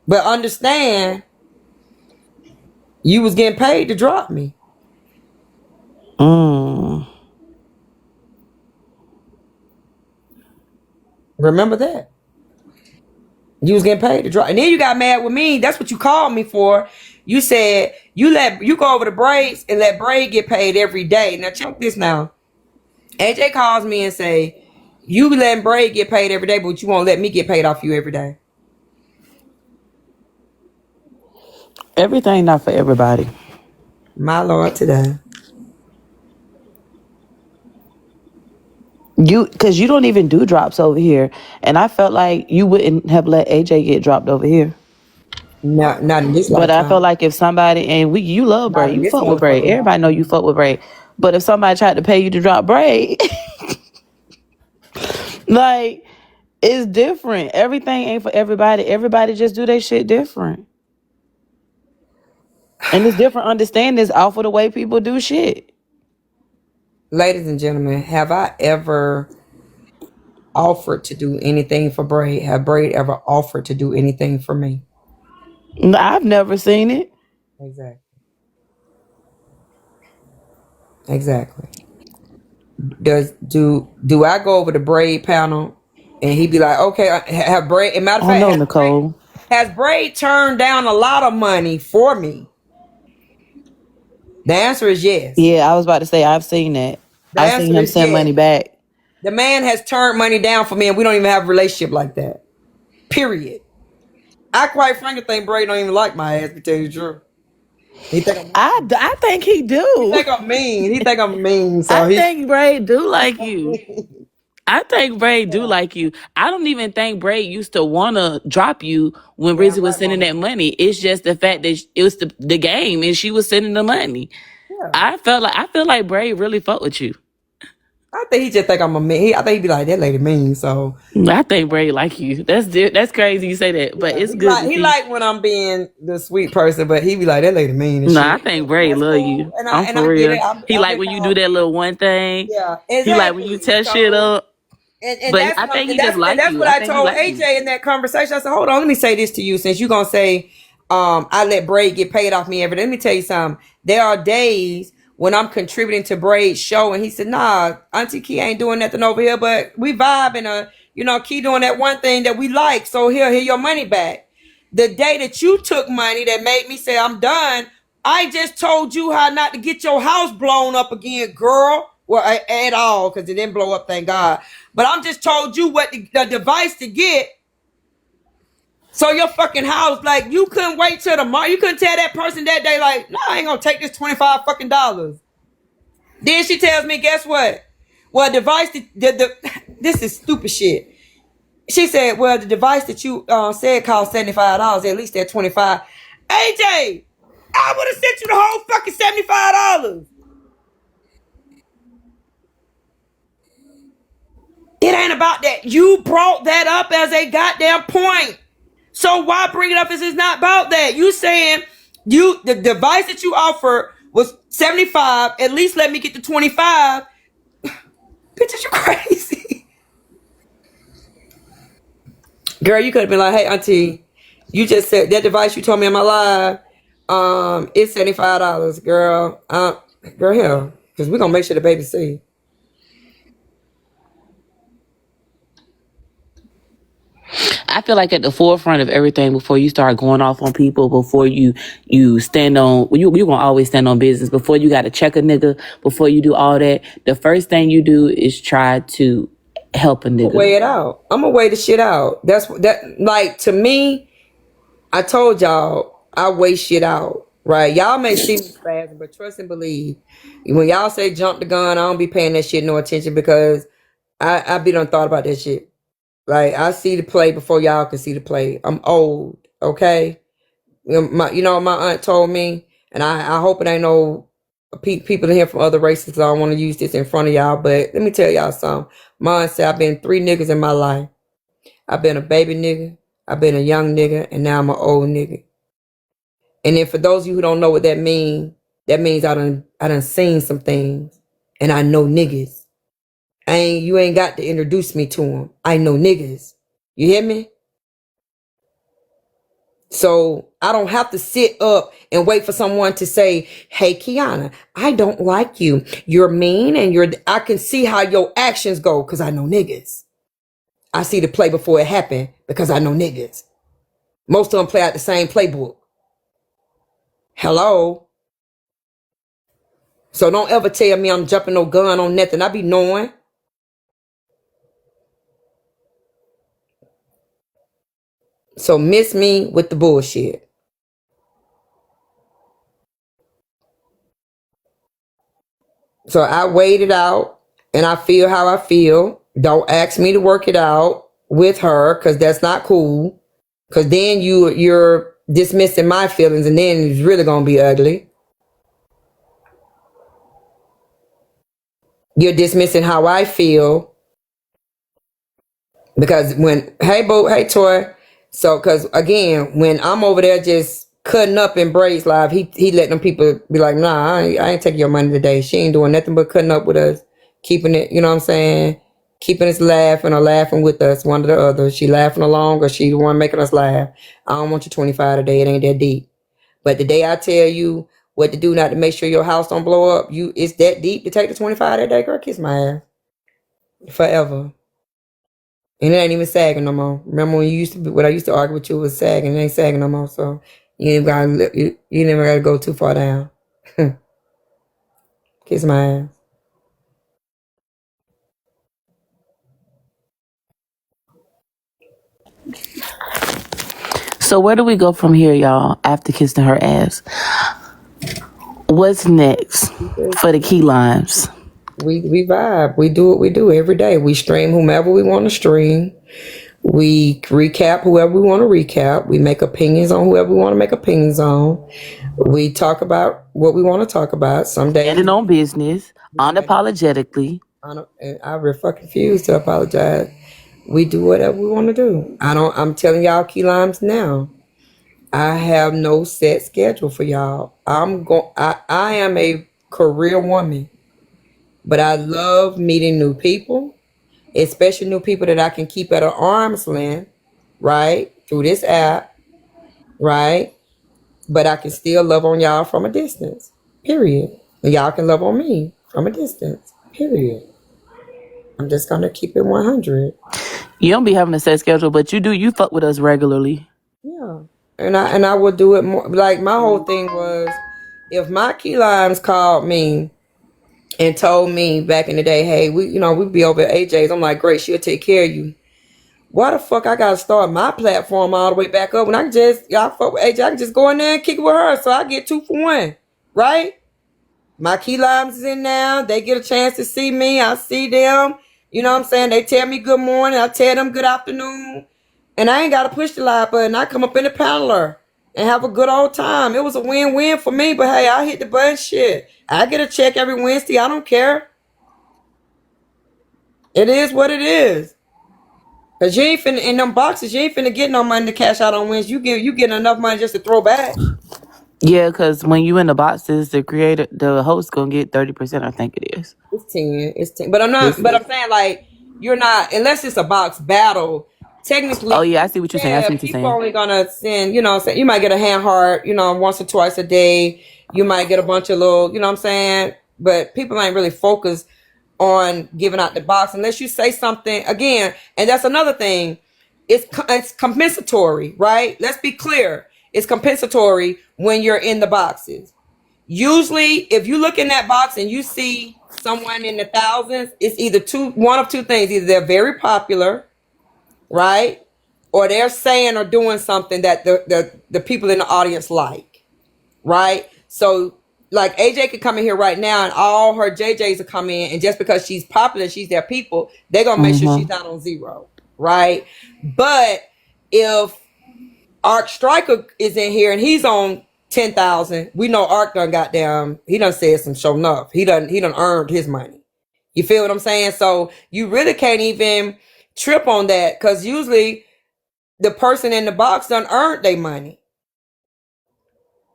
But understand, you was getting paid to drop me. Remember that. You was getting paid to drop. And then you got mad with me. That's what you called me for. You said you go over the braids and let Braid get paid every day. Now check this now. AJ calls me and say, you letting Braid get paid every day, but you won't let me get paid off you every day. everything not for everybody. My Lord, today. Because you don't even do drops over here. And I felt like you wouldn't have let AJ get dropped over here. Not in this But I felt lifetime. like if somebody, and you love Not Bray, in you this fuck with Bray. motherfucking Everybody know you fuck with Bray. But if somebody tried to pay you to drop Bray, like, it's different. Everything ain't for everybody. Everybody just do their shit different. And it's different understandings off of the way people do shit. ladies and gentlemen, have I ever offered to do anything for Braid? Have Braid ever offered to do anything for me? I've never seen it. Exactly. Exactly. Do I go over the Braid panel and he be like, okay, have Braid? And matter of I fact, know, Nicole. has Braid turned down a lot of money for me? The answer is yes. Yeah, I was about to say I've seen that. The I seen answer him is send yes. money back. The man has turned money down for me, and we don't even have a relationship like that. Period. I quite frankly think Braid don't even like my ass, to tell you the truth. He think I'm mean. I think he He do. think I'm mean. He think I'm mean. I So he. think Braid do like you. I think Braid do like you. I don't even think Braid used to want to drop you when Rizzy Damn was right, sending mama. that money. It's just the fact that it was the game and she was sending the money. Yeah. I feel like Braid really fuck with you. I think he just think I'm a mean. I think he be like, that lady mean. So I think Braid like you. That's crazy you say that, but yeah, it's good to he see. like when I'm being the sweet person, but he be like, that lady mean and No, shit. I think Braid That's love cool. you. And I'm for I get it. real. He I've like been when you do called. that little one thing. Yeah, He like when you exactly. test shit So. up. And But that's I what think he just and like that's you. what I I think he told like you. AJ in that conversation. I said, hold on, let me say this to you, since you're gonna say I let Braid get paid off me every day. Let me tell you something. There are days when I'm contributing to Braid's show, and he said, nah, Auntie Key ain't doing nothing over here, but we vibing, Key doing that one thing that we like, so here your money back. The day that you took money that made me say I'm done, I just told you how not to get your house blown up again, girl. Well, at all, because it didn't blow up, thank God. But I'm just told you what the device to get. So your fucking house, like, you couldn't wait till tomorrow. You couldn't tell that person that day, like, no, I ain't gonna take this 25 fucking dollars. Then she tells me, guess what? Well, device, this is stupid shit. She said, well, the device that you said cost $75, at least that 25. AJ, I would have sent you the whole fucking $75. It ain't about that. You brought that up as a goddamn point. So why bring it up if it's not about that? You saying the device that you offered was 75. At least let me get the 25. Bitch, you crazy. Girl, you could have been like, hey, auntie, you just said that device you told me in my live, it's $75, girl. Girl, hell, because we're gonna make sure the baby see. I feel like at the forefront of everything before you start going off on people, before you stand on you gonna always stand on business. Before you gotta check a nigga, before you do all that, the first thing you do is try to help a I'm gonna nigga. weigh it out. I'm gonna weigh the shit out. That's that, like, to me, I told y'all I weigh shit out. Right? Y'all may see me spazzing, but trust and believe. When y'all say jump the gun, I don't be paying that shit no attention, because I be done thought about that shit. Like, I see the play before y'all can see the play. I'm old, okay? My aunt told me, and I hope it ain't no people in here from other races. I don't want to use this in front of y'all, but let me tell y'all something. My aunt said I've been 3 niggas in my life. I've been a baby nigga, I've been a young nigga, and now I'm an old nigga. And then for those of you who don't know what that means I done seen some things, and I know niggas. You ain't got to introduce me to them. I know niggas. You hear me? So I don't have to sit up and wait for someone to say, hey, Keyona, I don't like you. You're mean, and I can see how your actions go because I know niggas. I see the play before it happened because I know niggas. Most of them play out the same playbook. Hello? So don't ever tell me I'm jumping no gun on nothing. I be knowing. So miss me with the bullshit. So I weighed it out, and I feel how I feel. Don't ask me to work it out with her, because that's not cool. Because then you're dismissing my feelings, and then it's really gonna be ugly. You're dismissing how I feel, because hey boo, hey toy. So, because again, when I'm over there just cutting up in Braids Live. He let them people be like, nah, I ain't taking your money today. She ain't doing nothing but cutting up with us, keeping it, you know what I'm saying? Keeping us laughing or laughing with us, one or the other. She laughing along or she the one making us laugh. I don't want your 25 today. It ain't that deep. But the day I tell you what to do not to make sure your house don't blow up, it's that deep to take the 25 that day, girl, kiss my ass. Forever. And it ain't even sagging no more. Remember when when I used to argue with you, it was sagging. It ain't sagging no more. So you never gotta go too far down. Kiss my ass. So where do we go from here, y'all? After kissing her ass, what's next for the key limes? We vibe. We do what we do every day. We stream whomever we want to stream. We recap whoever we want to recap. We make opinions on whoever we want to make opinions on. We talk about what we want to talk about. Some days Standing on business, unapologetically. and I refuse to apologize. We do whatever we want to do. I'm telling y'all, key limes now. I have no set schedule for y'all. I am a career woman, but I love meeting new people, especially new people that I can keep at an arm's length, right? Through this app, right? But I can still love on y'all from a distance, period. And y'all can love on me from a distance, period. I'm just gonna keep it 100. You don't be having a set schedule, but you fuck with us regularly. Yeah. And I will do it more. Like my whole thing was, if my key limes called me and told me back in the day, hey, we'd be over at AJ's. I'm like, great, she'll take care of you. Why the fuck I gotta start my platform all the way back up when I can y'all fuck with AJ, I can just go in there and kick it with her, so I get 2 for 1, right? My key limes is in now. They get a chance to see me. I see them. You know what I'm saying? They tell me good morning. I tell them good afternoon. And I ain't got to push the live button. I come up in the paneler and have a good old time. It was a win-win for me, but hey, I hit the button, shit. I get a check every Wednesday. I don't care. It is what it is. Cause you ain't finna, in them boxes, you ain't finna get no money to cash out on Wednesday. You getting enough money just to throw back. Yeah, because when you in the boxes, the host gonna get 30%. I think it is. It's 10. But I'm saying, like, you're not, unless it's a box battle, technically, Oh yeah, I see what you're saying. I see what you're people saying. only gonna send, you might get a hand heart, once or twice a day. You might get a bunch of little, you know what I'm saying? But people ain't really focused on giving out the box unless you say something again. And that's another thing. It's compensatory, right? Let's be clear. It's compensatory when you're in the boxes. Usually, if you look in that box and you see someone in the thousands, it's either one of two things. Either they're very popular, right? Or they're saying or doing something that the people in the audience like, right? So, like, AJ could come in here right now and all her JJs will come in, and just because she's popular, she's their people, they're going to make sure she's not on zero, right? But if Ark Striker is in here and he's on 10,000, we know Ark done he done said some show enough. He done earned his money. You feel what I'm saying? So you really can't even trip on that, because usually the person in the box done earned their money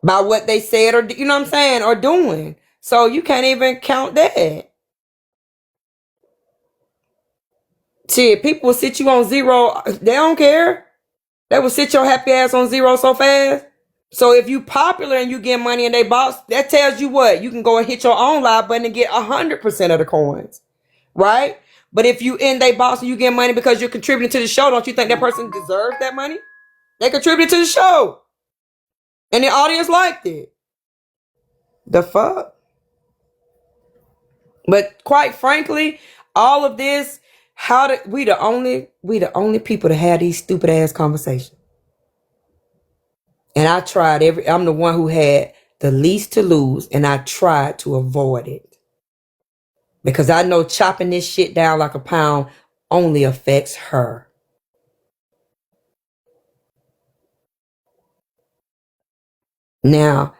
by what they said, or you know what I'm saying, or doing. So you can't even count that. Shit, people will sit you on zero. They don't care. They will sit your happy ass on zero so fast. So if you popular and you get money in they box, that tells you what? You can go and hit your own live button and get 100% of the coins, right? But if you in they box and you get money because you're contributing to the show, don't you think that person deserves that money? They contributed to the show, and the audience liked it. The fuck? But quite frankly, all of this, we the only people to have these stupid ass conversations. And I'm the one who had the least to lose, and I tried to avoid it. Because I know chopping this shit down like a pound only affects her. Now,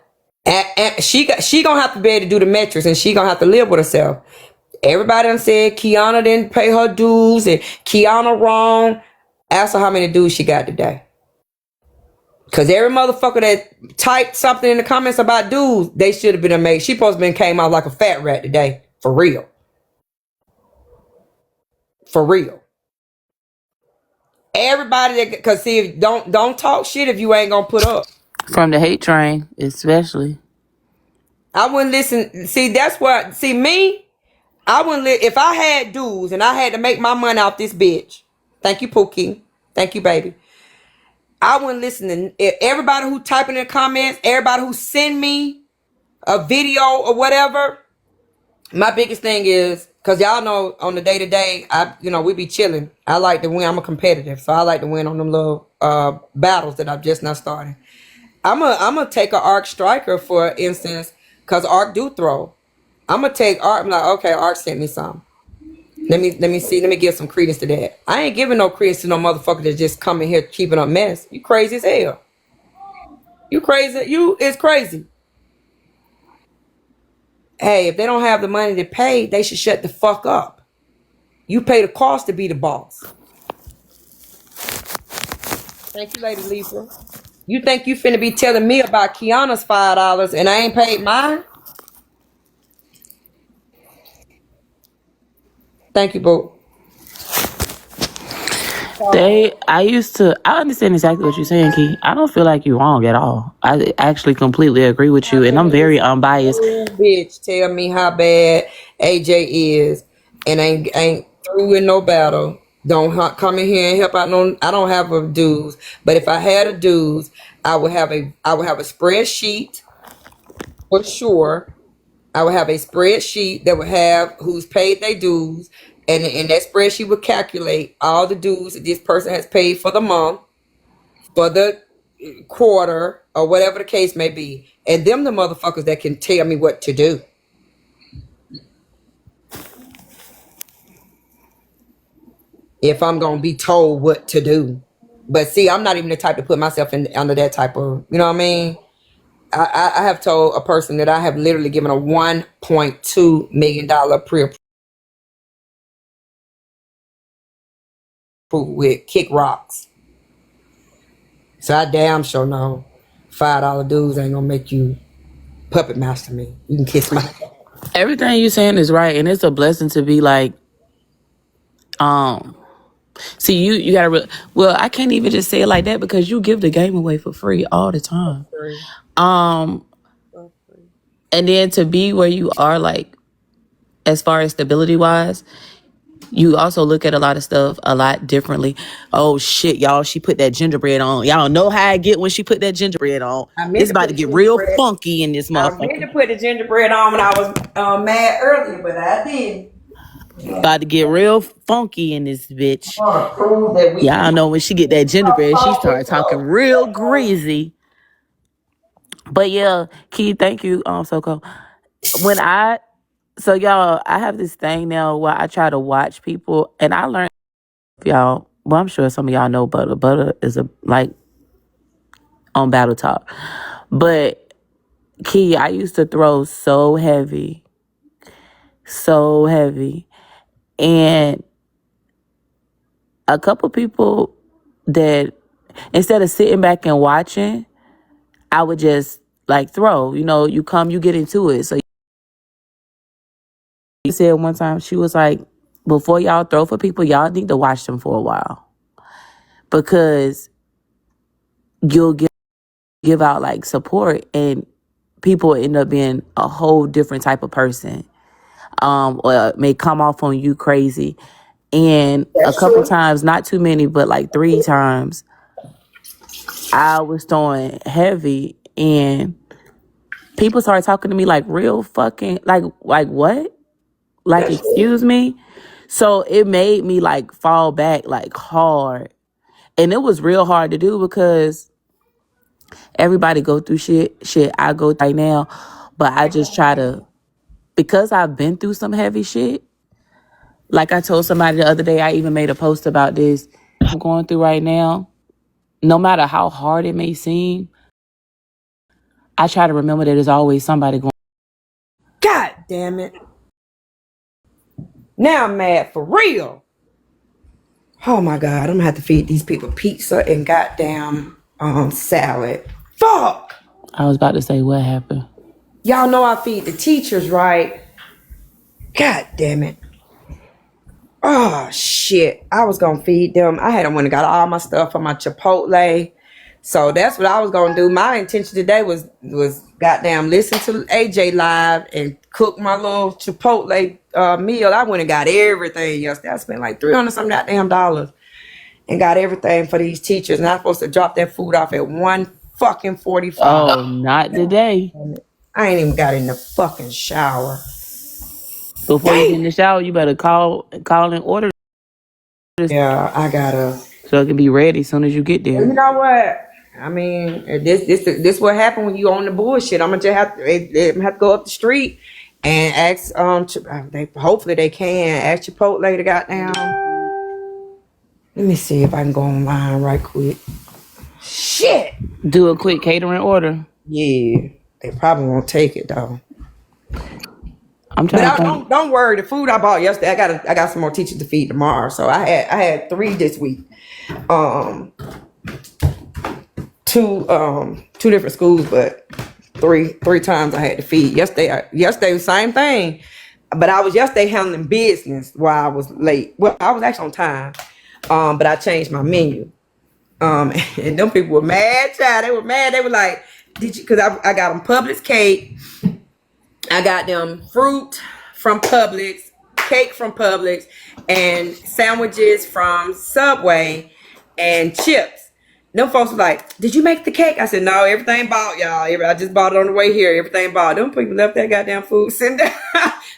she gonna have to be able to do the metrics, and she gonna have to live with herself. Everybody done said Keyona didn't pay her dues and Keyona wrong. Ask her how many dues she got today. Cause every motherfucker that typed something in the comments about dudes, they should have been amazed. She supposed to been came out like a fat rat today. For real. For real. Everybody that, cause see, don't talk shit if you ain't gonna put up. From the hate train, especially. I wouldn't listen. See, that's what, see me, I wouldn't if I had dudes and I had to make my money off this bitch. Thank you, Pookie. Thank you, baby. I wouldn't listen to everybody who type in the comments, everybody who send me a video or whatever. My biggest thing is, cause y'all know on the day to day, we be chilling. I like to win. I'm a competitive, so I like to win on them little battles that I've just not started. I'm gonna take an arc striker for instance, cause arc do throw. I'm gonna take arc. I'm like, okay, arc sent me some. Let me see. Let me give some credence to that. I ain't giving no credence to no motherfucker that just come in here keeping up mess. You crazy as hell. You crazy. It's crazy. Hey, if they don't have the money to pay, they should shut the fuck up. You pay the cost to be the boss. Thank you, Lady Lisa. You think you finna be telling me about Keyona's $5 and I ain't paid mine? Thank you, boo. I understand exactly what you're saying, Key. I don't feel like you're wrong at all. I actually completely agree with you, and I'm very unbiased. Bitch, tell me how bad AJ is, and ain't through in no battle. Don't come in here and help out. No, I don't have a dues, but if I had a dues, I would have a spreadsheet for sure. I would have a spreadsheet that would have who's paid their dues, and that spreadsheet would calculate all the dues that this person has paid for the month, for the quarter, or whatever the case may be. And them the motherfuckers that can tell me what to do. If I'm gonna be told what to do. But see, I'm not even the type to put myself under that type of, you know what I mean? I have told a person that I have literally given a $1.2 million pre-approval with Kick Rocks. So I damn sure know $5 dues ain't gonna make you puppet master me. You can kiss my Everything you're saying is right, and it's a blessing to be like, see, you gotta. Well, I can't even just say it like that because you give the game away for free all the time. And then to be where you are, like, as far as stability wise, you also look at a lot of stuff a lot differently. Oh shit, y'all, she put that gingerbread on. Y'all know how I get when she put that gingerbread on. It's about to get real funky in this I meant motherfucker. to put the gingerbread on when I was mad earlier, but I didn't. About to get real funky in this bitch. I want to prove that we Y'all know when she get that gingerbread, she start talking real greasy. But yeah, Key, thank you, Soko. So y'all, I have this thing now where I try to watch people, and I learned, y'all. Well, I'm sure some of y'all know Butter. Butter is on Battle Talk, but Key, I used to throw so heavy, and a couple people that instead of sitting back and watching, I would just like throw. You know, you come, you get into it. So you said one time, she was like, before y'all throw for people, y'all need to watch them for a while because you'll give out like support and people end up being a whole different type of person. Or may come off on you crazy. And a couple times, not too many, but like 3 times, I was throwing heavy and people started talking to me like real fucking, like what? Like, excuse me? So it made me like fall back like hard. And it was real hard to do because everybody go through shit I go through right now. But I just try to, because I've been through some heavy shit. Like I told somebody the other day, I even made a post about this. I'm going through right now. No matter how hard it may seem, I try to remember that there's always somebody going. God damn it. Now I'm mad for real. Oh my God, I'm gonna have to feed these people pizza and goddamn salad. Fuck. I was about to say what happened. Y'all know I feed the teachers, right? God damn it. Oh shit. I was gonna feed them. I had went and got all my stuff from my Chipotle. So that's what I was gonna do. My intention today was goddamn listen to AJ live and cook my little Chipotle meal. I went and got everything yesterday. I spent like $300 some goddamn dollars and got everything for these teachers. And I'm supposed to drop that food off at 1:45. Oh, not today. I ain't even got in the fucking shower. Before you get in the shower, you better call and order Yeah, I gotta. so it can be ready as soon as you get You there. know what? I mean, this what happened when you own the bullshit. I'm gonna just have to go up the street and ask they hopefully they can ask Chipotle to goddamn. Let me see if I can go online right quick. Shit. Do a quick catering order. Yeah, they probably won't take it though. I'm But trying to think. don't worry. The food I bought yesterday, I got some more teachers to feed tomorrow. So I had 3 this week. Two different schools, but three times I had to feed. Yesterday was the same thing, but I was yesterday handling business while I was late. Well, I was actually on time, but I changed my menu. And them people were mad, child. They were mad. They were like, "Did you?" Because I got them Publix cake. I got them fruit from Publix, cake from Publix, and sandwiches from Subway, and chips. Them folks were like, "Did you make the cake?" I said, "No, everything bought, y'all. I just bought it on the way here. Everything bought." Them people left that goddamn food sitting there.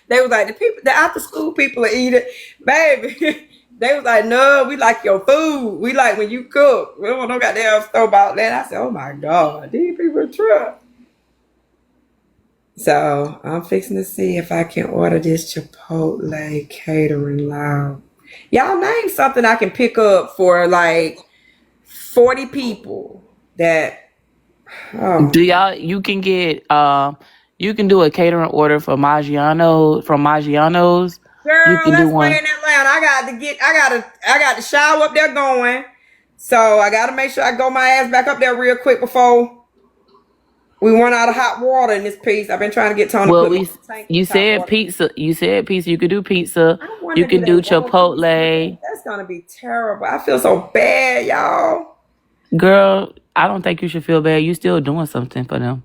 They was like, the after school people will eat it, baby. They was like, "No, we like your food. We like when you cook. We don't want no goddamn store bought that." I said, "Oh my God, these people are true." So I'm fixing to see if I can order this Chipotle catering loud. Y'all name something I can pick up for like 40 people that Do y'all? You can get. You can do a catering order for Maggiano's from Maggiano's. You girl, can do let's play one. in Atlanta. I got to shower up there going. So I gotta make sure I go my ass back up there real quick before we run out of hot water in this piece. I've been trying to get Tony to Well, put me in the tank you with hot said water. pizza. You said pizza. You could do pizza. I don't want You to do can that do one piece. Chipotle. That's gonna be terrible. I feel so bad, y'all. Girl, I don't think you should feel bad. You still doing something for them.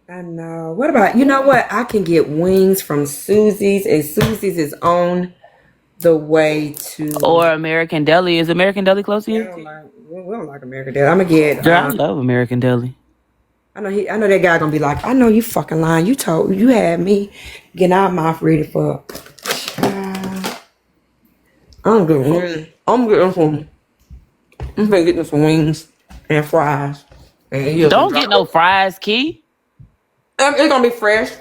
I know. What about, you know what? I can get wings from Susie's, and Susie's is on the way to. Or American Deli. Is American Deli close to We you? don't like American Dad. I'm gonna get. Girl, I love American Deli. I know that guy gonna be like, I know you fucking lying. You had me getting our mouth ready for. I'm good. I'm getting some wings and fries. And Don't get no fries, Key. It's gonna be fresh.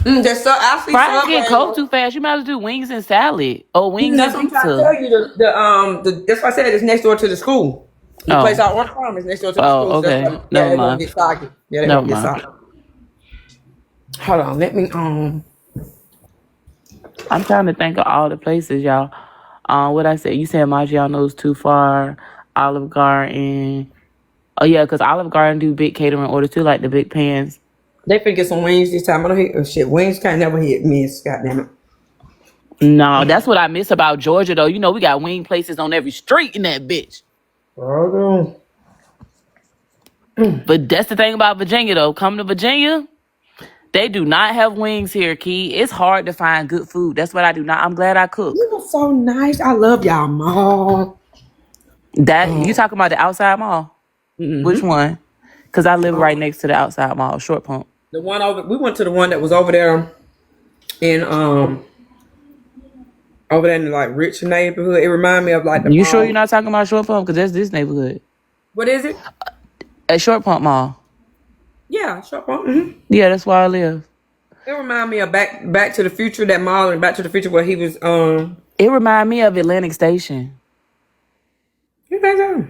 There's actually Fries get cold Subway. too fast. You might as well do wings and salad. Or wings That's and what I'm trying to pizza. tell you. That's why I said it's next door to the school. The place I order from is next door to the school. Oh, So okay. that's why, yeah, Never they won't mind. get soggy. Yeah, they Never won't get mind. soggy. Hold on, let me I'm trying to think of all the places, y'all. What I said? You said Maggiano's too far. Olive Garden. Oh yeah, because Olive Garden do big catering orders too, like the big pans. They finna get some wings this time. I don't hit shit. Wings can't never hit miss. Goddamn it. No, that's what I miss about Georgia though. You know, we got wing places on every street in that bitch. Oh, But that's the thing about Virginia though. Come to Virginia, they do not have wings here, Key. It's hard to find good food. That's what I do not. I'm glad I cook. you were so nice. I love y'all, mom. That you talking about the outside mall? Which Mm-hmm. one? Because I live right next to the outside mall, Short Pump. The one over. We went to the one that was over there in over there in the, like rich neighborhood. It reminded me of like the You mall. sure you're not talking about Short Pump? Because that's this neighborhood. What is it? At Short Pump Mall. Yeah, shop on. Mm-hmm. Yeah, that's where I live. It reminded me of Back to the Future. That mall and Back to the Future where he was. It remind me of Atlantic Station. You think so?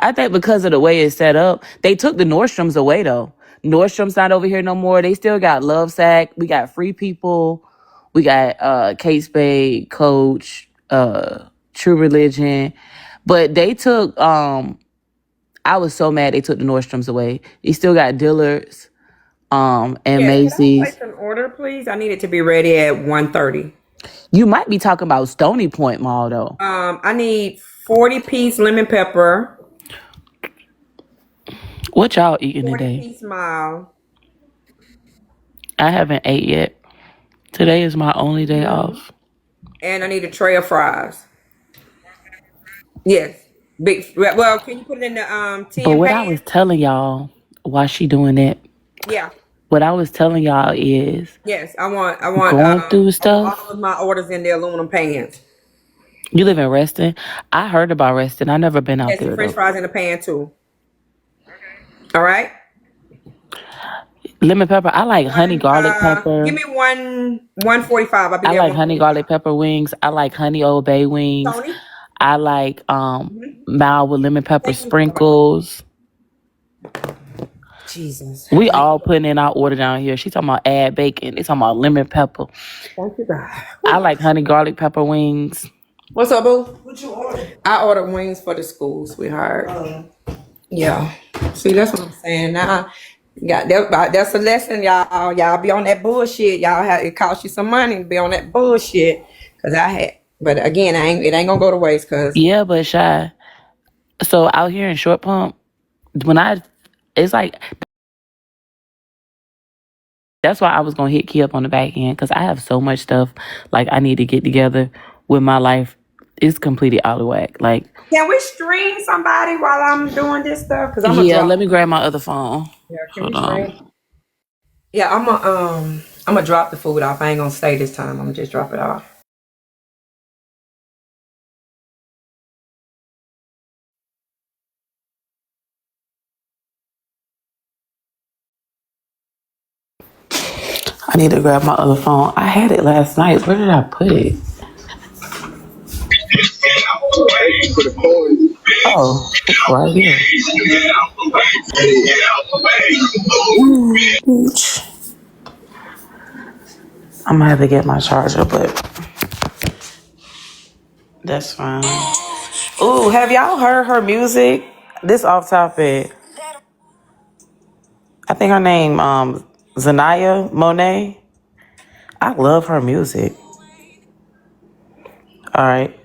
I think because of the way it's set up, they took the Nordstroms away though. Nordstrom's not over here no more. They still got Lovesac. We got Free People. We got Kate Spade, Coach, True Religion. But they took I was so mad they took the Nordstroms away. You still got Dillard's, and Yes, can I Macy's. place an order, please? I need it to be ready at 1:30. You might be talking about Stony Point Mall though. I need 40-piece lemon pepper, What y'all eating today? 40-piece mild. I haven't ate yet. Today is my only day off. And I need a tray of fries. Yes. Big. Well, can you put it in the But 10 what I pan? was telling y'all, why she doing that? Yeah. What I was telling y'all is Yes. I want going through all stuff. of my orders in the aluminum pans. You live in Reston? I heard about Reston. I never been out Yes, and there French though. fries in the pan too. All right. Lemon pepper. I like honey garlic Give pepper. me 145. I'll be I there at like honey 145. garlic pepper wings. I like honey Old Bay wings. Tony. I like Mhm. mild with lemon pepper Thank you, Mr. White. sprinkles. Jesus. We Thank all putting in our order down here. She talking about add bacon. They talking about lemon pepper. you, God. I like honey garlic pepper wings. What's up, boo? What you order? I ordered wings for the school, sweetheart. Yeah. See, that's what I'm saying. Now, that's a lesson, y'all. Y'all be on that bullshit. It cost you some money to be on that bullshit. But again, it ain't gonna go to waste. Cause Yeah, but shy. So out here in Short Pump, it's like that's why I was gonna hit Key up on the back end because I have so much stuff like I need to get together with my life. It's completely out of whack. Like, can we stream somebody while I'm doing this stuff? Cause I'm gonna yeah, drop. let me grab my other phone. Yeah, can we Hold stream? on. Yeah, I'm gonna drop the food off. I ain't gonna stay this time. I'm gonna just drop it off. I need to grab my other phone. I had it last night. Where did I put it? Oh, it's right here. I'm gonna have to get my charger, but that's fine. Ooh, have y'all heard her music? This off topic. I think her name Zanaya Monet. I love her music. All right,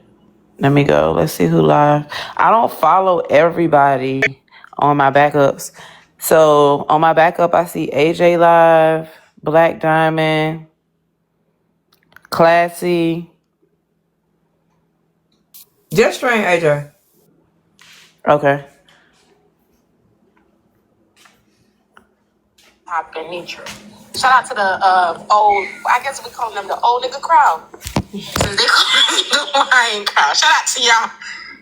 let me go. Let's see who live. I don't follow everybody on my backups. So on my backup, I see AJ live, Black Diamond, Classy. Just stream, AJ. Okay. Shout out to the old, I guess we call them the old nigga crowd. Since they call them the wine crowd. Shout out to y'all.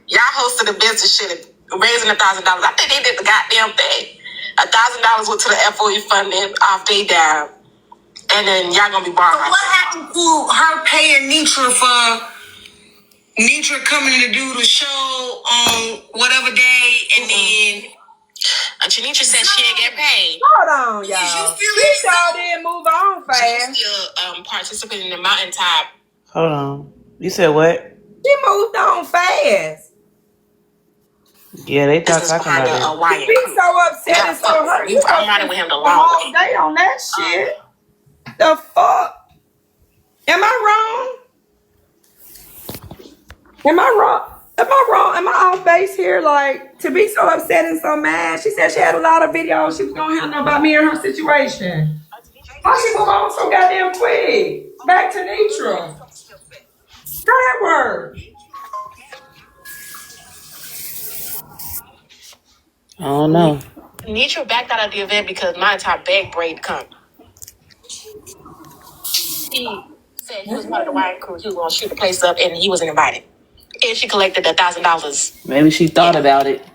Y'all hosted the business shit, raising $1,000. I think they did the goddamn thing. $1,000 went to the FOE funding off they dime. And then y'all gonna be borrowing. So what happened to her paying Nitra for Nitra coming to do the show on whatever day and then Janitra said she didn't get paid. Hold on, y'all. She sure did move on fast. She still participating in the mountaintop. Hold on. You said what? She moved on fast. Yeah, they This is talking part about of it. a wire. She be so upset and so hurt. You I'm riding with him the the long whole way. day on that shit. The fuck? Am I wrong? Am I wrong? Am I wrong? Am I off base here? Like, to be so upset and so mad. She said she had a lot of videos she was gonna handle about me and her situation. Why she move on so goddamn quick? Back to Nitra. How that work? I don't know. Nitra backed out of the event because my entire bag braid come. He said he was part of the wine crew. He was gonna shoot the place up, and he wasn't invited. And she collected $1,000. Maybe she thought about it.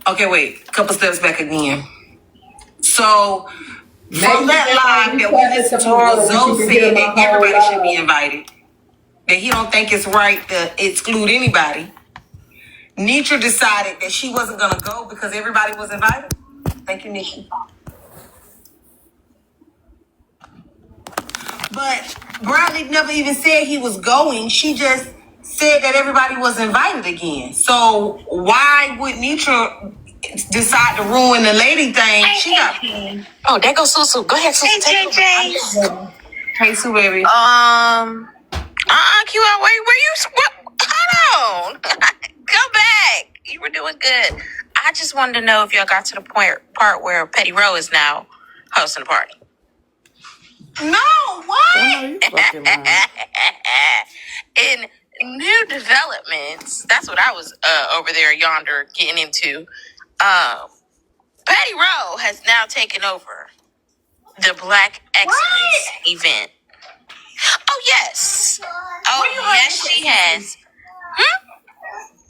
Okay, wait. Couple steps back again. So from that live that we listened to, Zoe said that everybody should be invited. That he don't think it's right to exclude anybody. Nitra decided that she wasn't gonna go because everybody was invited. Thank you, Nitra. But Bradley never even said he was going. She just said that everybody was invited again. So why would Nitra decide to ruin the lady thing? She got. Oh, there goes Susu. Go ahead, Susu. Hey, JJ. Hey, Sue, baby. Keyona, where you? Hold on. Come back. You were doing good. I just wanted to know if y'all got to the part where Petty Row is now hosting a party. No, what? Oh, you fucking lying. In new developments, that's what I was over there yonder getting into. Petty Row has now taken over the Black Excellence event. Oh yes. Oh yes, she has.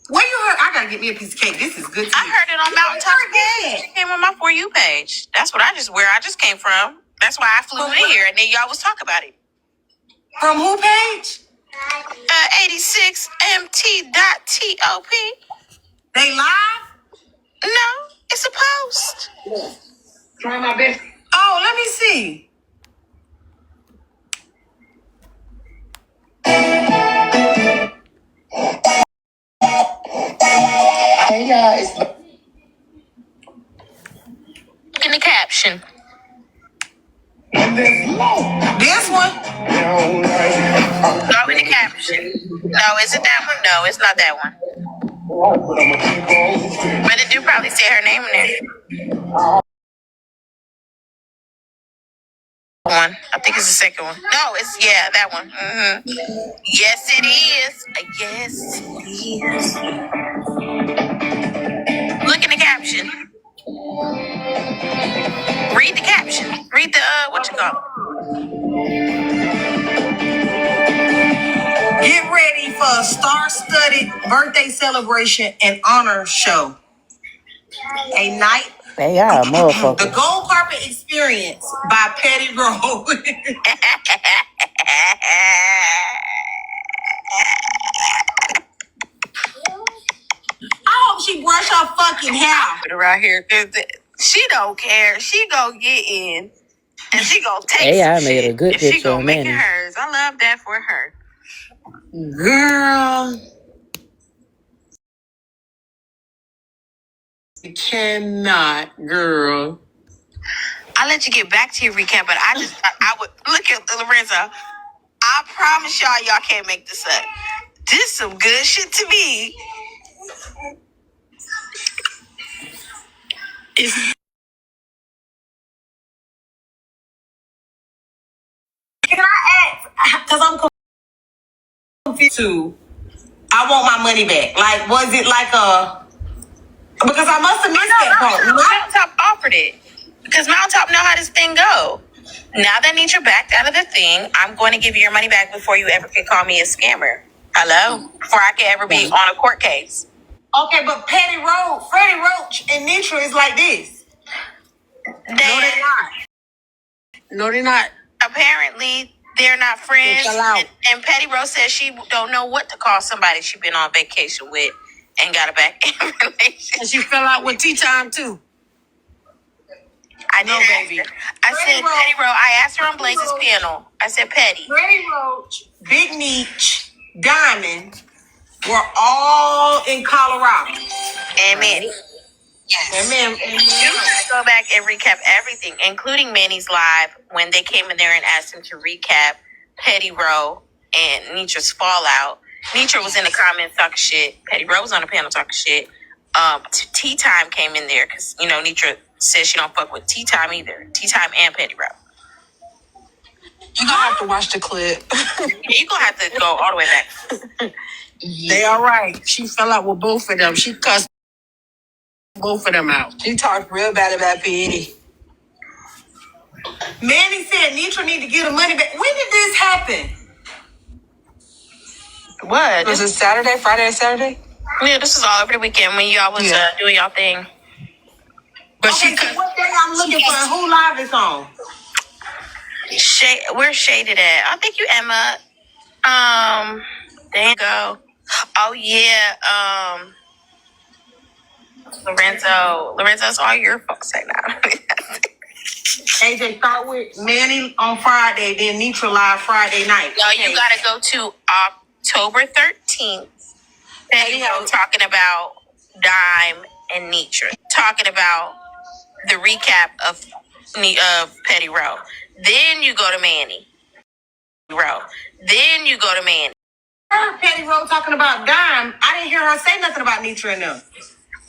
Where you heard? I gotta get me a piece of cake. This is good. I heard it on Mountaintop page. It came on my For You page. That's what where I just came from. That's why I flew in here, and then y'all was talking about it. From who page? 86mt.top. They live? No, it's a post. Try my best. Oh, let me see. Hey guys. Look in the caption. This one? Go in the caption. No, is it that one? No, it's not that one. But it do probably say her name in there. One. I think it's the second one. No, it's that one. Mm-hmm. Yes, it is. Yes, it is. Look in the caption. Read the caption. Read the what you call. Get ready for a star-studded birthday celebration and honor show. A night. They are motherfuckers. The Gold Carpet Experience by Petty Row. I hope she brush her fucking hair. Put her right here. She don't care. She gonna get in. And she gonna take AI some made shit. a good And she picture gonna of make it Manny. hers. I love that for her. Girl. You cannot, girl. I'll let you get back to your recap, but I would look at Lorenzo. I promise y'all can't make this up. This some good shit to me. Can I ask? Because I'm confused too. I want my money back. Like, was it like a? Because I must have missed that part. Mountaintop offered it because Mountaintop know how this thing go. Now that Nitra backed out of the thing, I'm going to give you your money back before you ever can call me a scammer. Hello? Before I can ever be on a court case. Okay, but Freddie Roach, and Nitra is like this. No, they're not. No, they're not. Apparently, they're not friends. And Petty Rose says she don't know what to call somebody she been on vacation with and got a back in relation. And she fell out with Tea Time too. I know, baby. I said, Petty Roach. I asked her on Blaze's panel. I said, Petty. Freddie Roach, Big Neech, Diamond were all in Colorado. And Manny. Yes. And you can go back and recap everything, including Manny's live when they came in there and asked him to recap Petty Row and Nitra's fallout. Nitra was in the comments talking shit. Petty Row was on the panel talking shit. Tea Time came in there because, Nitra says she don't fuck with Tea Time either. Tea Time and Petty Row. You're going to have to watch the clip. You're going to have to go all the way back. They all right. She fell out with both of them. She cussed both of them out. She talked real bad about Petty. Manny said Nitra need to get her money back. When did this happen? What? Was it Saturday, Friday, or Saturday? Yeah, this is all over the weekend when y'all was doing y'all thing. But okay, so what day I'm looking for? Who live is on? Where's Shaded at? I think you Emma. There you go. Oh yeah. Lorenzo's all your folks right now. AJ, start with Manny on Friday, then Nitra live Friday night. No, okay. You gotta go to October 13th. 14th, Petty Row talking about Dime and Nitra, talking about the recap of Petty Row. Then you go to Manny Row. Then you go to Manny. I heard Petty Row talking about Dime. I didn't hear her say nothing about Nitra and them.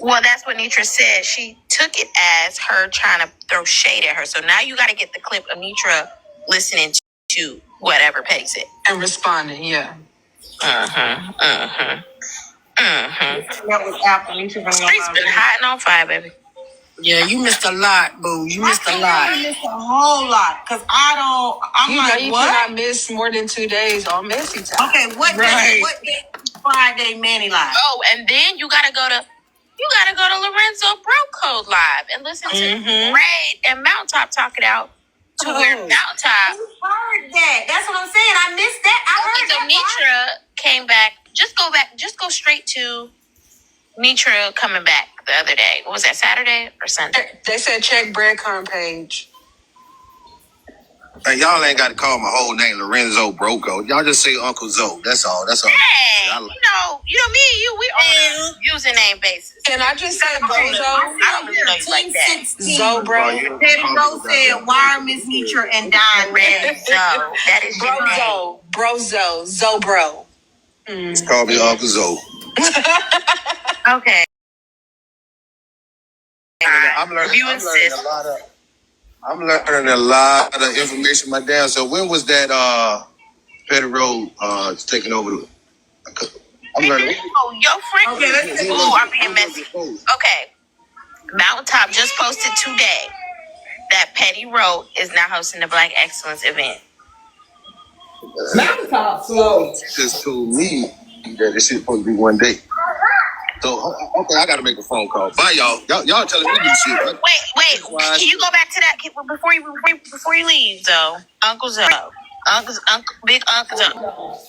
Well, that's what Nitra said. She took it as her trying to throw shade at her. So now you got to get the clip of Nitra listening to whatever Petty said. And responding, yeah. That was after Nitra. Streets been hot and on fire, baby. Yeah, you missed a lot, boo. You missed a lot. You missed a whole lot. Because I'm you like, know, you what? Cannot miss more than 2 days on messy time. Okay, what day Friday Manny live? Oh, and then you gotta go to Lorenzo Bro Code live and listen to Ray and Mountaintop talk it out to where Mountaintop. You heard that. That's what I'm saying. I missed that. I heard that. Nitra came back. Just go straight to Nitra coming back the other day. What was that, Saturday or Sunday? They said check breadcrumb page. Hey, y'all ain't got to call my whole name Lorenzo Broco. Y'all just say Uncle Zoe. That's all. That's all. Hey, you know me and you, we on a username basis. Can I just say Bozo? I don't really know you like that. Zobro. Petty Rose said, why are Miss Nitra and Don Red Zoe? That is your name. Brozo. Zobro. Just call me Uncle Zoe. Okay. I'm learning a lot of information, my damn. So when was that Petty Road taking over? I'm learning. Oh, your friend. Okay, let's see. I'm being messy. Okay. Mountaintop just posted today that Petty Road is now hosting the Black Excellence event. Mountaintop slow. She just told me that this shit supposed to be one day. So okay, I gotta make a phone call. Bye, y'all. Y'all telling me this shit. Right? Wait. Can you go back to that before you leave, though? Uncle Zoe, Big Uncle Zoe.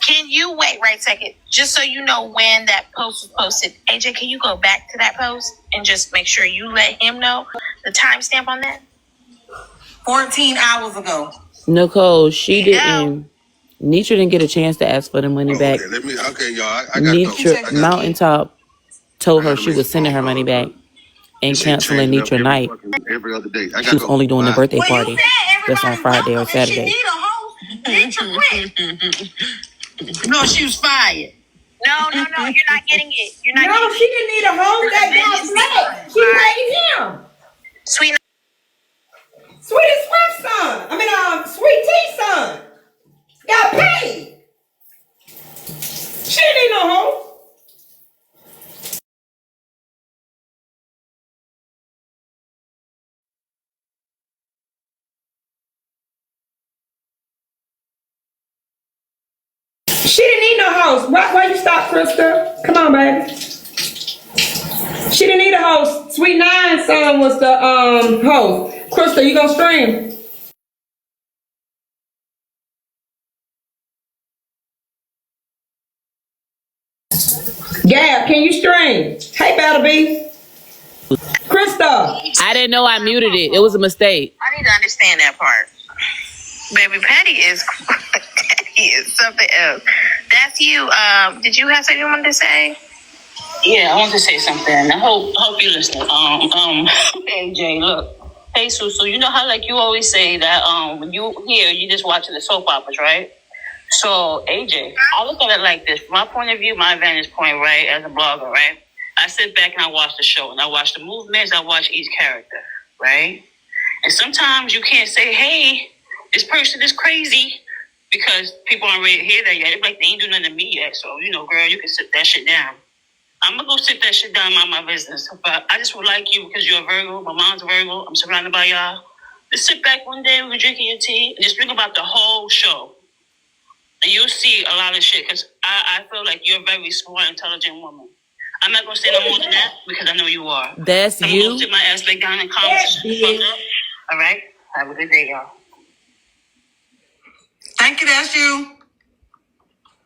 Can you wait right a second, just so you know when that post was posted? AJ, can you go back to that post and just make sure you let him know the timestamp on that? 14 hours ago. Nicole, she didn't. Nitra didn't get a chance to ask for the money back. Okay, y'all. I Nitra Mountaintop told her she was sending her money back and canceling Nitra night. Every other day. She was only doing the birthday party that's on Friday or Saturday. No, she was fired. No, you're not getting it. You're not. No, she didn't need a home that got played. She paid him. Sweet Swift's son. Sweet T's son. Got paid. She didn't need no home. She didn't need no house. Why you stop, Krista? Come on, baby. She didn't need a host. Sweet Nine's son was the host. Krista, you gonna stream? Gab, can you stream? Hey, Battle B. Krista. I didn't know I muted it. It was a mistake. I need to understand that part. Baby, Patty is something else. That's you. Did you have something you wanted to say? Yeah, I want to say something. I hope you listen. AJ, look. Hey, Susu, you know how you always say that when you here, you just watching the soap operas, right? So, AJ, I look at it like this. From my point of view, my vantage point, right, as a blogger, right? I sit back and I watch the show, and I watch the movements, I watch each character, right? And sometimes you can't say, hey, this person is crazy, because people aren't ready to hear that yet. It's like they ain't doing nothing to me yet. So, girl, you can sit that shit down. I'm going to go sit that shit down, mind my business. But I just would like you, because you're a Virgo, my mom's a Virgo, I'm surrounded by y'all. Just sit back one day, we're drinking your tea, and just think about the whole show. And you'll see a lot of shit, because I feel like you're a very smart, intelligent woman. I'm not going to say no more than that, because I know you are. That's I'm you? I'm going to sit my ass back down and calm all right? Have a good day, y'all. Thank you, that's you.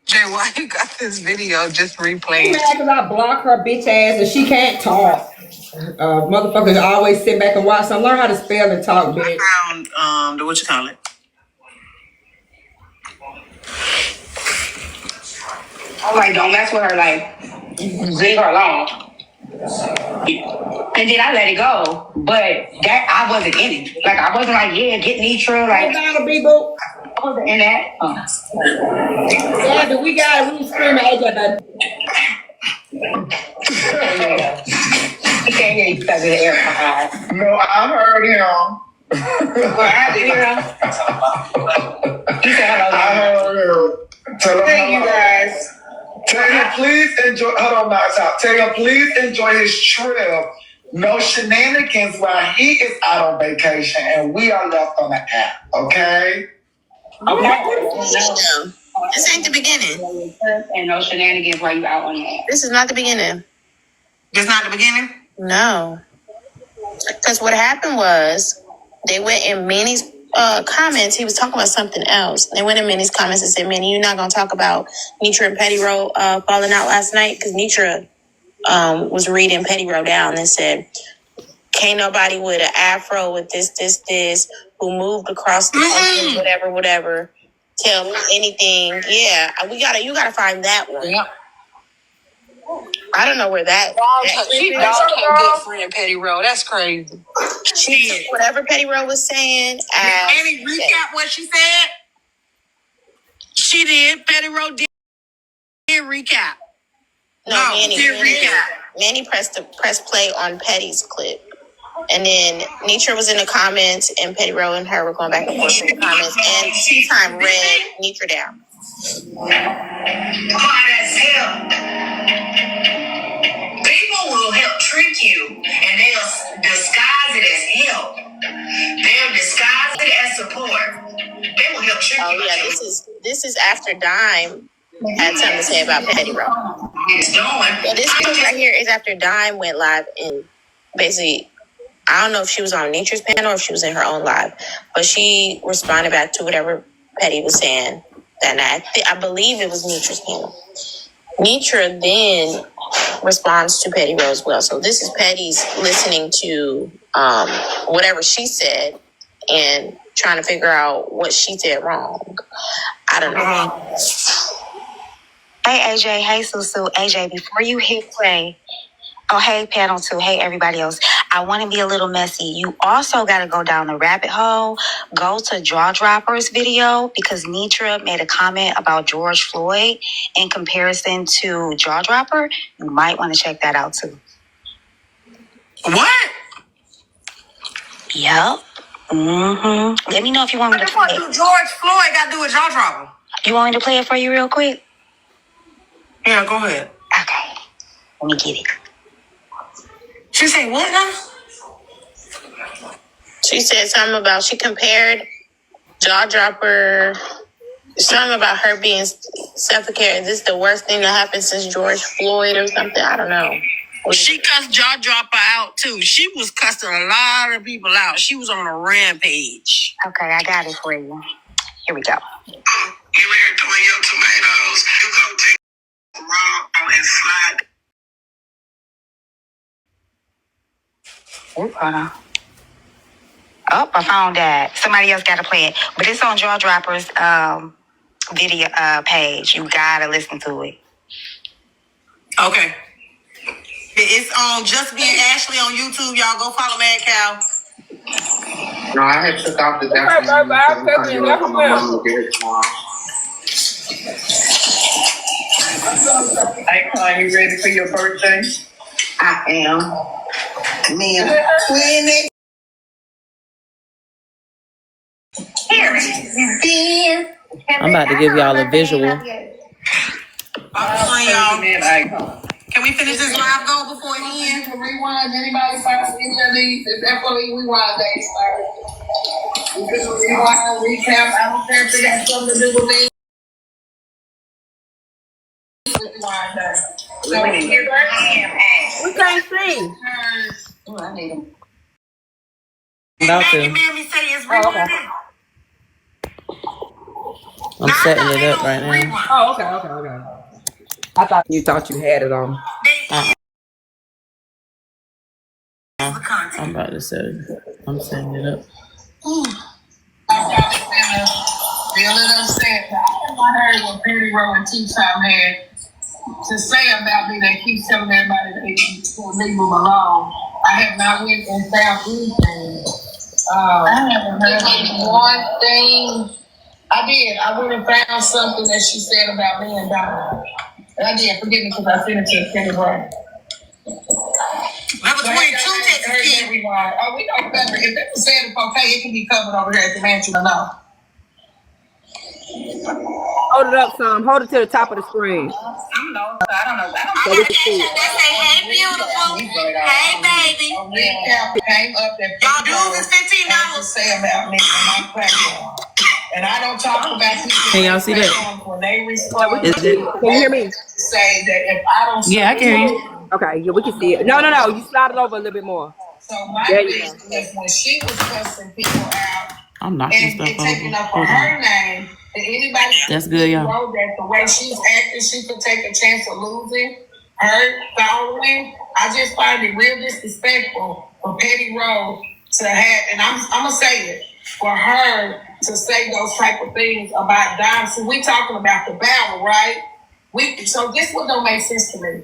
Jay, why you got this video just replayed? Because I block her bitch ass and she can't talk. Motherfuckers always sit back and watch. So learn how to spell and talk, bitch. I found the I'm like, don't mess with her. Like, leave her alone. And then I let it go. But that I wasn't in it. Like, I wasn't like, yeah, get Nitra. Like, I wasn't in that. Yeah, but we scream at AJ, he can't hear you because of the AirPod. No, I heard him. I did hear him. He said hello. I heard him. Tell him Thank you guys. Tell him please enjoy. Hold on, Knox out. Tell him please enjoy his trip. No shenanigans while he is out on vacation and we are left on the app. Okay. Okay. This ain't the beginning. And no shenanigans while you out on the app. This is not the beginning. This not the beginning? No. Because what happened was they went in Manny's comments. He was talking about something else. They went in Manny's comments and said, Manny, you're not going to talk about Nitra and Petty Row falling out last night? Because Nitra was reading Petty Row down and said, can't nobody with an afro with this, who moved across the country, whatever, tell me anything. Yeah, you gotta find that one. Yep. I don't know where that. She dogged her good friend Petty Row. That's crazy. She took whatever Petty Row was saying. Annie, recap what she said. She did. Petty Row did recap. No, Manny did recap. Manny pressed play on Petty's clip. And then Nitra was in the comments, and Petty Row and her were going back and forth in the comments. And Tea Time read Nitra down. People will help trick you, and they'll disguise it as help. They'll disguise it as support. They will help trick you. Oh yeah, this is after Dime had something to say about Petty Row. Yeah, this clip right here is after Dime went live, and basically, I don't know if she was on Nitra's panel or if she was in her own live, but she responded back to whatever Petty was saying that night. I believe it was Nitra's panel. Nitra then responds to Petty Row as well. So this is Petty's listening to whatever she said and trying to figure out what she said wrong. I don't know. Hey, AJ. Hey, Susu. AJ, before you hit play, oh, hey, panel two. Hey, everybody else. I want to be a little messy. You also got to go down the rabbit hole. Go to Jaw Dropper's video because Nitra made a comment about George Floyd in comparison to Jaw Dropper. You might want to check that out, too. What? Yep. Mm-hmm. Let me know if you want me to play it. What do George Floyd got to do with Jaw Dropper? You want me to play it for you real quick? Yeah, go ahead. Okay. Let me get it. She said what now? She said something about, she compared Jaw Dropper, something about her being suffocated. This is the worst thing that happened since George Floyd or something. I don't know. She cussed Jaw Dropper out too. She was cussing a lot of people out. She was on a rampage. Okay, I got it for you. Here we go. You here doing your tomatoes. You go take raw and slide. Hold on. Oh, I found that. Somebody else got to play it. But it's on Jaw Dropper's video page. You got to listen to it. Okay. It's on Just Being Ashley on YouTube. Y'all go follow Mad Cow. No, I had took off the Hey, Con, you ready for your birthday? I am. Man, I'm about to give y'all a visual. Can we finish this live goal before it ends? Rewind. Anybody find any of these? It's definitely rewind days. We can rewind, recap. I don't care if it got something to do with me. Rewind day. We can't see. I need them. About to. I'm setting it up right now. Oh, okay. I thought you had it on. I'm about to set it. I'm setting it up. Feel it upset. I heard what Petty Row and Tea Time had to say about me that keeps telling everybody that they can leave them alone. I have not went and found anything. I haven't heard one thing. I did. I went and found something that she said about me and Donna. And I did. Forgive me because I sent it to Kenny Brown. Number 22 Texas Key. Oh, we don't cover it. If it was said it's okay, it can be covered over here at the mansion enough. Hold it up some. Hold it to the top of the screen. I don't know. So we can see it. They say, hey, beautiful. Hey, baby. Came up that y'all dues is $15 say about me on my platform. And I don't talk about people. Can y'all see that? When they respond, Can you hear me? say that if I don't Yeah, I can hear you. Okay, yeah, we can see it. No. You slide it over a little bit more. So my thing is when she was cussing people out I'm knocking and stuff taking over. up on her name, that anybody That's good, y'all. know that the way she's acting, she could take a chance of losing her following. I just find it real disrespectful for Petty Rowe to have, and I'm gonna say it, for her to say those type of things about Dime. So we talking about the battle, right? So this one don't make sense to me.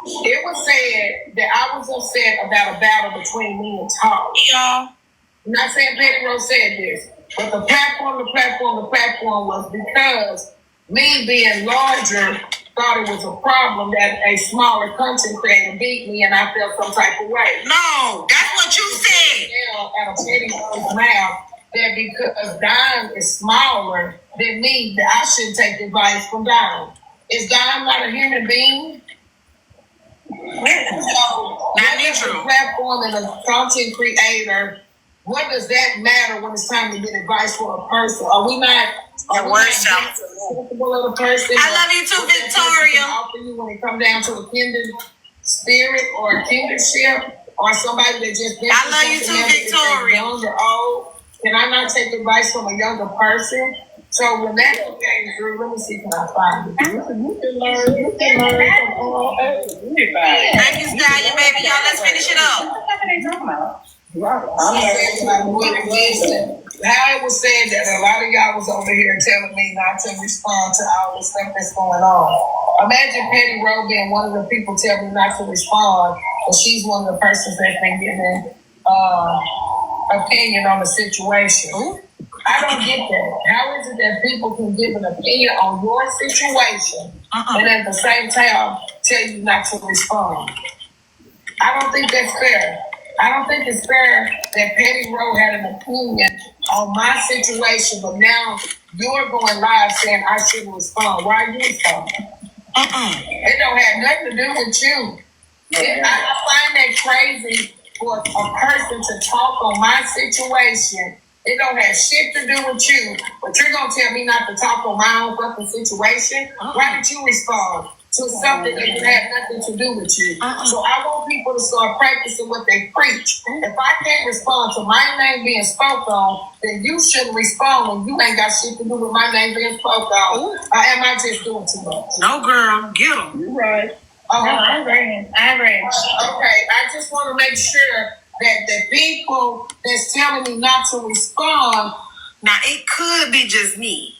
It was said that I was upset about a battle between me and Tom. Y'all. I'm not saying Petty Rowe said this, but the platform was because me being larger thought it was a problem that a smaller content creator beat me and I felt some type of way. No, that's what you said. At a Petty Rowe's mouth that because Dime is smaller than me, that I shouldn't take advice from Dime. Is Dime not a human being? So, not neutral. Platform and a content creator, what does that matter when it's time to get advice for a person? Are we not acceptable of the person? I love you too, Victoria. Offer you when it comes down to a kindred spirit or a kindership or somebody that just. I love you too, Victoria. Young or old, can I not take advice from a younger person? So when that came through, let me see, can I find it? You can learn from all everybody. Thank you, Stallion, baby. Y'all, let's finish it up. How it was said that a lot of y'all was over here telling me not to respond to all the stuff that's going on. Imagine Petty Rowe being one of the people telling me not to respond, but she's one of the persons that's been giving opinion on the situation. I don't get that. How is it that people can give an opinion on your situation and at the same time tell you not to respond? I don't think that's fair. I don't think it's fair that Petty Rowe had an opinion on my situation, but now you're going live saying I shouldn't respond. Why are you responding? It don't have nothing to do with you. I find that crazy for a person to talk on my situation. It don't have shit to do with you, but you're gonna tell me not to talk on my own fucking situation. Why did you respond to something that had nothing to do with you? So I want people to start practicing what they preach. If I can't respond to my name being spoke on, then you shouldn't respond when you ain't got shit to do with my name being spoke on. Or am I just doing too much? No, girl, get them. You're right. I agree. Okay, I just want to make sure that the people that's telling me not to respond. Now, it could be just me.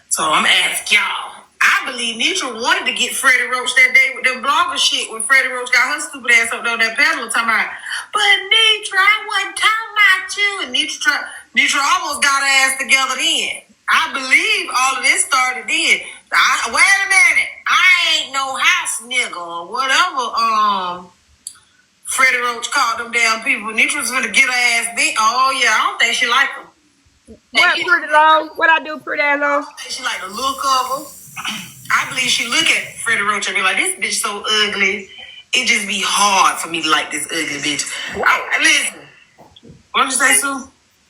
So I'm going to ask y'all. I believe Nitra wanted to get Freddie Roach that day with them blogger shit when Freddie Roach got her stupid ass up there on that pedal talking about, but Nitra, I wasn't talking about you. And Nitra almost got her ass together then. I believe all of this started then. Wait a minute. I ain't no house nigga or whatever. Freddie Roach called them damn people. Nitra's gonna get her ass beat. Oh yeah, I don't think she like them. What, Pretty Long? What I do, Pretty Long? I don't think she like the look of them. I believe she look at Freddie Roach and be like, this bitch so ugly. It just be hard for me to like this ugly bitch. Listen. What did you say, Sue?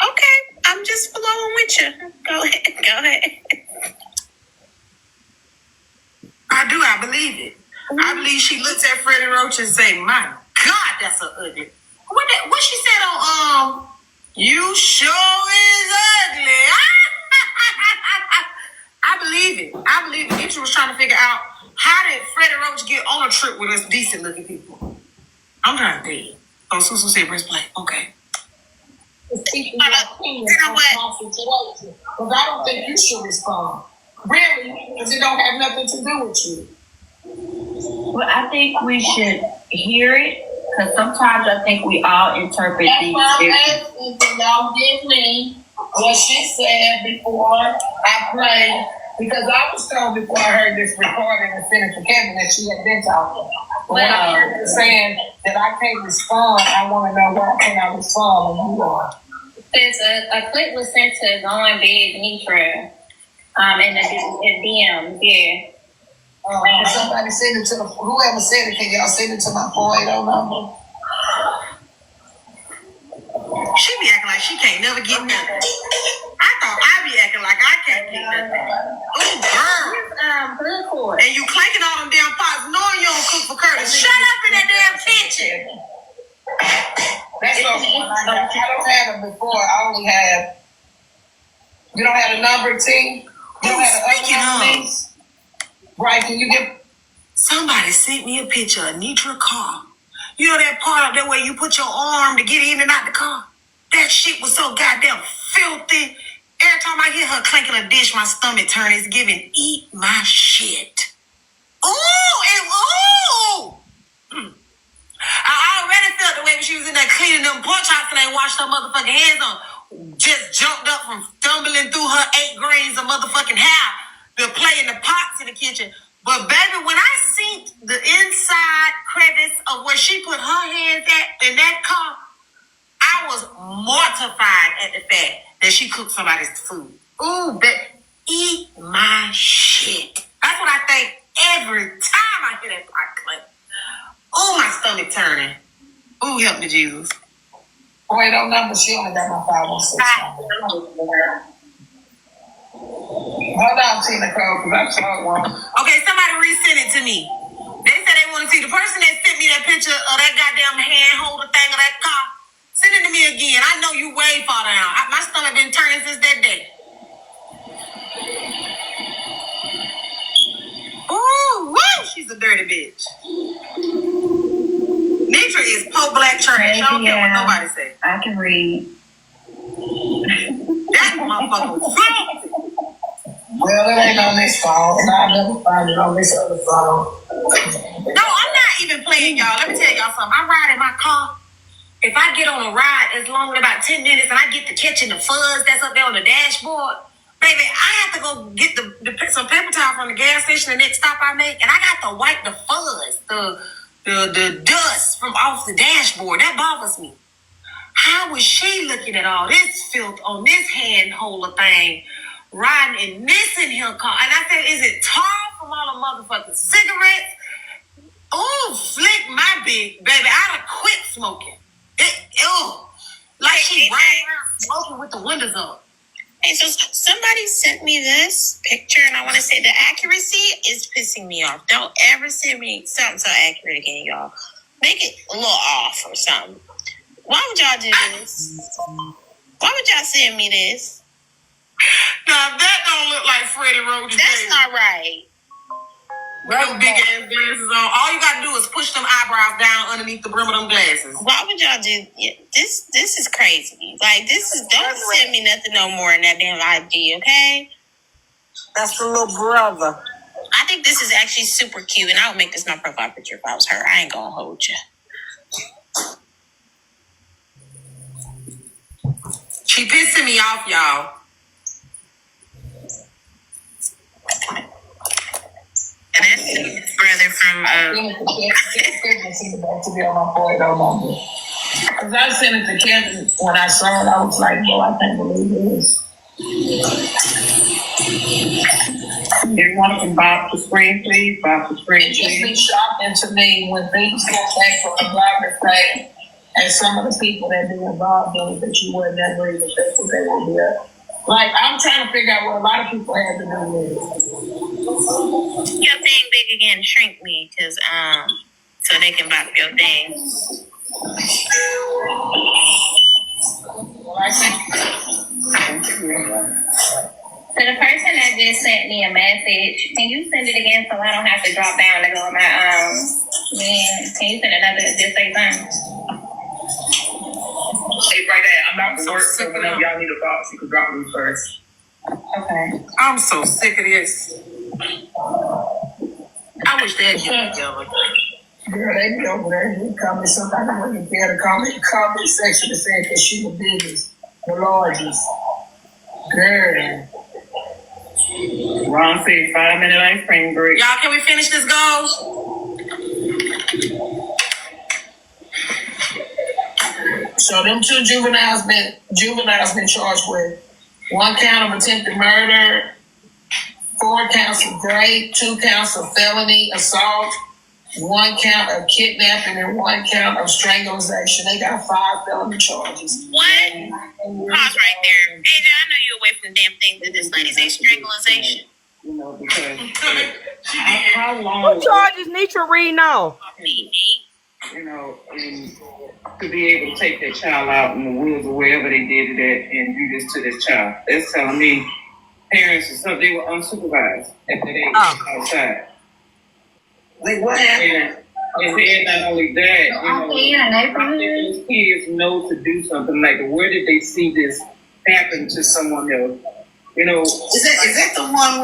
Okay, I'm just flowing with you. Go ahead. I believe it. I believe she looks at Freddie Roach and say, my God, that's so ugly. What she said on, you sure is ugly. I believe it. Nitra was trying to figure out how did Freddie Roach get on a trip with us decent looking people. I'm trying to think. Oh, Susu said press play. Okay. You know what? Because I don't think you should respond. Really, because it don't have nothing to do with you. Well, I think we should hear it, because sometimes I think we all interpret these differently. Y'all give me what she said before I played, because I was told before I heard this recording and sent it to Kevin that she had been talking. But when I heard her saying that I can't respond, I want to know why can't I respond when you are. Since a clip was sent to Going Big Nitra, in the DMs, yeah. Can somebody send it to whoever said it, can y'all send it to my 480 number? She be acting like she can't never get nothing. I thought I be acting like I can't get nothing. Ooh, girl. And you clanking all them damn pots, knowing you don't cook for Curtis. Shut up in that damn kitchen. That's what I don't have it before. I only have. You don't have the number, T? You don't have the other numbers? Right, can you get... Somebody sent me a picture of Nitra car. You know that part up there where you put your arm to get in and out the car? That shit was so goddamn filthy. Every time I hear her clanking a dish, my stomach turns. It's giving, eat my shit. Ooh! I already felt the way when she was in there cleaning them pork chops and they washed her motherfucking hands on. Just jumped up from stumbling through her 8 grains of motherfucking hair to play in the pots in the kitchen. But baby, when I seen the inside crevice of where she put her hands at in that car, I was mortified at the fact that she cooked somebody's food. Ooh, eat my shit. That's what I think every time I hear that pot click. Ooh, my stomach turning. Ooh, help me, Jesus. Wait, don't number. She only got my 516 number. Hold on, Tina Cole, because I saw one. Okay, somebody resend it to me. They said they want to see the person that sent me that picture of that goddamn hand holder thing of that car. Send it to me again. I know you way far down. My stomach been turning since that day. Ooh, woo! She's a dirty bitch. Nitra is pro-black trash. I don't care what nobody say. I can read. That motherfucker was filthy. Well, it ain't on this phone, and I'll never find it on this other phone. No, I'm not even playing, y'all. Let me tell y'all something. I ride in my car. If I get on a ride, it's long as about 10 minutes, and I get to catching the fuzz that's up there on the dashboard, baby, I have to go get some paper towel from the gas station the next stop I make, and I got to wipe the fuzz, the dust from off the dashboard. That bothers me. How was she looking at all this filth on this hand holder thing, riding and missing her car? And I said, is it tar from all the motherfucking cigarettes? Ooh, flick my big baby. I'd have quit smoking. Like she ran around smoking with the windows up. Hey, so somebody sent me this picture, and I want to say the accuracy is pissing me off. Don't ever send me something so accurate again, y'all. Make it a little off or something. Why would y'all do this? Why would y'all send me this? Now that don't look like Freddie Roach. That's not right. With them big ass glasses on. All you gotta do is push them eyebrows down underneath the brim of them glasses. Why would y'all do this? This is crazy. Like, don't send me nothing no more in that damn ID, okay? That's the little brother. I think this is actually super cute, and I would make this my profile picture if I was her. I ain't gonna hold you. She pissing me off, y'all. And that's his brother from to be on my 480 number. Because I sent it to Kevin when I saw it. I was like, well, I can't believe this. Everyone can box the screen, please. Box the screen, It just be shocking to me when things come back from the blogger side and some of the people that be involved in it that you would never even think that they will be up. Like, I'm trying to figure out what a lot of people have to do with it. your thing big again. Shrink me, because so they can box your thing. Well, I think. So the person that just sent me a message, can you send it again so I don't have to drop down to go on my can you send another just say something? Hey, right there. I'm not to work, so whenever y'all need a box, you can drop me first. Okay. I'm so sick of this. I wish they'd get together. Girl, they be over there. They comment somebody wouldn't be able to comment section and saying that she the biggest, the largest. Girl. Ron said 5-minute ice cream break. Y'all, can we finish this goal? So them two juveniles been charged with 1 count of attempted murder, 4 counts of rape, 2 counts of felony assault, 1 count of kidnapping, and 1 count of strangulation. They got 5 felony charges. What? Pause right there. AJ, I know you're away from the damn thing that this lady say strangulation. You know, because how long? What charges Nitra reading off? You know, and to be able to take that child out in the woods or wherever they did it at and do this to this child. That's telling me parents and stuff, they were unsupervised after they outside. Like what happened? And then not only that, you know, those kids know to do something. Like, where did they see this happen to someone else? You know, is that the one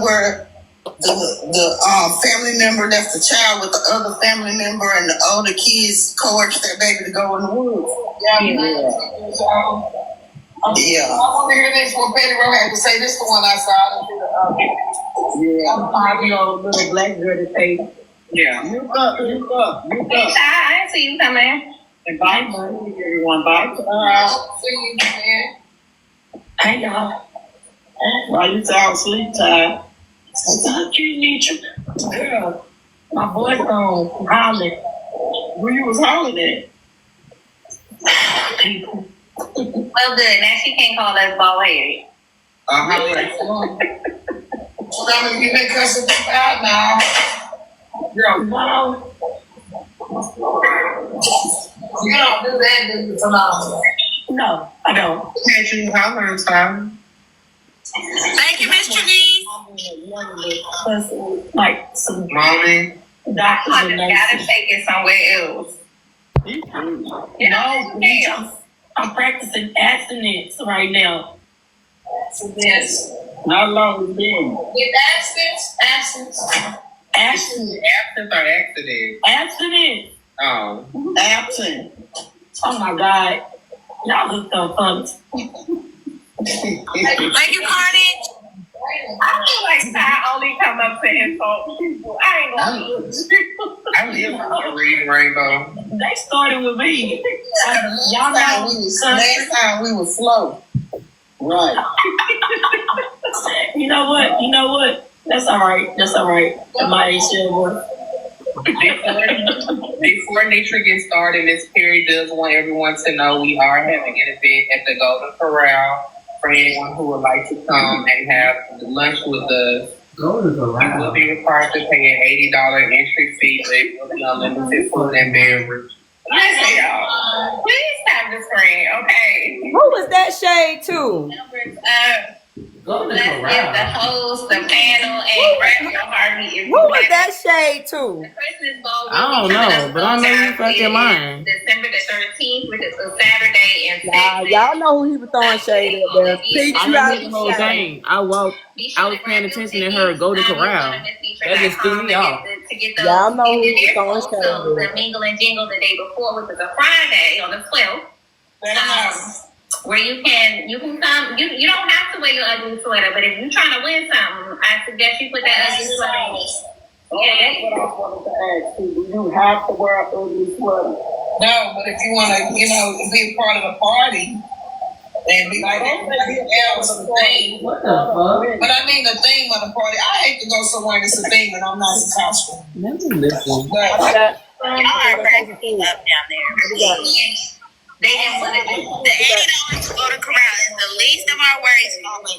where the family member left the child with the other family member and the older kids coerced that baby to go in the woods? Yeah. I want to hear this. What Betty Rowe had to say. This is the one I saw. I'm a 5-year-old little black girl that say, yeah. You up. I see you coming. And bye, everyone. Bye. See you, man. Hey, y'all. Why you sound sleep tired? Thank you, Nitra. Girl, my boy gone hollering. Where you was hollering at? People. Well, good. Now she can't call us bald headed. You been cussing them out now. Girl, no. You don't do that, do you, Phenomenal? No, I don't. Can't you holler time? Thank you, Miss Trinice. Like some mommy. Doctors I just gotta take it somewhere else. I'm practicing abstinence right now. Abstinence. How long has been? With abstinence? Abstinence or accident? Abstinence. Oh. Absent. Oh my God. Y'all look so funny. Thank you, Carnage. I feel like I only come up to insult people. I ain't gonna do it. I live for reading Rainbow. They started with me. Y'all know last time we were slow. Right. You know what? That's all right. My still Before Nitra gets started, Miss Perry does want everyone to know we are having an event at the Golden Corral for anyone who would like to come and have lunch with us. You will be required to pay an $80 entry fee, but it will be unlimited food and beverage. Listen, y'all. Please stop the screen, okay? Who was that shade to? Let's give the host, the panel, and Brad Harvey. Who was that shade to? The Christmas ball. I don't know, but I know you fucking lying. December the 13th, which is a Saturday, and y'all know who he was throwing shade at there. Peach, I didn't the whole thing. I was paying attention to her Golden Corral. That just threw me off. Y'all know who he was throwing shade at. The Mingle and Jingle the day before, which is a Friday on the 12th. Where you can come. You don't have to wear your ugly sweater, but if you're trying to win something, I suggest you put that ugly sweater on. Yeah. That's what I wanted to ask you. Do you have to wear an ugly sweater? No, but if you want to, be a part of the party and be like everybody else, the thing. What the fuck? But I mean the theme of the party. I hate to go somewhere that's a theme and I'm not in costume. Let me listen. Y'all are cracking up down there. They didn't want to do the $80 to go to Corral is the least of our worries.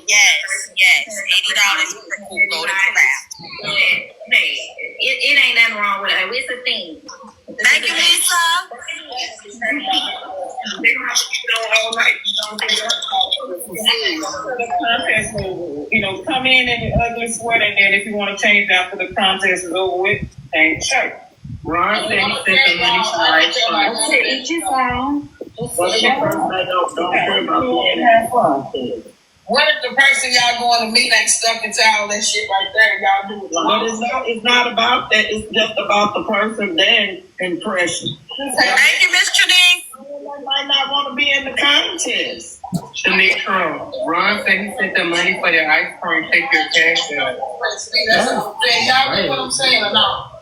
Yes, $80 per go to Corral. Hey, it ain't nothing wrong with it. It's a thing. Thank you, Lisa. Come in the ugly sweater, and then if you want to change out for the contest is over with, change shirt. Ron said he sent the money to my Each is fine. Don't worry about it. Have fun. What if the person y'all going to meet ain't stuck into all that shit right there? Y'all do it. But it's not about that. It's just about the person then impression. Thank you, Miss Janine. Someone might not want to be in the contest. Shanique Ron said he sent the money for their ice cream. Take your cash out. Y'all get what I'm saying or not?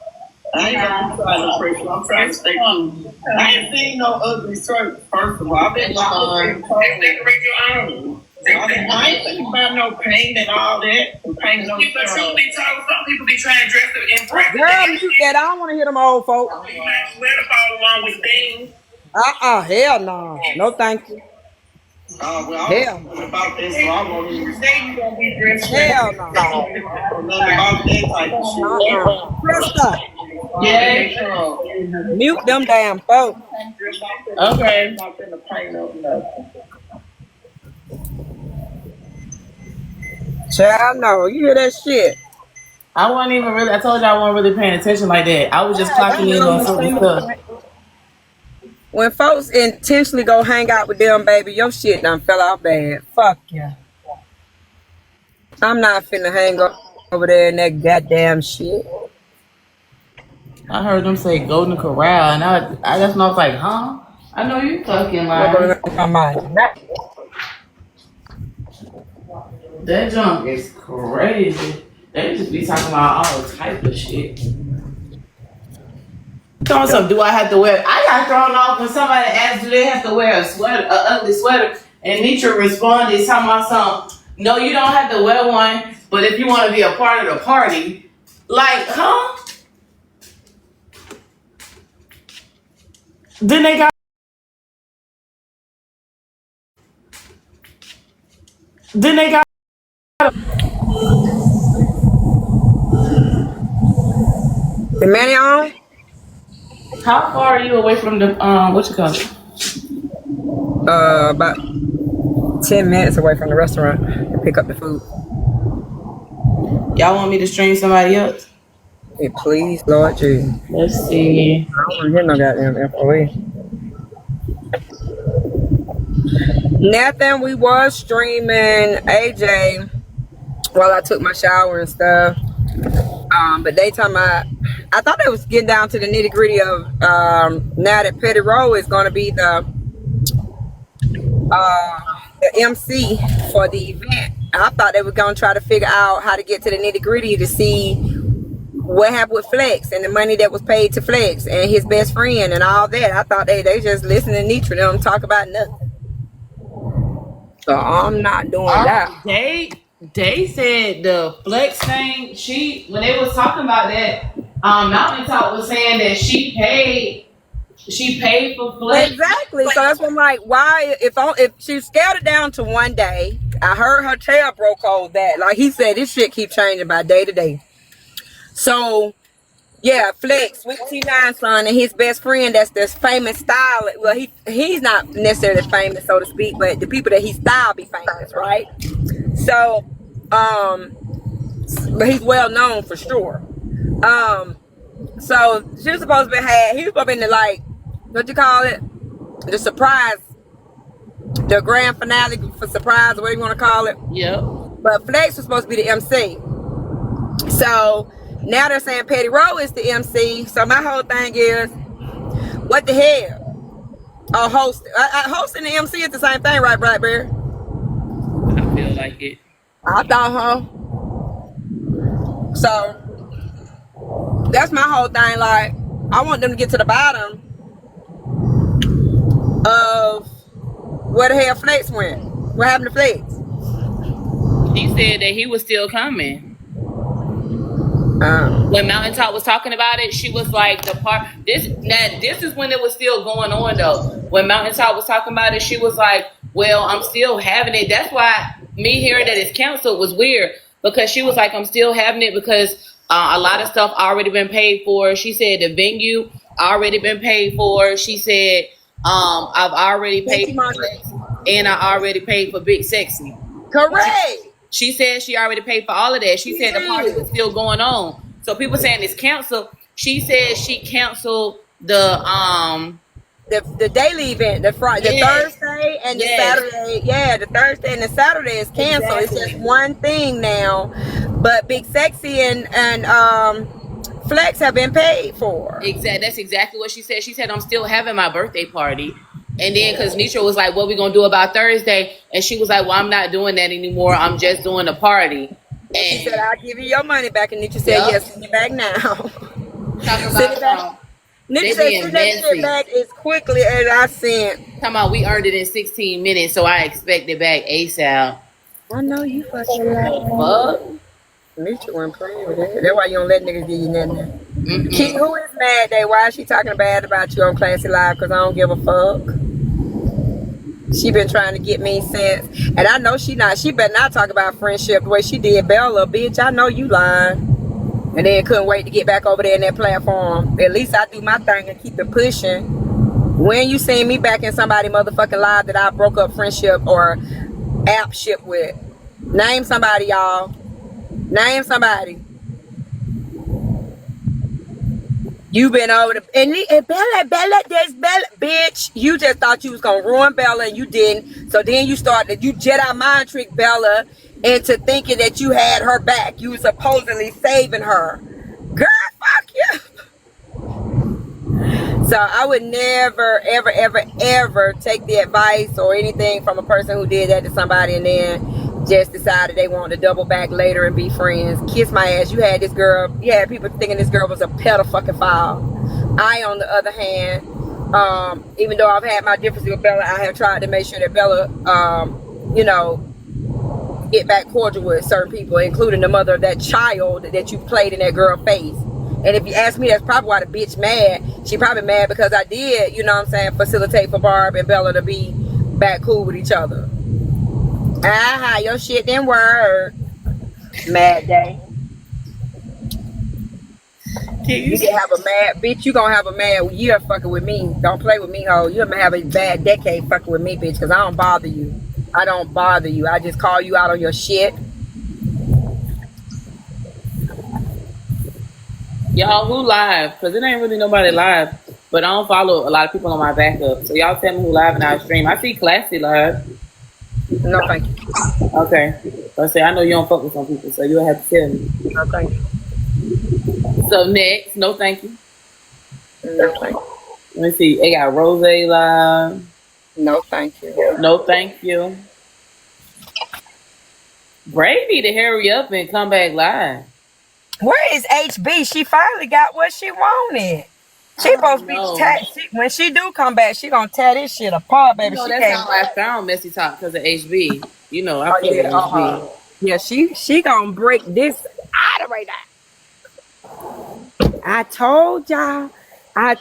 I ain't gonna try no pressure. I'm trying to stay cool. I ain't seen no ugly shirt, first of all. I've been decorate your own. I ain't thinking about no paint and all that. Paint no stuff. Some people be trying to dress up in practice. Girl, mute that. I don't want to hear them old folks. Sweater fall along with things. Hell no. No, thank you. Well, Hell no. about this, so I won't even say you gonna be dressed. Hell no. Nothing about that type of shit. Krista, Yeah. mute them damn folks. Okay. Child, no. You hear that shit? I wasn't even really. I told you I wasn't really paying attention like that. I was just clocking in on certain stuff. When folks intentionally go hang out with them, baby, your shit done fell out bad. Fuck yeah. I'm not finna hang over there in that goddamn shit. I heard them say Golden Corral, and I just know I was like, huh? I know you fucking lying. That junk is crazy. They just be talking about all type of shit. So do I have to wear? I got thrown off when somebody asked, do they have to wear a sweater, an ugly sweater? And Nitra responded, talking about something. No, you don't have to wear one, but if you want to be a part of the party, like, huh? Then they got. The man on? How far are you away from the what you call it? About 10 minutes away from the restaurant to pick up the food. Y'all want me to stream somebody else? Hey, please, Lord Jesus. Let's see. I don't want to hear no goddamn FOE. Nothing. We was streaming AJ while I took my shower and stuff. But they talking about, I thought they was getting down to the nitty gritty of now that Petty Rowe is going to be the MC for the event. I thought they were going to try to figure out how to get to the nitty gritty to see what happened with Flex and the money that was paid to Flex and his best friend and all that. I thought they just listen to Nitra them talk about nothing. So I'm not doing that. They said the Flex thing, when they was talking about that, Mountain Talk was saying that she paid for Flex. Exactly. So that's what I'm like, why if she scaled it down to one day, I heard her tail broke all that. Like he said, this shit keep changing by day to day. So yeah, Flex, Sweet T9 son, and his best friend that's this famous style. Well, he's not necessarily famous, so to speak, but the people that he style be famous, right? So, but he's well known for sure. So she was supposed to be he was supposed to be in the, like, what you call it? The surprise, the grand finale for surprise, or whatever you want to call it. Yep. But Flex was supposed to be the MC. So now they're saying Petty Rowe is the MC. So my whole thing is, what the hell? Hosting the MC is the same thing, right, Blackberry? I feel like it. I thought, So that's my whole thing. Like, I want them to get to the bottom of where the hell Flex went. What happened to Flex? He said that he was still coming. When Mountain Top was talking about it, she was like, this is when it was still going on though. When Mountain Top was talking about it, she was like, well, I'm still having it. That's why me hearing that it's canceled was weird, because she was like, I'm still having it because a lot of stuff already been paid for. She said the venue already been paid for. She said, I've already paid for Flex, and I already paid for Big Sexy. Correct. She said she already paid for all of that. She said the party was still going on. So people saying it's canceled. She said she canceled the daily event, the Thursday Thursday and the Saturday, the Thursday and the Saturday is canceled. It's just one thing now. But Big Sexy and Flex have been paid for. Exactly. That's exactly what she said. She said, I'm still having my birthday party. And then because Nisha was like, what we going to do about Thursday? And she was like, well, I'm not doing that anymore. I'm just doing the party. And she said, I'll give you your money back. And Nisha said, yes, send it back now. Talking about Nisha said, send that shit back as quickly as I sent. Talking about we earned it in 16 minutes, so I expect it back ASAP. I know you fucking like Nisha wasn't playing with that. That's why you don't let niggas give you nothing. Key, who is mad that? Why is she talking bad about you on Classy Live? Because I don't give a fuck. She been trying to get me since. And I know she better not talk about friendship the way she did Bella. Bitch, I know you lying. And then couldn't wait to get back over there in that platform. At least I do my thing and keep it pushing. When you seen me back in somebody motherfucking live that I broke up friendship or app ship with? Name somebody, y'all. Name somebody. You been over the and Bella, there's Bella, bitch. You just thought you was gonna ruin Bella and you didn't. So then you Jedi mind trick Bella into thinking that you had her back. You were supposedly saving her. Girl, fuck you. So I would never, ever, ever, ever take the advice or anything from a person who did that to somebody and then just decided they wanted to double back later and be friends. Kiss my ass. You had people thinking this girl was a pedophile. I, on the other hand, even though I've had my differences with Bella, I have tried to make sure that Bella, get back cordial with certain people, including the mother of that child that you played in that girl's face. And if you ask me, that's probably why the bitch mad. She probably mad because I did, you know what I'm saying, facilitate for Barb and Bella to be back cool with each other. Your shit didn't work. Mad day. You can have a mad bitch. You gonna have a mad year fucking with me. Don't play with me, ho. You gonna have a bad decade fucking with me, bitch, because I don't bother you. I don't bother you. I just call you out on your shit. Y'all, who live? Because it ain't really nobody live. But I don't follow a lot of people on my backup. So y'all tell me who live in our stream. I see Classy live. No, thank you. Okay. I know you don't fuck with some people, so you'll have to tell me. No, thank you. So next, no thank you. No, thank you. Let me see. They got Rose live. No, thank you. No, thank you. Brady need to hurry up and come back live. Where is HB? She finally got what she wanted. She supposed to be when she do come back, she gonna tear this shit apart, baby. You know, that's how I found Messy Talk because of HB. You know, I feel HB. Yeah, she gonna break this out of right now. I told y'all. Okay,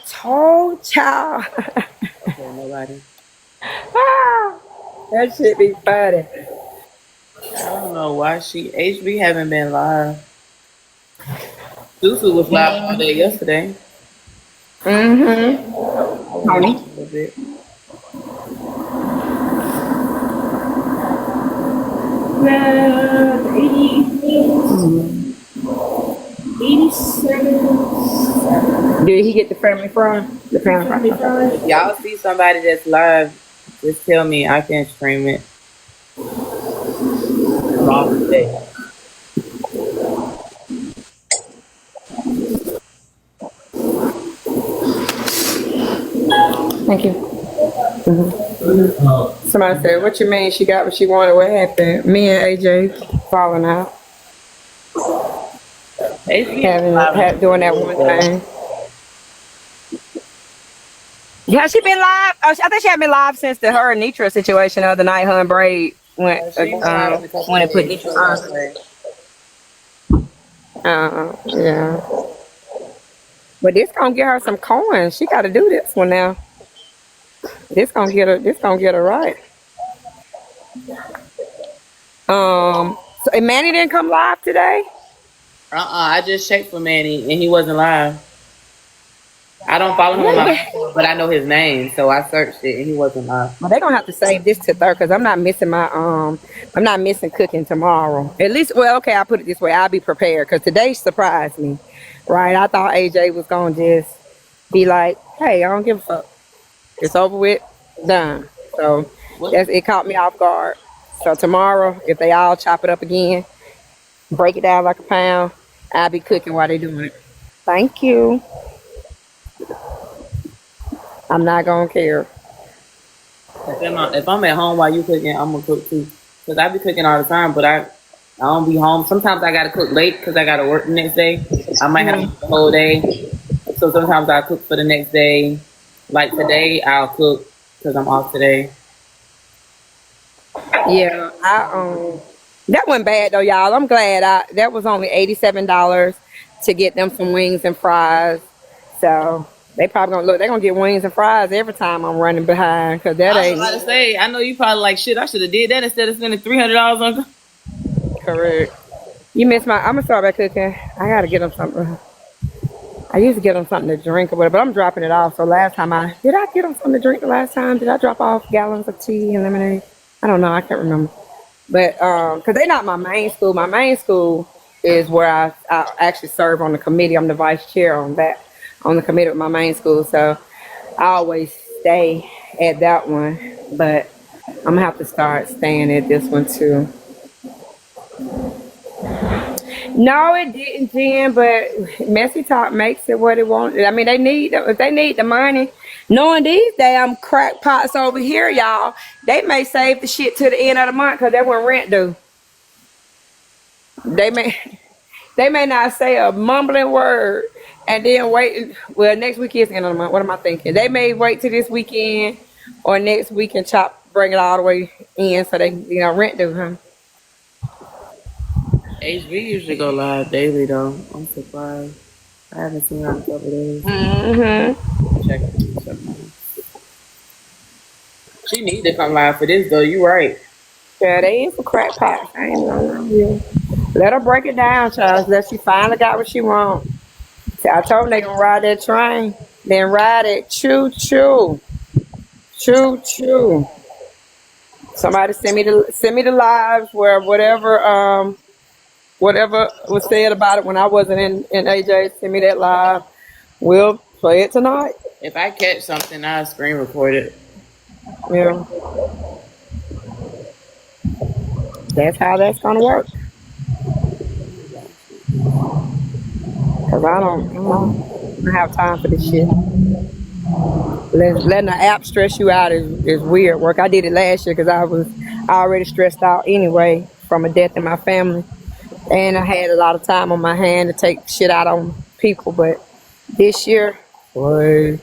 nobody. That shit be funny. I don't know why HB haven't been live. Susu was live all day yesterday. Honey. A little bit. Well, 87. Did he get the family from? The family from? Y'all see somebody that's live, just tell me I can stream it. Wrong day. Thank you. Somebody said, what you mean she got what she wanted? What happened? Me and AJ falling out. Doing that one thing. Yeah, she been live. I think she had been live since her and Nitra situation the other night. Her and Braid went when it put Nitra on. Yeah. But this gonna get her some coins. She got to do this one now. This gonna get her right. So Manny didn't come live today. I just checked for Manny and he wasn't live. I don't follow him on my phone, but I know his name, so I searched it and he wasn't live. Well, they're gonna have to save this to third because I'm not missing cooking tomorrow. At least, well, okay, I'll put it this way. I'll be prepared because today surprised me. Right? I thought AJ was gonna just be like, hey, I don't give a fuck. It's over with, done. So It caught me off guard. So tomorrow, if they all chop it up again, break it down like a pound, I'll be cooking while they doing it. Thank you. I'm not gonna care. If I'm at home while you cooking, I'm gonna cook too. Cause I be cooking all the time, but I don't be home. Sometimes I gotta cook late because I gotta work the next day. I might have to cook the whole day. So sometimes I cook for the next day. Like today, I'll cook because I'm off today. Yeah, that wasn't bad though, y'all. I'm glad that was only $87 to get them some wings and fries. So they probably they're gonna get wings and fries every time I'm running behind because that I was ain't about to say, I know you probably like shit. I should have did that instead of spending $300 on. correct. You missed I'm gonna start by cooking. I gotta get them something. I used to get them something to drink or whatever, but I'm dropping it off. So last time did I get them something to drink the last time? Did I drop off gallons of tea and lemonade? I don't know. I can't remember. But because they're not my main school. My main school is where I actually serve on the committee. I'm the vice chair on the committee with my main school. So I always stay at that one. But I'm gonna have to start staying at this one too. No, it didn't, Jen. But Messy Talk makes it what it wants. I mean, if they need the money. Knowing these damn crackpots over here, y'all, they may save the shit to the end of the month because that's when rent due. They may not say a mumbling word and then wait. Well, next week is the end of the month. What am I thinking? They may wait till this weekend or next week and bring it all the way in so they rent due, huh? HB usually go live daily though. I'm surprised. I haven't seen her in a couple days. Check it. She need to come live for this though. You right. Yeah, they is a crackpot. I ain't gonna lie. Let her break it down, Charles. Let she finally got what she want. See, I told them they gonna ride that train. Then ride it. Choo choo. Choo choo. Somebody send me the lives where whatever was said about it when I wasn't in AJ. Send me that live. We'll play it tonight. If I catch something, I'll screen record it. Yeah. That's how that's gonna work. Cause I don't have time for this shit. Letting the app stress you out is weird work. I did it last year because I was already stressed out anyway from a death in my family. And I had a lot of time on my hand to take shit out on people. But this year, boy,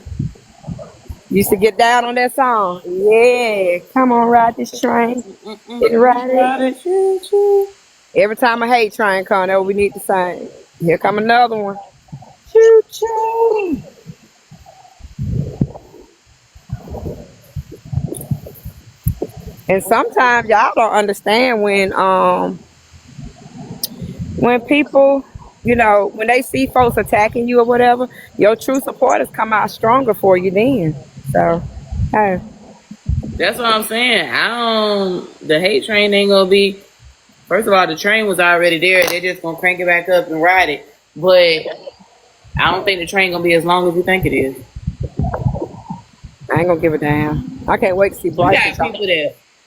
used to get down on that song. Yeah, come on, ride this train. Ride it. Every time a hate train comes, that's what we need to sing. Here come another one. Choo choo. And sometimes y'all don't understand when people, when they see folks attacking you or whatever, your true supporters come out stronger for you then. So, hey. That's what I'm saying. The hate train ain't gonna be. First of all, the train was already there. They're just gonna crank it back up and ride it. But I don't think the train gonna be as long as you think it is. I ain't gonna give a damn. I can't wait to see Bryson.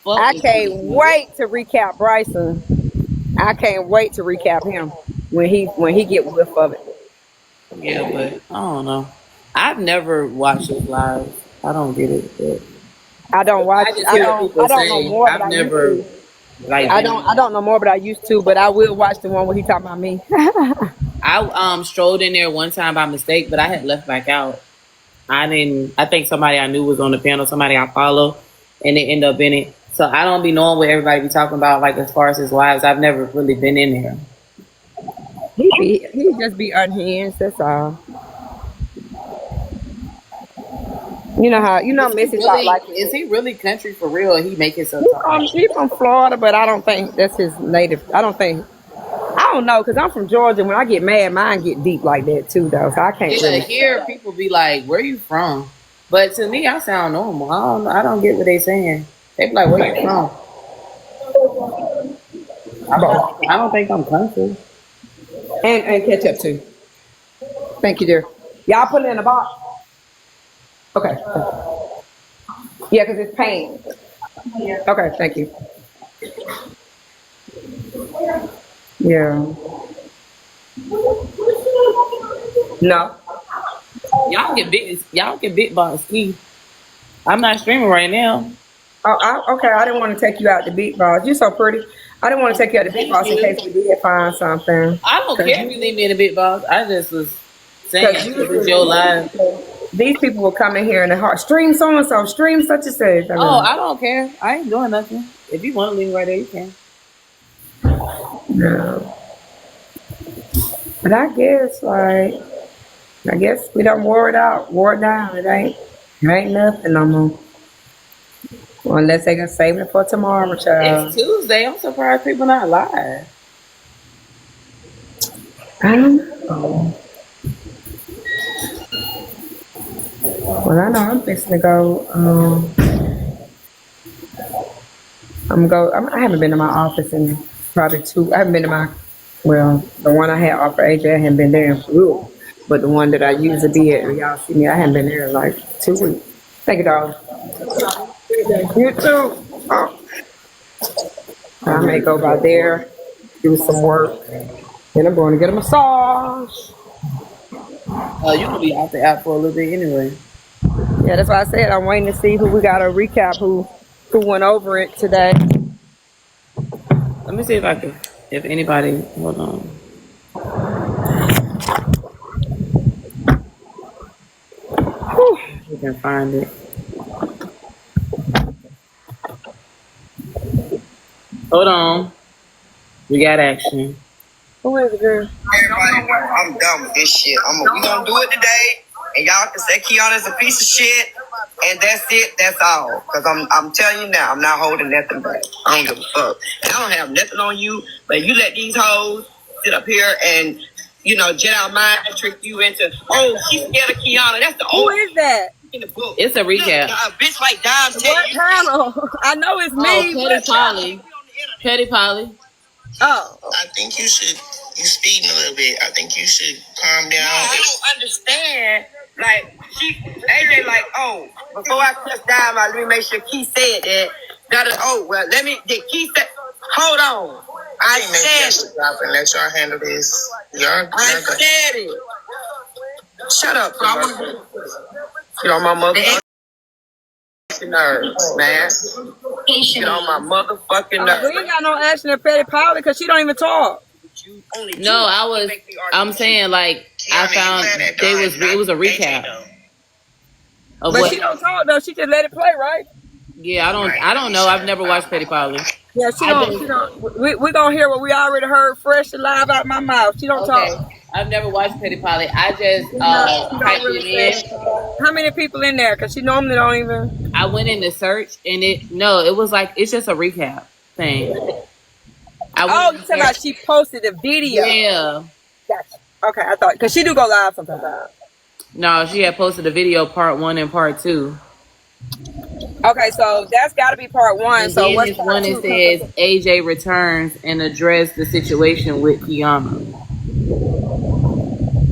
I can't wait to recap Bryson. I can't wait to recap him when he get whiff of it. Yeah, but I don't know. I've never watched it live. I don't get it. But I don't watch. I don't know more. I've never. I don't know more, but I used to. But I will watch the one where he talking about me. I strolled in there one time by mistake, but I had left back out. I think somebody I knew was on the panel, somebody I follow, and they end up in it. So I don't be knowing what everybody be talking about, like as far as his lives. I've never really been in there. He just be unhinged. That's all. You know how Missy talk like. Is he really country for real? Or he make himself talk? He's from Florida, but I don't think that's his native. I don't know, because I'm from Georgia. When I get mad, mine get deep like that too, though. So I can't. Yeah, hear people be like, "Where you from?" But to me, I sound normal. I don't get what they saying. They be like, "Where you from?" I don't think I'm country. And ketchup too. Thank you, dear. Y'all put it in a box. Okay. Yeah, because it's pain. Okay, thank you. Yeah. No. Y'all get big box ski. I'm not streaming right now. Okay, I didn't want to take you out the beat box. You're so pretty. I didn't want to take you out the beat Thank box in you. case we did find something. I don't Cause care if you leave me in a big box. I just was saying Because because it's usually your live. these people will come in here and stream so and so, stream such and such. I Oh, mean, I don't care. I ain't doing nothing. If you want to leave me right there, you can. no. But I guess we done wore it out, wore it down. It ain't nothing no more. Well, unless they can save it for tomorrow, It's child. Tuesday. I'm surprised people not live. I don't know. Well, I know I'm fixing to go. I haven't been to my office in probably I haven't been to the one I had off for AJ. I haven't been there in real. But the one that I usually be at, y'all see me, I haven't been there in like 2 weeks. Thank you, darling. You too. Oh, I may go by there, do some work. Then I'm going to get a massage. You gonna be out the app for a little bit anyway. Yeah, that's why I said I'm waiting to see who we got to recap who went over it today. Let me see if anybody, hold on. Whew. We can find it. Hold on. We got action. Who is it, girl? Everybody, I'm done with this shit. We gonna do it today, and y'all can say Keyona's a piece of shit, and that's it. That's all. Cause I'm telling you now, I'm not holding nothing back. I don't give a fuck. And I don't have nothing on you, but you let these hoes sit up here and Jedi mind trick you into. Oh, she's scared of Keyona. That's the Who old is that? in the book. It's a recap. A bitch like Dime tell What you. panel? I know it's me. Petty Polly. Petty Polly. Oh. I think you speeding a little bit. I think you should calm down. No, I don't understand. Like, AJ, like, oh, before I press down, let me make sure Key said that. Did Key say, hold on. I said it. Drop and let y'all handle this. I said it. Shut up, bro. Get on my motherfucking nerves, man. Get on my motherfucking nerves. We ain't got no action at Petty Power because she don't even talk. No, I'm saying like I found it was a recap. But she don't talk though. She just let it play, right? Yeah, I don't know. I've never watched Petty Polly. Yeah, she don't. We gonna hear what we already heard fresh and live out my mouth. She don't talk. I've never watched Petty Polly. I just typed it in. How many people in there? Because she normally don't even. I went in to search and it was like it's just a recap thing. You talking about she posted a video? Yeah. Gotcha. Okay, I thought because she do go live sometimes. No, she had posted a video part 1 and part 2. Okay, so that's got to be part 1. And so then what's this one? It says AJ returns and address the situation with Keyona.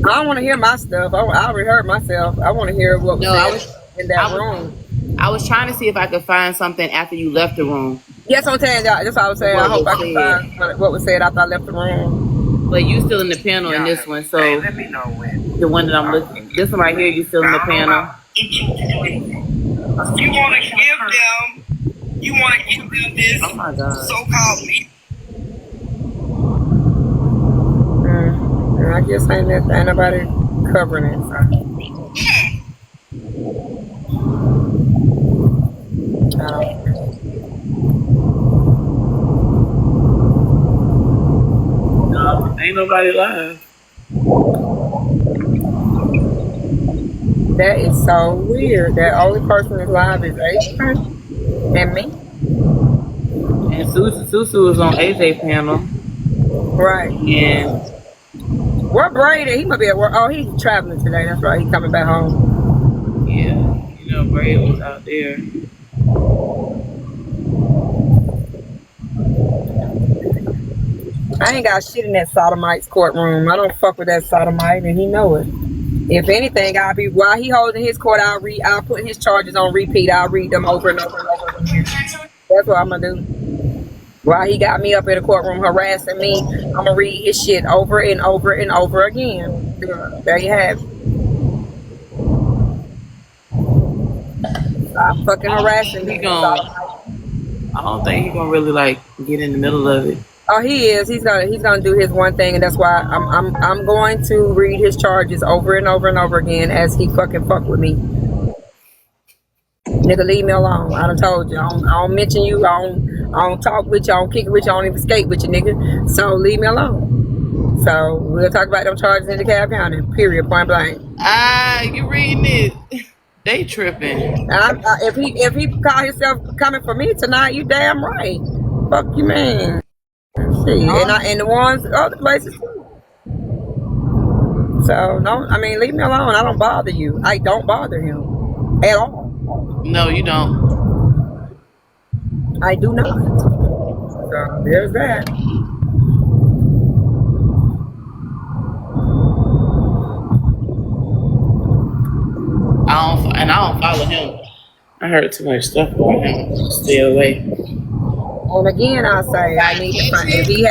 I don't want to hear my stuff. I already heard myself. I want to hear what was in that room. I was trying to see if I could find something after you left the room. Yes, I'm telling y'all. That's what I was saying. I hope I can find what was said after I left the room. But you still in the panel in this one, so let me know when. The one that I'm looking. This one right here, you still in the panel. You want to give them this so-called I guess ain't nobody covering it. No, ain't nobody live. That is so weird. That only person that's live is AJ and me. And Susu is on AJ panel. Right. And where Brady? He might be at work. Oh, he's traveling today. That's right. He's coming back home. Yeah. Brady was out there. I ain't got shit in that sodomite's courtroom. I don't fuck with that sodomite, and he know it. If anything, while he holding his court, I'll put his charges on repeat. I'll read them over and over and over again. That's what I'm gonna do. While he got me up in the courtroom harassing me, I'm gonna read his shit over and over and over again. There you have it. Stop fucking I don't think harassing he me. gonna. I don't think he gonna really like get in the middle of it. Oh, he is. He's gonna do his one thing, and that's why I'm going to read his charges over and over and over again as he fucking fuck with me. Nigga, leave me alone. I done told you. I don't mention you. I don't talk with you. I don't kick it with you. I don't even skate with you, nigga. So leave me alone. So we'll talk about them charges in DeKalb County. Period. Point blank. You reading it? They tripping. If he call himself coming for me tonight, you damn right. Fuck you, man. See, and the ones other places too. So leave me alone. I don't bother you. I don't bother him at all. No, you don't. I do not. So there's that. I don't follow him. I heard too much stuff about him. Stay away. And again, I say I need to find if he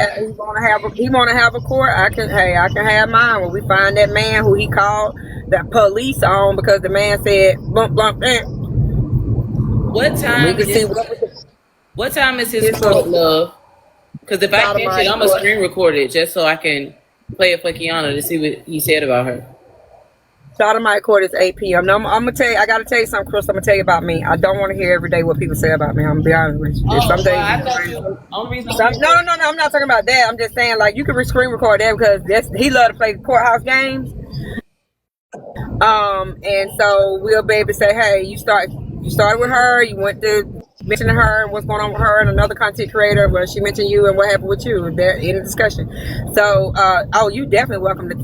wanna have a court. I can have mine when we find that man who he called the police on because the man said bump bump. What time is his court, love? Because if I catch it, I'm gonna screen record it just so I can play it for Keyona to see what he said about her. Sodomite court is 8 p.m. No, I'm gonna tell you. I gotta tell you something, Chris. I'm gonna tell you about me. I don't want to hear every day what people say about me. I'm gonna be honest with you. Some days. I thought you. Only reason. No. I'm not talking about that. I'm just saying like you can screen record that because he love to play courthouse games. And so we'll be able to say, hey, you started with her. You went to mentioning her and what's going on with her and another content creator. Well, she mentioned you and what happened with you. There in a discussion. So, you definitely welcome to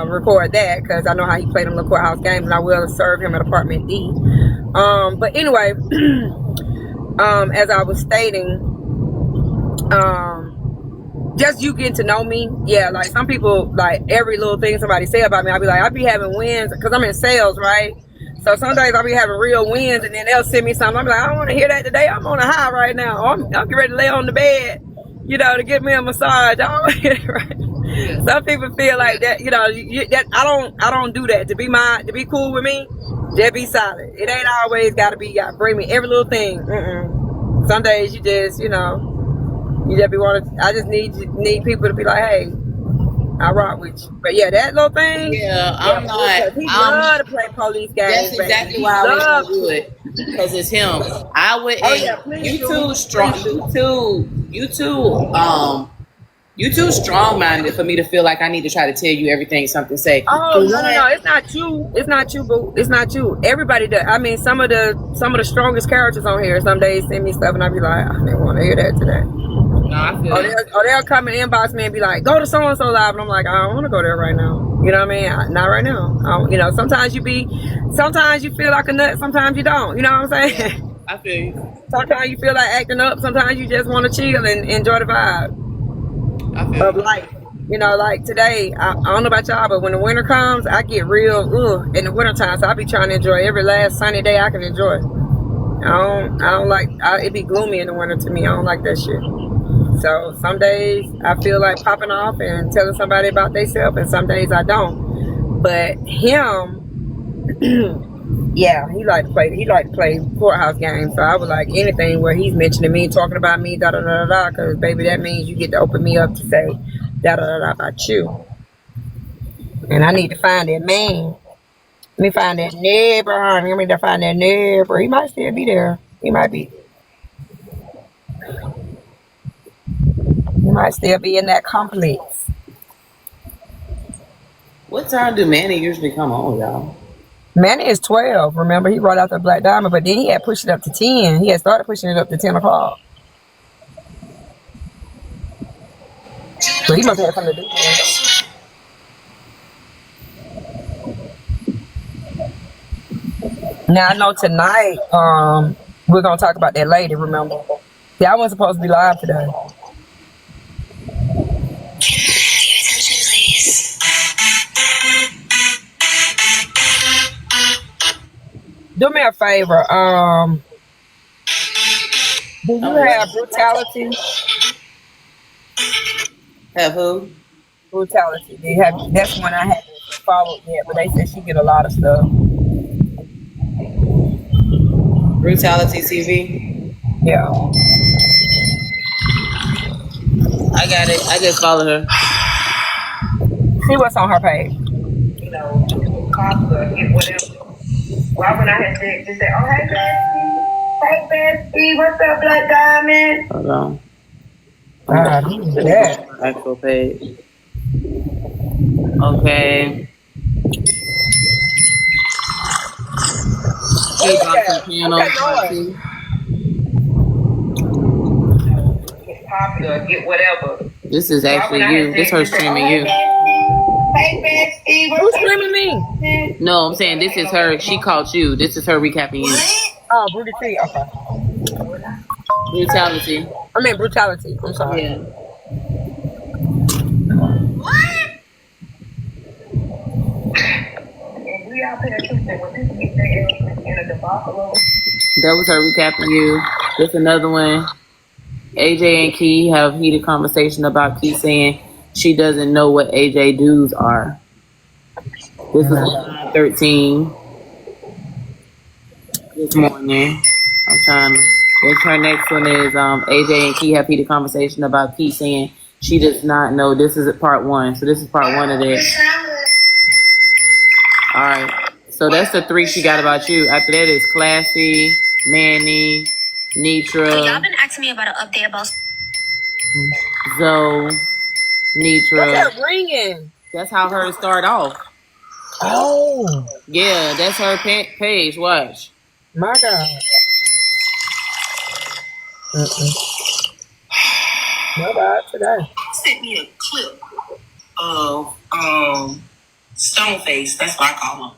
record that because I know how he played them little courthouse games, and I will serve him at apartment D. But anyway, as I was stating, just you getting to know me, yeah. Like some people, like every little thing somebody say about me, I be having wins because I'm in sales, right? So some days I'll be having real wins, and then they'll send me something. I'm like, I don't want to hear that today. I'm on a high right now. I'm getting ready to lay on the bed, to get me a massage. I don't want to hear it, right? Some people feel like that, that I don't do that. To be cool with me, just be solid. It ain't always gotta be. You bring me every little thing. Some days you just, you just be I just need people to be like, hey, I rock with you. But yeah, that little thing. Yeah, I'm not. He love to play police games. That's exactly why I was gonna do it because it's him. I would. You too strong. You too strong-minded for me to feel like I need to try to tell you everything something say. Oh no, it's not you. It's not you, boo. It's not you. Everybody does. I mean, some of the strongest characters on here. Some days send me stuff and I be like, I didn't want to hear that today. No, I feel they'll come and inbox me and be like, go to so and so live, and I'm like, I don't want to go there right now. You know what I mean? Not right now. Sometimes you feel like a nut, sometimes you don't. You know what I'm saying? I feel you. Sometimes you feel like acting up. Sometimes you just want to chill and enjoy the vibe of life. Like today, I don't know about y'all, but when the winter comes, I get real in the winter time. So I be trying to enjoy every last sunny day I can enjoy. I don't like it be gloomy in the winter to me. I don't like that shit. So some days I feel like popping off and telling somebody about themselves, and some days I don't. But him, yeah, he like to play courthouse games. So I would like anything where he's mentioning me, talking about me, da da da da, because baby, that means you get to open me up to say da da da da about you. And I need to find that man. Let me find that neighbor. I need to find that neighbor. He might still be there. He might still be in that complex. What time do Manny usually come on, y'all? Manny is 12. Remember, he brought out the Black Diamond, but then he had pushed it up to 10. He had started pushing it up to 10 o'clock. So he must have something to do with it. Now, I know tonight, we're going to talk about that lady, remember? See, I wasn't supposed to be live today. Do me a favor. Do you have brutality? Have who? Brutality. They have. That's one I haven't followed yet, but they said she get a lot of stuff. Brutality TV. Yeah. I got it. I just followed her. See what's on her page. You know, popular, get whatever. Why when I had said, just say, oh, hey, Bestie. Hey, Bestie. What's up, Black Diamond? Hold on. Yeah. Actual page. Okay. Hey, piano. Get popular, get whatever. This is actually you. This her streaming you. Hey, Bestie. Who's streaming me? No, I'm saying this is her. She called you. This is her recapping you. Oh, brutality. Okay. Brutality. I mean brutality. I'm sorry. Yeah. And we all pay attention when people get their ass in a debacle. That was her recapping you. There's another one. AJ and Key have heated conversation about Key saying she doesn't know what AJ dues are. This is 13 this morning. I'm trying to. This her next one is AJ and Key have heated conversation about Key saying she does not know. This is part 1. So this is part 1 of this. All right. So that's the 3 she got about you. After that is Classy, Manny, Nitra. Y'all been asking me about an update about Zoe, Nitra. What's that ringing? That's how hers start off. Oh. Yeah, that's her page. Watch. My God. No bad today. Sent me a clip of Stoneface, that's what I call him,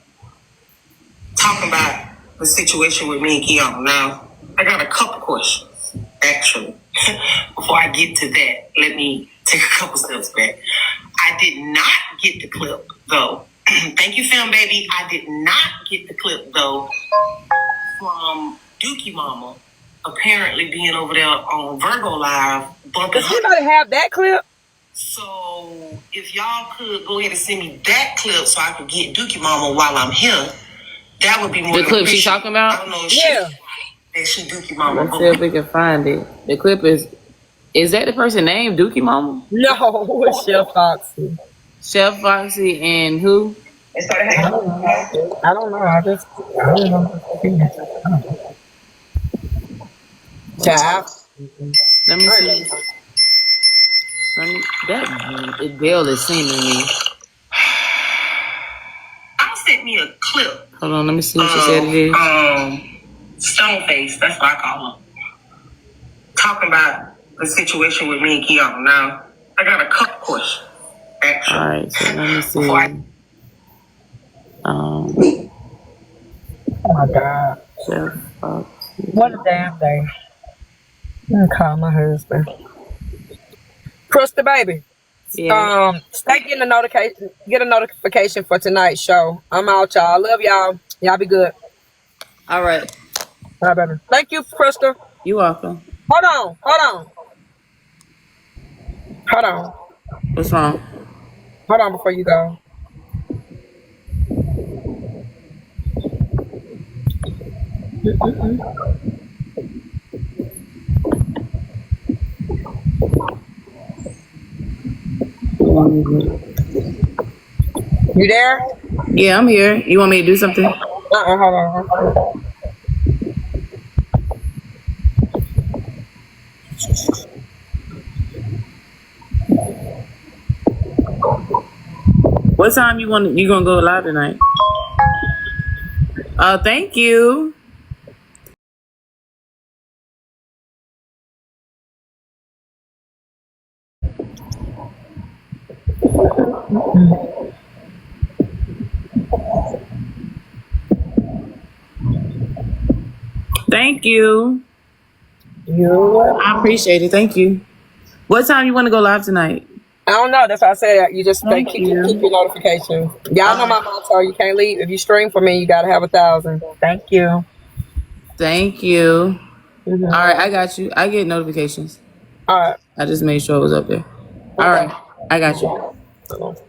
talking about the situation with me and Keyona. Now, I got a couple questions, actually. Before I get to that, let me take a couple steps back. I did not get the clip, though. Thank you, Film Baby. I did not get the clip, though, from Dookie Mama apparently being over there on Virgo Live. Does anybody have that clip? So if y'all could go ahead and send me that clip so I could get Dookie Mama while I'm here, that would be more. The clip she talking about? I don't know if she Dookie Mama. Let's see if we can find it. The clip is that the person named Dookie Mama? No, it's Chef Foxy. Chef Foxy and who? I don't know. I don't know. Child. Let me see. That Dale is sending me. I sent me a clip. Hold on, let me see what she said it is. Stoneface, that's what I call him, talking about the situation with me and Keyona. Now, I got a couple questions, actually. All right, so let me see. Oh my God. Chef Foxy. What a damn thing. I'm gonna call my husband. Krista, baby. Yeah. Stay getting get a notification for tonight's show. I'm out, y'all. I love y'all. Y'all be good. All right. All right, baby. Thank you, Krista. You're welcome. Hold on. What's wrong? Hold on before you go. You there? Yeah, I'm here. You want me to do something? Hold on. What time you gonna go live tonight? Thank you. Thank you. I appreciate it. Thank you. What time you want to go live tonight? I don't know. That's why I said you just keep your notifications. Y'all know my motto. You can't leave. If you stream for me, you got to have 1,000. Thank you. Thank you. All right, I got you. I get notifications. All right. I just made sure it was up there. All right, I got you.